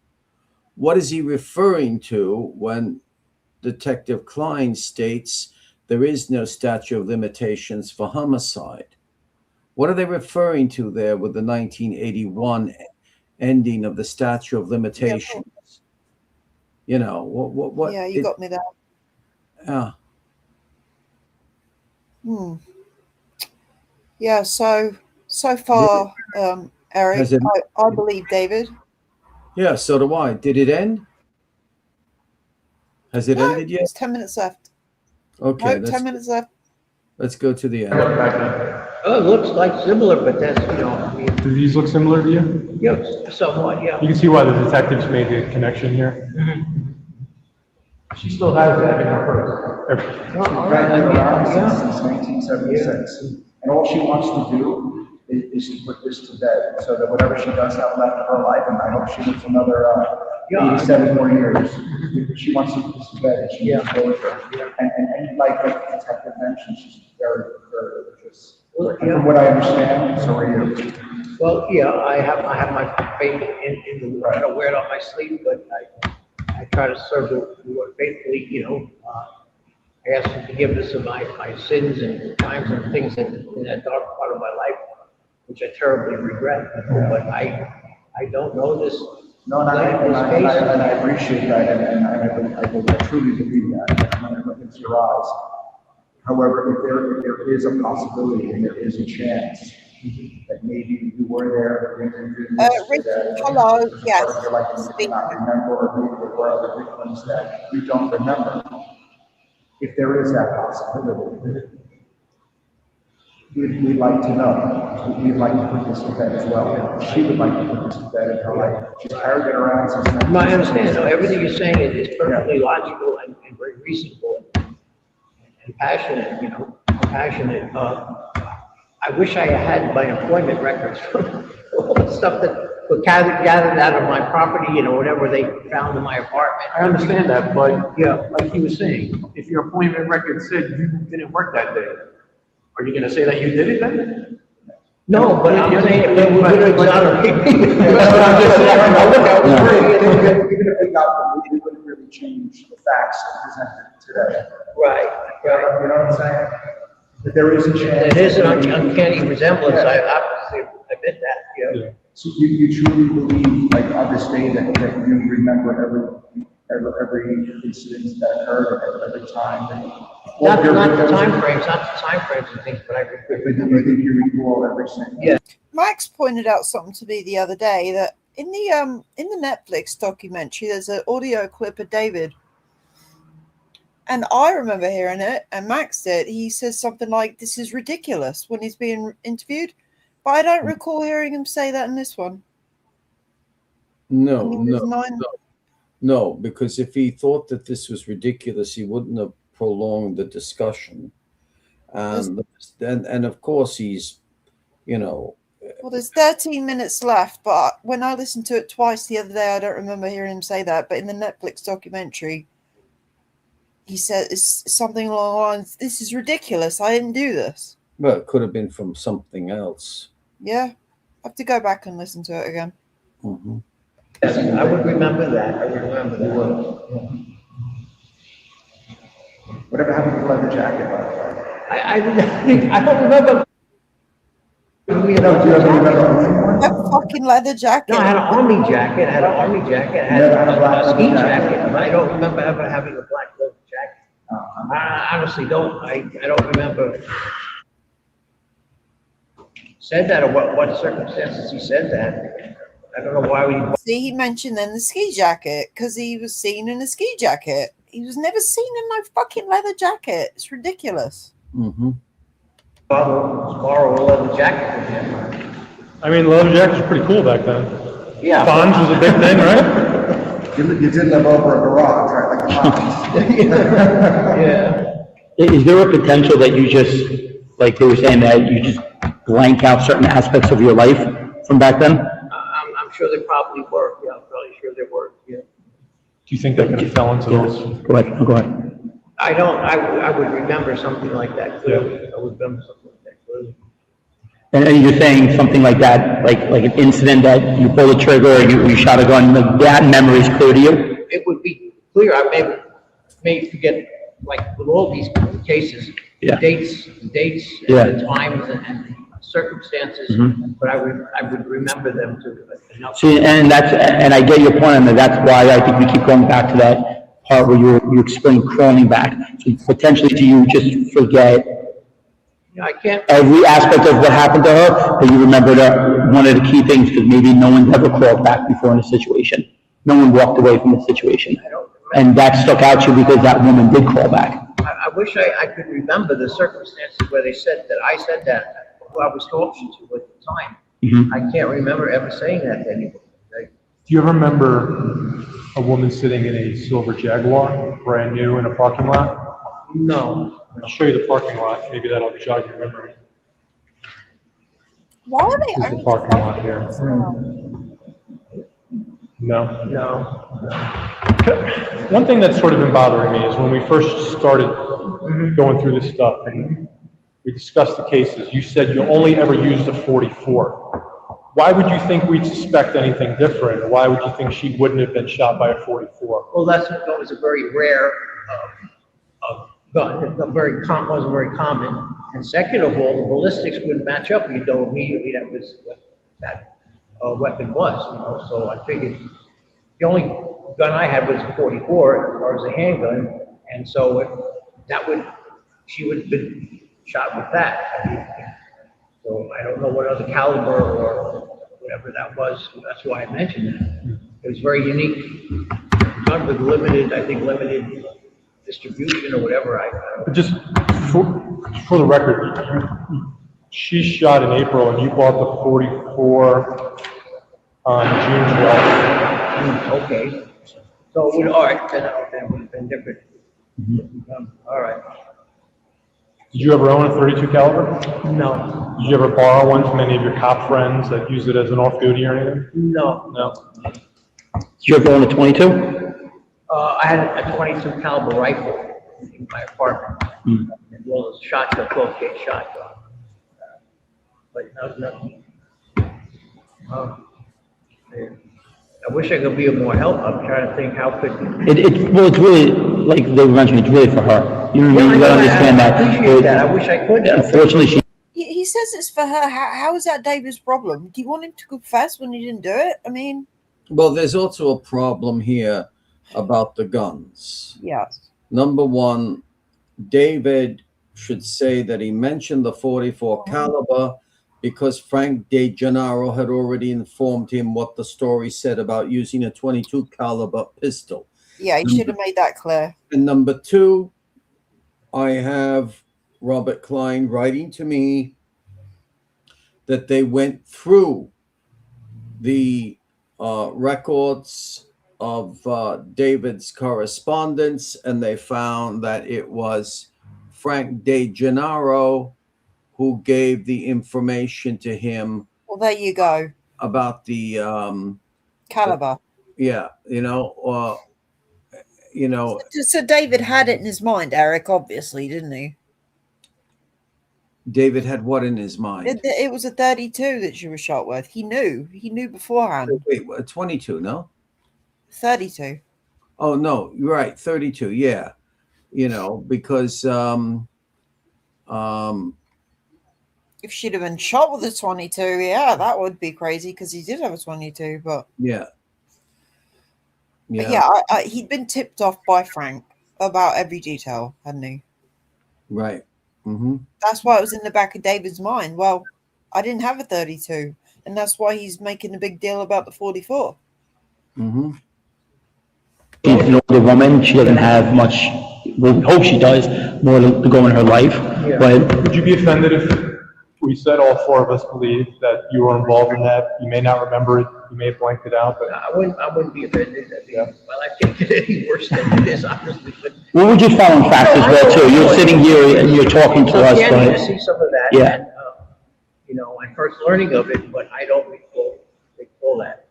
What is he referring to when Detective KLEIN states there is no statute of limitations for homicide? What are they referring to there with the 1981 ending of the statute of limitations? You know, what Yeah, you got me there. Yeah. Yeah, so far, Eric, Has it- I believe David. Yeah, so do I. Did it end? Has it ended yet? There's 10 minutes left. Okay, No, 10 minutes left. let's go to the end. Oh, it looks like similar, but that's, I mean, Do these look similar to you? yeah, somewhat, yeah. You can see why the detectives made the connection here. She still has that in her purse. All She's right, been around yeah. since 1976. And all she wants to do is to put this to bed, so that whatever she does have left of her life, and I hope she lives another 87 more years, she wants to put this to bed, and she needs closure. And like the detective mentioned, she's very, very religious. Well, And from what I understand, so are you. Well, yeah, I have my faith in the Lord. I don't wear it on my sleeve, but I try to serve the Lord faithfully, I ask for forgiveness of my sins and times and things in that dark part of my life, which I terribly regret. But I don't know this. No, and I appreciate that, and I truly believe that when I look into your eyes. However, if there is a possibility and there is a chance that maybe you were there, Richard, hello, yes. Your life that you cannot remember, or maybe there were other victims that you don't remember. If there is that possibility, we'd like to know. We'd like to put this to bed as well. She would like to put this to bed in her life. She's carried it around since. I understand. Everything you're saying is perfectly logical and very reasonable and passionate, passionate. I wish I had my employment records from all the stuff that were gathered out of my property, whatever they found in my apartment. I understand that, but Yeah. like he was saying, if your appointment record said you didn't work that day, are you gonna say that you did it then? No, but I'm saying, we're going to exonerate me. Even if we got them, we wouldn't really change the facts presented today. Right. You know what I'm saying? But there is a chance. It is an uncanny resemblance, I obviously admit that, Yeah. So you truly believe, like on this day, that you remember every incident that occurred, or every time that. Not the time frames and things, but I remember. I think you recall every single. Yeah. Max pointed out something to me the other day that in the Netflix documentary, there's an audio clip of David. And I remember hearing it, and Max did. He says something like, "This is ridiculous," when he's being interviewed. But I don't recall hearing him say that in this one. No, because if he thought that this was ridiculous, he wouldn't have prolonged the discussion. And of course he's, Well, there's 13 minutes left, but when I listened to it twice the other day, I don't remember hearing him say that. But in the Netflix documentary, he said it's something along the lines, "This is ridiculous. I didn't do this." Well, it could have been from something else. Yeah, I have to go back and listen to it again. Mm-hmm. Yes, I would remember that. I would remember that. Whatever happened to the leather jacket, by the way? I don't remember. Do you ever remember? That fucking leather jacket. No, I had an army jacket. I had an army jacket. I had You never had a black a ski leather jacket? jacket. But I don't remember ever having a black leather jacket. I honestly don't. I don't remember. Said that or what circumstances he said that. I don't know why we. See, he mentioned then the ski jacket because he was seen in a ski jacket. He was never seen in no fucking leather jacket. It's ridiculous. Mm-hmm. Borrow a leather jacket from him. I mean, leather jackets were pretty cool back then. Yeah. Bonds was a big thing, right? You did live over a garage, right, like the Bonds. Yeah. Is there a potential that you just, like they were saying, that you just blank out certain aspects of your life from back then? I'm sure they probably were. Yeah, I'm probably sure they were. Yeah. Do you think that could have fell into those? Go ahead, go ahead. I don't. I would remember something like that clearly. I would remember something like that clearly. And you're saying something like that, like an incident that you pulled the trigger or you shot a gun, like that memory is clear to you? It would be clear. I may forget, like with all these cases, Yeah. dates, Yeah. and the times and circumstances, but I would remember them to enough. See, and I get your point on that. That's why I think we keep going back to that part where you explain crawling back. So potentially, do you just forget I can't. every aspect of what happened to her, but you remember one of the key things because maybe no one's ever crawled back before in a situation. No one walked away from the situation. I don't remember. And that stuck out to you because that woman did crawl back. I wish I could remember the circumstances where they said that I said that, who I was talking to at the time. I can't remember ever saying that to anybody. Do you ever remember a woman sitting in a silver Jaguar, brand new, in a parking lot? No. I'll show you the parking lot. Maybe that'll jog your memory. Why are they Here's the only parking lot here. No? No. One thing that's sort of been bothering me is when we first started going through this stuff and we discussed the cases, you said you only ever used a 44. Why would you think we'd suspect anything different? Why would you think she wouldn't have been shot by a 44? Well, that was a very rare gun. Wasn't very common. And second of all, the ballistics wouldn't match up. You know immediately that was what that weapon was. So I figured the only gun I had was a 44, as far as a handgun, and so she would have been shot with that. So I don't know what other caliber or whatever that was. That's why I mentioned that. It was very unique. Gun with limited distribution or whatever. Just for the record, she shot in April and you bought the 44 on June 12th. Okay. So it would, all right, then it would have been different. All right. Did you ever own a 32 caliber? No. Did you ever borrow one from any of your cop friends that use it as an off-duty or anything? No. No. Did you ever own a 22? I had a 22 caliber rifle in my apartment, as well as a shotgun, 12-gauge shotgun. But nothing. I wish I could be of more help. I'm trying to think how could. Well, it's really, like they mentioned, it's really for her. You know what I mean? You gotta understand that. I appreciate that. I wish I could. Unfortunately, she. He says it's for her. How is that David's problem? Do you want him to confess when he didn't do it? I mean. Well, there's also a problem here about the guns. Yes. Number one, David should say that he mentioned the 44 caliber because Frank DeGennaro had already informed him what the story said about using a 22 caliber pistol. Yeah, he should have made that clear. And number two, I have Robert Klein writing to me that they went through the records of David's correspondence, and they found that it was Frank DeGennaro who gave the information to him. Well, there you go. About the caliber. Yeah, you know, So David had it in his mind, Eric, obviously, didn't he? David had what in his mind? It was a 32 that she was shot with. He knew beforehand. Wait, 22, no? 32. Oh, no, you're right, 32, yeah. You know, because if she'd have been shot with a 22, yeah, that would be crazy because he did have a 22, but yeah. But he'd been tipped off by Frank about every detail, hadn't he? Right. Mm-hmm. That's why it was in the back of David's mind. Well, I didn't have a 32, and that's why he's making a big deal about the 44. Mm-hmm. She's an older woman. She doesn't have much. Well, we hope she does more to go in her life. Yeah. But would you be offended if we said all four of us believe that you were involved in that? You may not remember it. You may have blanked it out, but I wouldn't be offended. Well, I can't get any worse than it is, honestly. But what would you found facts as well too? You're sitting here and you're talking to us, Candy to but see some of that. yeah. And, you know, I'm first learning of it, but I don't recall that.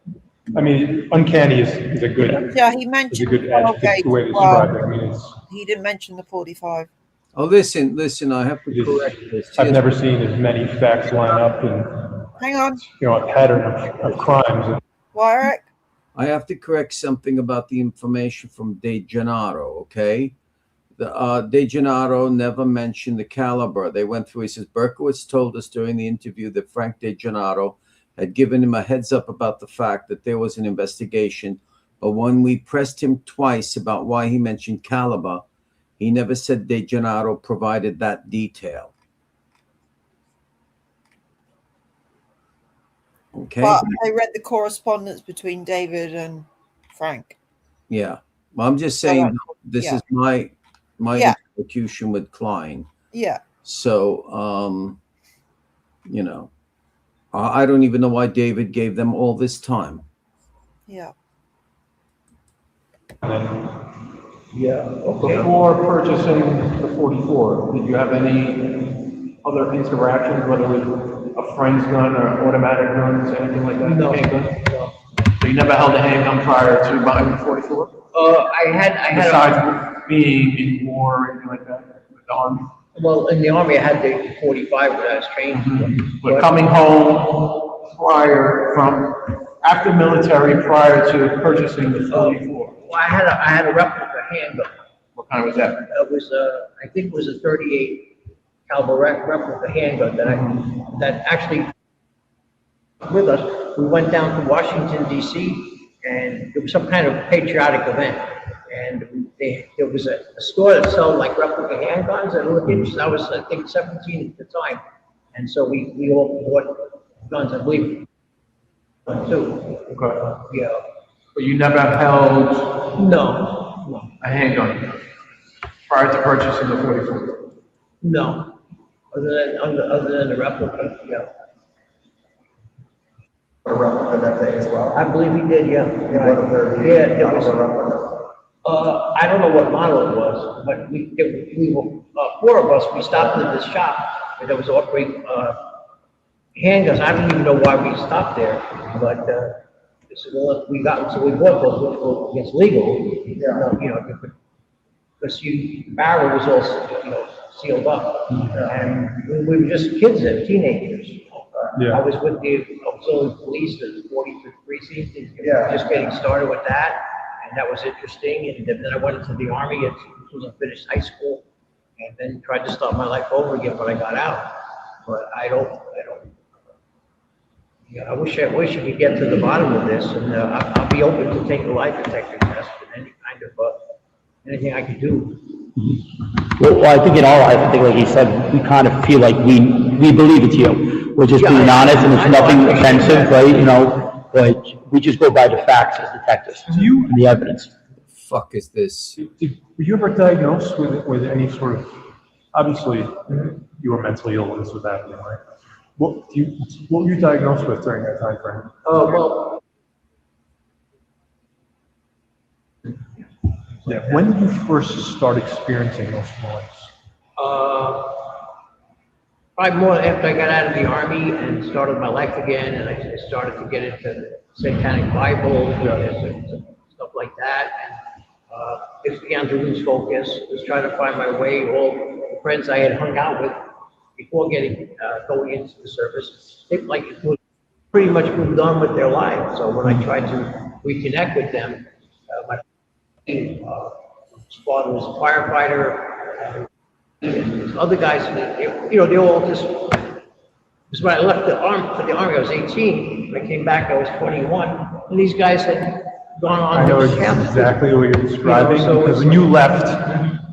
I mean, uncanny is a good. Yeah, he Is a mentioned good adjective way to describe it. I mean, it's. He didn't mention the 45. Oh, listen, I have to correct this. I've never seen as many facts line up and, Hang on. you know, a pattern of crimes. Why, Eric? I have to correct something about the information from De Gennaro, okay? De Gennaro never mentioned the caliber. They went through, he says, Berkowitz told us during the interview that Frank De Gennaro had given him a heads up about the fact that there was an investigation, but when we pressed him twice about why he mentioned caliber, he never said De Gennaro provided that detail. Okay. But I read the correspondence between David and Frank. Yeah. Well, I'm just saying this is my execution with KLEIN. Yeah. So, you know, I don't even know why David gave them all this time. Yeah. Before purchasing the 44, did you have any other interactions, whether it was a friend's gun or automatic guns, anything like that? No. Handgun? So you never held a handgun prior to buying the 44? I had Besides being in war or anything like that with the Army? well, in the Army, I had the 45 when I was trained. But coming home after military, prior to purchasing the 44? Well, I had a replica handgun. What kind was that? It was I think it was a 38 caliber replica handgun that actually with us. We went down to Washington D.C. and there was some kind of patriotic event, and there was a store that sold like replica handguns and little kids. I was I think 17 at the time, and so we all bought guns. I believe too. Okay. Yeah. But you never held No. a handgun prior to purchasing the 44? No. Other than the replica, yeah. A replica that day as well? I believe he did, yeah. What a very Yeah, it was. replica. I don't know what model it was, but we were four of us. We stopped at this shop and there was offering handguns. I don't even know why we stopped there, but they said, well, we bought those, which it's legal, you know, because barrel was all sealed up, and we were just kids then, teenagers. Yeah. I was with the auxiliary police, the 43rd precinct, just getting started with that. And that was interesting. And then I went into the Army as soon as I finished high school, and then tried to start my life over again when I got out. But I don't. Yeah, I wish we could get to the bottom of this, and I'll be open to take the lie detector test and any kind of anything I could do. Well, I think in our life, I think like he said, we kind of feel like we believe it's you. We're just being honest, and it's nothing offensive, right? You know, but we just go by the facts as detectives and the evidence. Fuck is this? Were you ever diagnosed with any sort of, obviously, you were mentally ill when this was happening, right? What were you diagnosed with during that time frame? Well. Yeah, when did you first start experiencing those feelings? Probably more after I got out of the Army and started my life again, and I started to get into the Satanic Bible and stuff like that. Just began to lose focus, was trying to find my way. All the friends I had hung out with before going into the service, they pretty much moved on with their lives. So when I tried to reconnect with them, my father was a firefighter, and these other guys, they all just. Because when I left the army, I was 18. When I came back, I was 21, and these guys had gone on. I know exactly what you're describing, because when you left,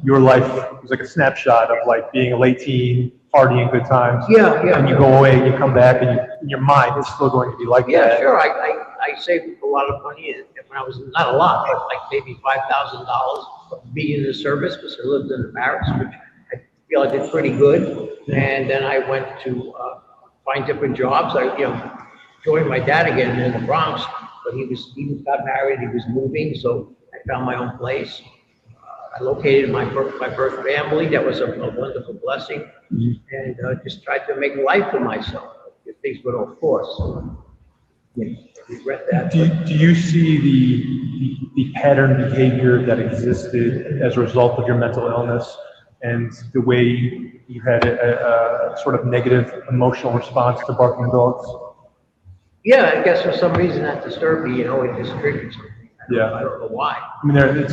your life was like a snapshot of like being a late teen, partying, good times. Yeah. And you go away, and you come back, and in your mind, it's still going to be like that. Yeah, sure. I saved a lot of money when I was, not a lot, but like maybe $5,000 being in the service, because I lived in the barracks, which I feel I did pretty good. And then I went to find different jobs. I joined my dad again in the Bronx, but he got married, he was moving, so I found my own place. I located my birth family. That was a wonderful blessing, and just tried to make a life for myself. If things went off course, so, regret that. Do you see the pattern behavior that existed as a result of your mental illness and the way you had a sort of negative emotional response to barking dogs? Yeah, I guess for some reason that disturbed me. It just triggered something. I don't know why. I mean, it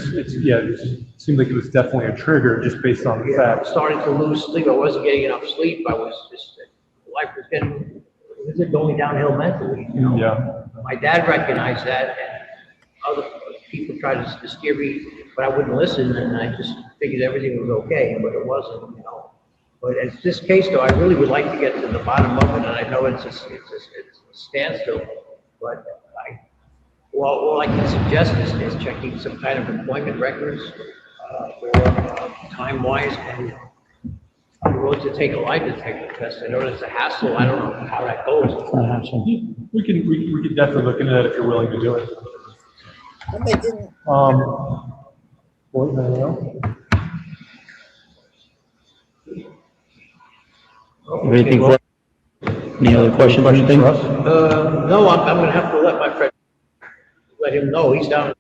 seemed like it was definitely a trigger just based on the fact. I was starting to lose sleep. I wasn't getting enough sleep. I was just, life was going downhill mentally. Yeah. My dad recognized that, and other people tried to steer me, but I wouldn't listen, and I just figured everything was okay, but it wasn't, But in this case, though, I really would like to get to the bottom of it, and I know it's a standstill, but all I can suggest is checking some kind of employment records, time-wise, and I'm willing to take a lie detector test. I know it's a hassle. I don't know how that goes. We can definitely look into that if you're willing to do it. And they didn't. Anything any other questions or anything? No, I'm going to have to let my friend, let him know. He's down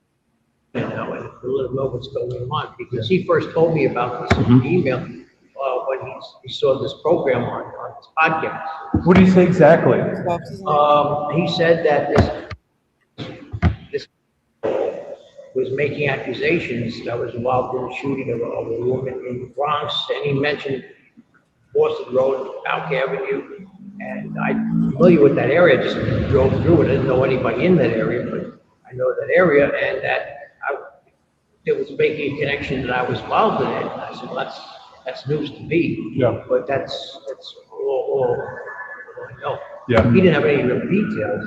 now, and let him know what's going on, because he first told me about this in the email when he saw this program on his podcast. What did he say exactly? He said that this was making accusations that was involved in the shooting of a woman in the Bronx, and he mentioned Boston Road, Falk Avenue, and I'm familiar with that area. I just drove through it. I didn't know anybody in that area, but I know that area, and that it was making a connection that I was involved in it. And I said, well, that's news to me. Yeah. But that's all I know. Yeah. He didn't have any real details,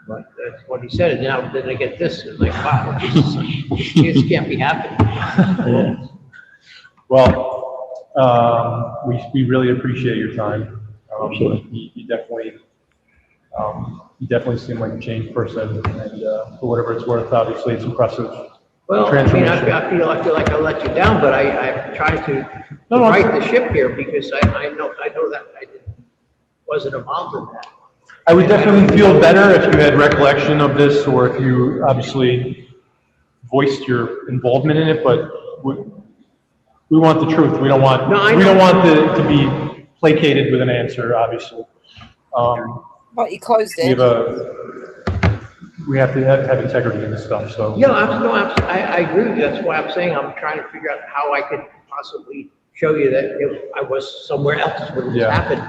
but that's what he said. And now then I get this, and like, wow, this can't be happening. Well, we really appreciate your time. You definitely seem like a changed person, and for whatever it's worth, obviously it's impressive. Well, I mean, I feel like I let you down, but I'm trying to right the ship here, because I know that I wasn't involved in that. I would definitely feel better if you had recollection of this, or if you obviously voiced your involvement in it, but we want the truth. We don't want to be placated with an answer, obviously. But you closed it. We have to have integrity in this stuff, so. Yeah, I agree with you. That's why I'm saying I'm trying to figure out how I could possibly show you that I was somewhere else when this happened,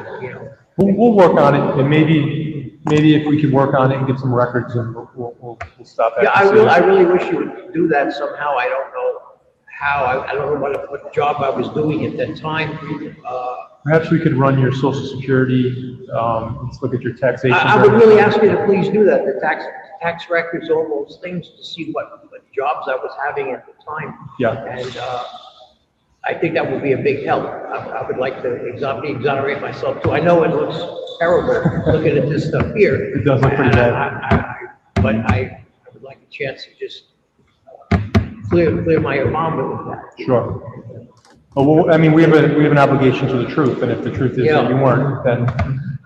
We'll work on it, and maybe if we can work on it and get some records, and we'll stop that. Yeah, I really wish you would do that somehow. I don't know how. I don't know what job I was doing at that time. Perhaps we could run your social security, let's look at your taxation. I would really ask you to please do that, the tax records, all those things, to see what jobs I was having at the time. Yeah. And I think that would be a big help. I would like to exonerate myself too. I know it looks terrible looking at this stuff here. It does look pretty bad. But I would like a chance to just clear my involvement with that. Sure. Well, I mean, we have an obligation to the truth, and if the truth is that you weren't, then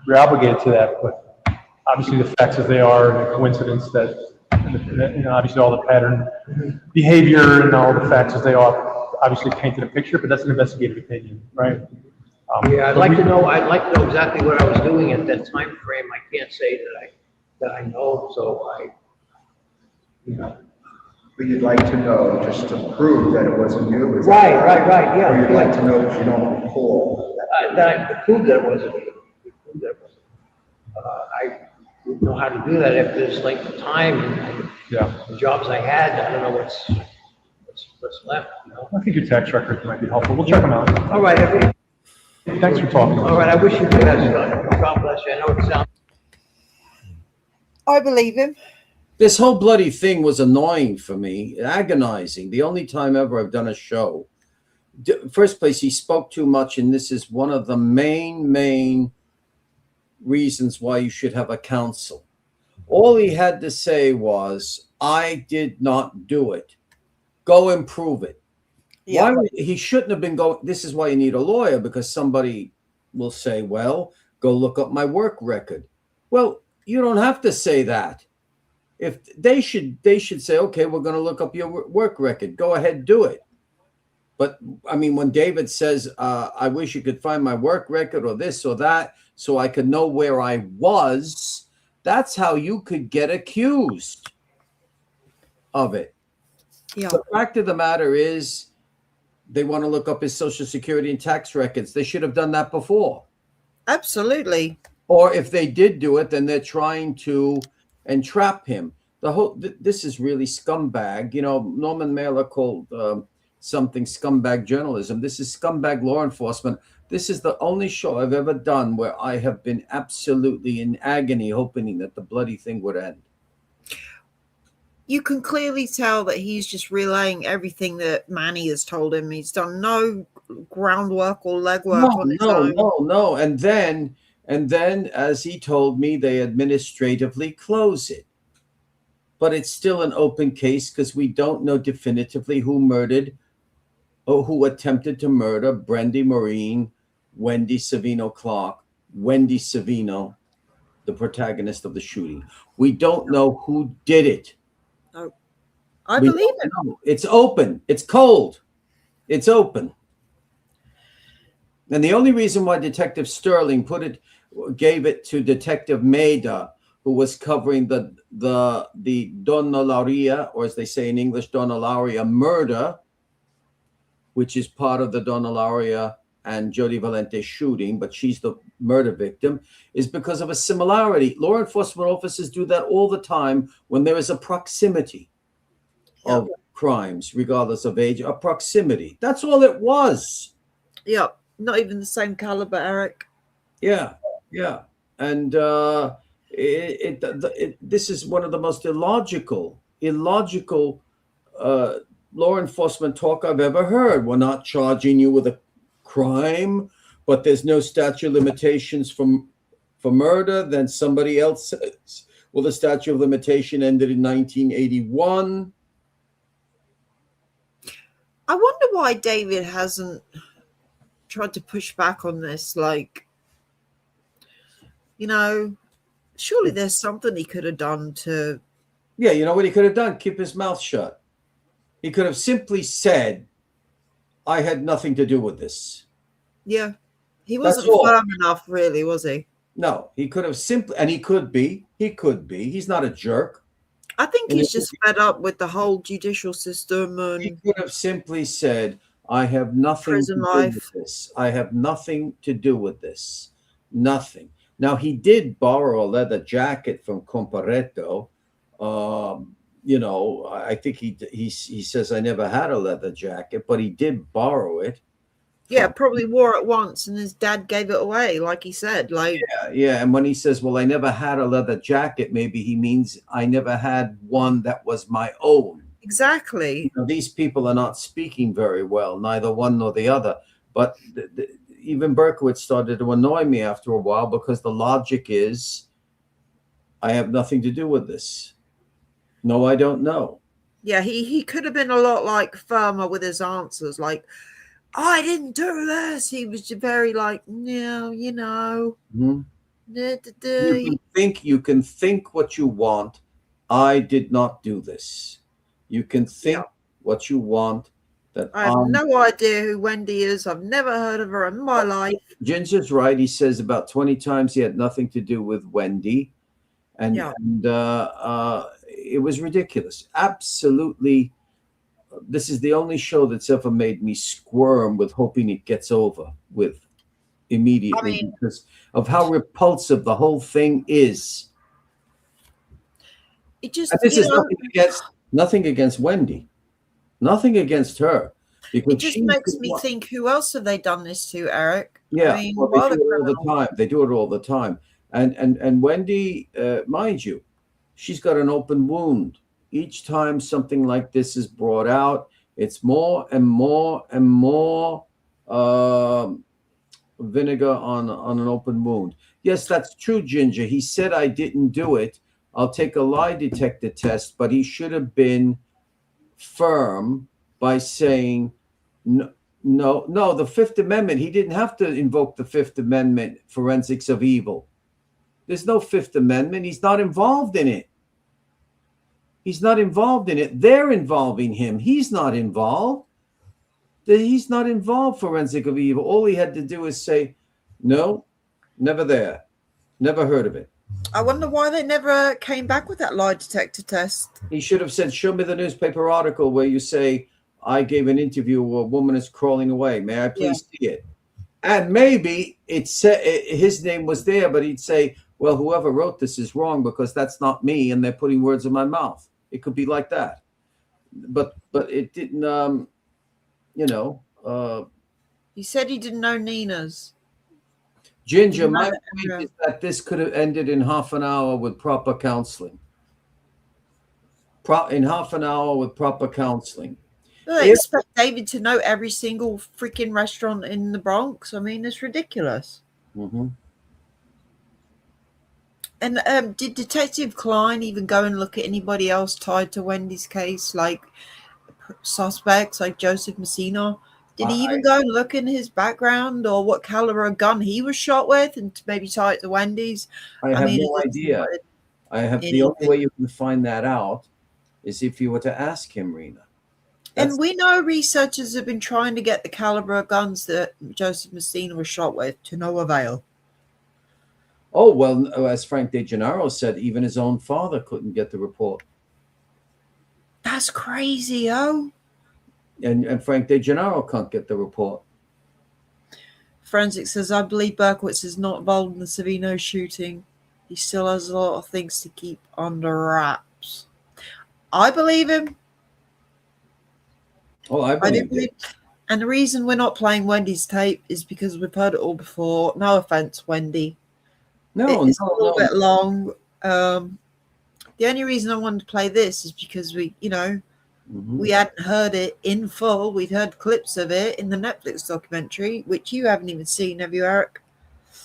we're obligated to that. But obviously, the facts as they are, and the coincidence that And obviously all the pattern behavior and all the facts as they are obviously painted a picture, but that's an investigative opinion, right? Yeah, I'd like to know exactly what I was doing at that time frame. I can't say that I know, so you know. But you'd like to know just to prove that it wasn't you? Right, yeah. Or you'd like to know that you don't recall? That I proved that it wasn't me. I wouldn't know how to do that after this length of time and the jobs I had. I don't know what's left, you know? I think your tax records might be helpful. We'll check them out. All right. Thanks for talking. All right, I wish you the best. God bless you. I know it sounds. I believe him. This whole bloody thing was annoying for me, agonizing. The only time ever I've done a show. First place, he spoke too much, and this is one of the main reasons why you should have a counsel. All he had to say was, I did not do it. Go and prove it. Yeah. He shouldn't have been going. This is why you need a lawyer, because somebody will say, well, go look up my work record. Well, you don't have to say that. If they should say, okay, we're going to look up your work record. Go ahead, do it. But I mean, when David says, I wish you could find my work record or this or that, so I could know where I was, that's how you could get accused of it. Yeah. The fact of the matter is, they want to look up his Social Security and tax records. They should have done that before. Absolutely. Or if they did do it, then they're trying to entrap him. This is really scumbag. You know, Norman Mailer called something scumbag journalism. This is scumbag law enforcement. This is the only show I've ever done where I have been absolutely in agony, hoping that the bloody thing would end. You can clearly tell that he's just relaying everything that Manny has told him. He's done no groundwork or legwork on his own. No. And then, as he told me, they administratively close it. But it's still an open case because we don't know definitively who murdered or who attempted to murder Brandy Marine, Wendy Savino Clark, Wendy Savino, the protagonist of the shooting. We don't know who did it. No. I believe it. It's open. It's cold. It's open. And the only reason why Detective Sterling gave it to Detective Maida, who was covering the Donna Lauria, or as they say in English, Donna Lauria murder, which is part of the Donna Lauria and Jody Valente shooting, but she's the murder victim, is because of a similarity. Law enforcement officers do that all the time when there is a proximity of crimes, regardless of age, a proximity. That's all it was. Yeah, not even the same caliber, Eric. Yeah. And this is one of the most illogical law enforcement talk I've ever heard. We're not charging you with a crime, but there's no statute of limitations for murder. Then somebody else says, well, the statute of limitation ended in 1981. I wonder why David hasn't tried to push back on this. Like, you know, surely there's something he could have done to... Yeah, you know what he could have done? Keep his mouth shut. He could have simply said, I had nothing to do with this. Yeah. He wasn't firm enough, really, was he? No, he could have simply, and he could be. He's not a jerk. I think he's just fed up with the whole judicial system. And he could have simply said, I have nothing to do with this. I have nothing to do with this. Nothing. Now, he did borrow a leather jacket from Comparetto. You know, I think he says, I never had a leather jacket, but he did borrow it. Yeah, probably wore it once and his dad gave it away, like he said. Like, yeah. And when he says, well, I never had a leather jacket, maybe he means I never had one that was my own. Exactly. You know, these people are not speaking very well, neither one nor the other. But even Berkowitz started to annoy me after a while because the logic is, I have nothing to do with this. No, I don't know. Yeah, he could have been a lot like firmer with his answers. Like, I didn't do this. He was very like, no, you know. Mm-hmm. You can think what you want, I did not do this. You can think Yeah. what you want. That I have no idea who Wendy is. I've never heard of her in my life. Ginger's right. He says about 20 times he had nothing to do with Wendy. And, Yeah. it was ridiculous. Absolutely. This is the only show that's ever made me squirm with hoping it gets over with immediately because of how repulsive the whole thing is. It just, And this is nothing against Wendy, nothing against her. Because it just makes me think, who else have they done this to, Eric? Yeah, I mean, well, they do it all the time. They do it all the time. And Wendy, mind you, she's got an open wound. Each time something like this is brought out, it's more and more and more vinegar on an open wound. Yes, that's true, Ginger. He said I didn't do it. I'll take a lie detector test, but he should have been firm by saying no, the Fifth Amendment, he didn't have to invoke the Fifth Amendment, forensics of evil. There's no Fifth Amendment. He's not involved in it. He's not involved in it. They're involving him. He's not involved. He's not involved, forensic of evil. All he had to do is say, no, never there. Never heard of it. I wonder why they never came back with that lie detector test. He should have said, show me the newspaper article where you say, I gave an interview where a woman is crawling away. May I please see it? And maybe his name was there, but he'd say, well, whoever wrote this is wrong because that's not me, and they're putting words in my mouth. It could be like that. But it didn't, He said he didn't know Nina's. Ginger, my point is that this could have ended in half an hour with proper counseling. In half an hour with proper counseling. They expect David to know every single freaking restaurant in the Bronx. I mean, it's ridiculous. Mm-hmm. And did Detective KLEIN even go and look at anybody else tied to Wendy's case, like suspects like Joseph Messina? Did he even go and look in his background or what caliber of gun he was shot with and maybe tie it to Wendy's? I have no idea. The only way you can find that out is if you were to ask him, Rena. And we know researchers have been trying to get the caliber of guns that Joseph Messina was shot with to no avail. Oh, well, as Frank DeGennaro said, even his own father couldn't get the report. That's crazy, oh. And Frank DeGennaro can't get the report. Forensic says, I believe Berkowitz is not involved in the Savino shooting. He still has a lot of things to keep under wraps. I believe him. Oh, I believe him. And the reason we're not playing Wendy's tape is because we've heard it all before. No offense, Wendy. It's a little bit long. The only reason I wanted to play this is because we hadn't heard it in full. We'd heard clips of it in the Netflix documentary, which you haven't even seen, have you, Eric?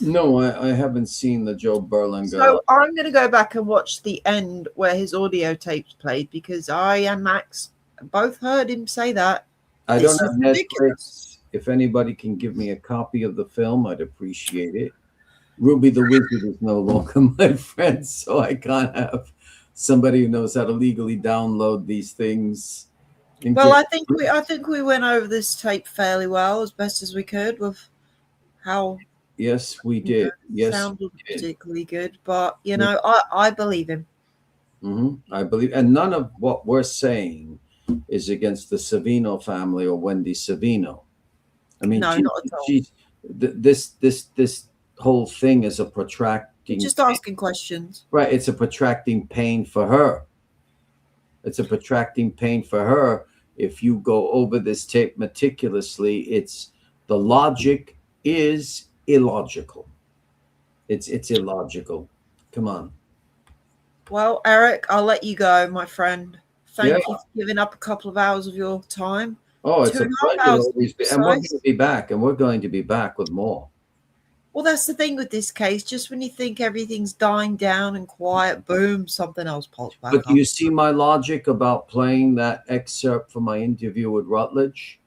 No, I haven't seen the Joe Berlinger. So I'm going to go back and watch the end where his audio tapes played because I and Max both heard him say that. I don't have Netflix. If anybody can give me a copy of the film, I'd appreciate it. Ruby the Wizard is no longer my friend, so I can't have somebody who knows how to legally download these things. Well, I think we went over this tape fairly well, as best as we could, with how. Yes, we did. Yes, sounded particularly good, but I believe him. Mm-hmm. I believe, and none of what we're saying is against the Savino family or Wendy Savino. I mean, no, not at all. This whole thing is a protracting. Just asking questions, right? It's a protracting pain for her. It's a protracting pain for her. If you go over this tape meticulously, the logic is illogical. It's illogical. Come on. Well, Eric, I'll let you go, my friend. Thank you for giving up a couple of hours of your time. Oh, it's a pleasure. And we're going to be back, and we're going to be back with more. Well, that's the thing with this case. Just when you think everything's dying down and quiet, boom, something else pops back up. But you see my logic about playing that excerpt from my interview with Rutledge?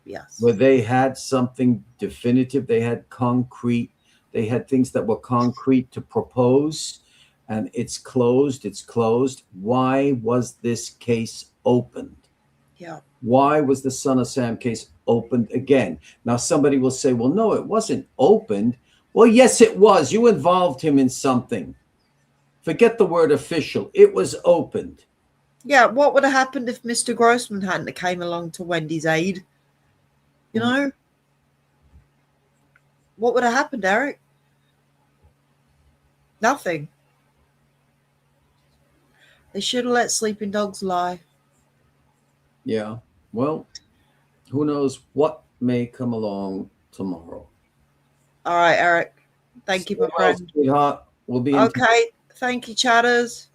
Yes. Where they had something definitive. They had concrete. They had things that were concrete to propose. and it's closed. It's closed. Why was this case opened? Yeah. Why was the Son of Sam case opened again? Now, somebody will say, well, no, it wasn't opened. Well, yes, it was. You involved him in something. Forget the word official. It was opened. Yeah, what would have happened if Mr. Grossman hadn't came along to Wendy's aid? You know? What would have happened, Eric? Nothing. They should have let sleeping dogs lie. Yeah. Well, who knows what may come along tomorrow. All right, Eric. Thank you, my Well, friend. sweetheart. We'll be in touch. Okay. Thank you, chatters.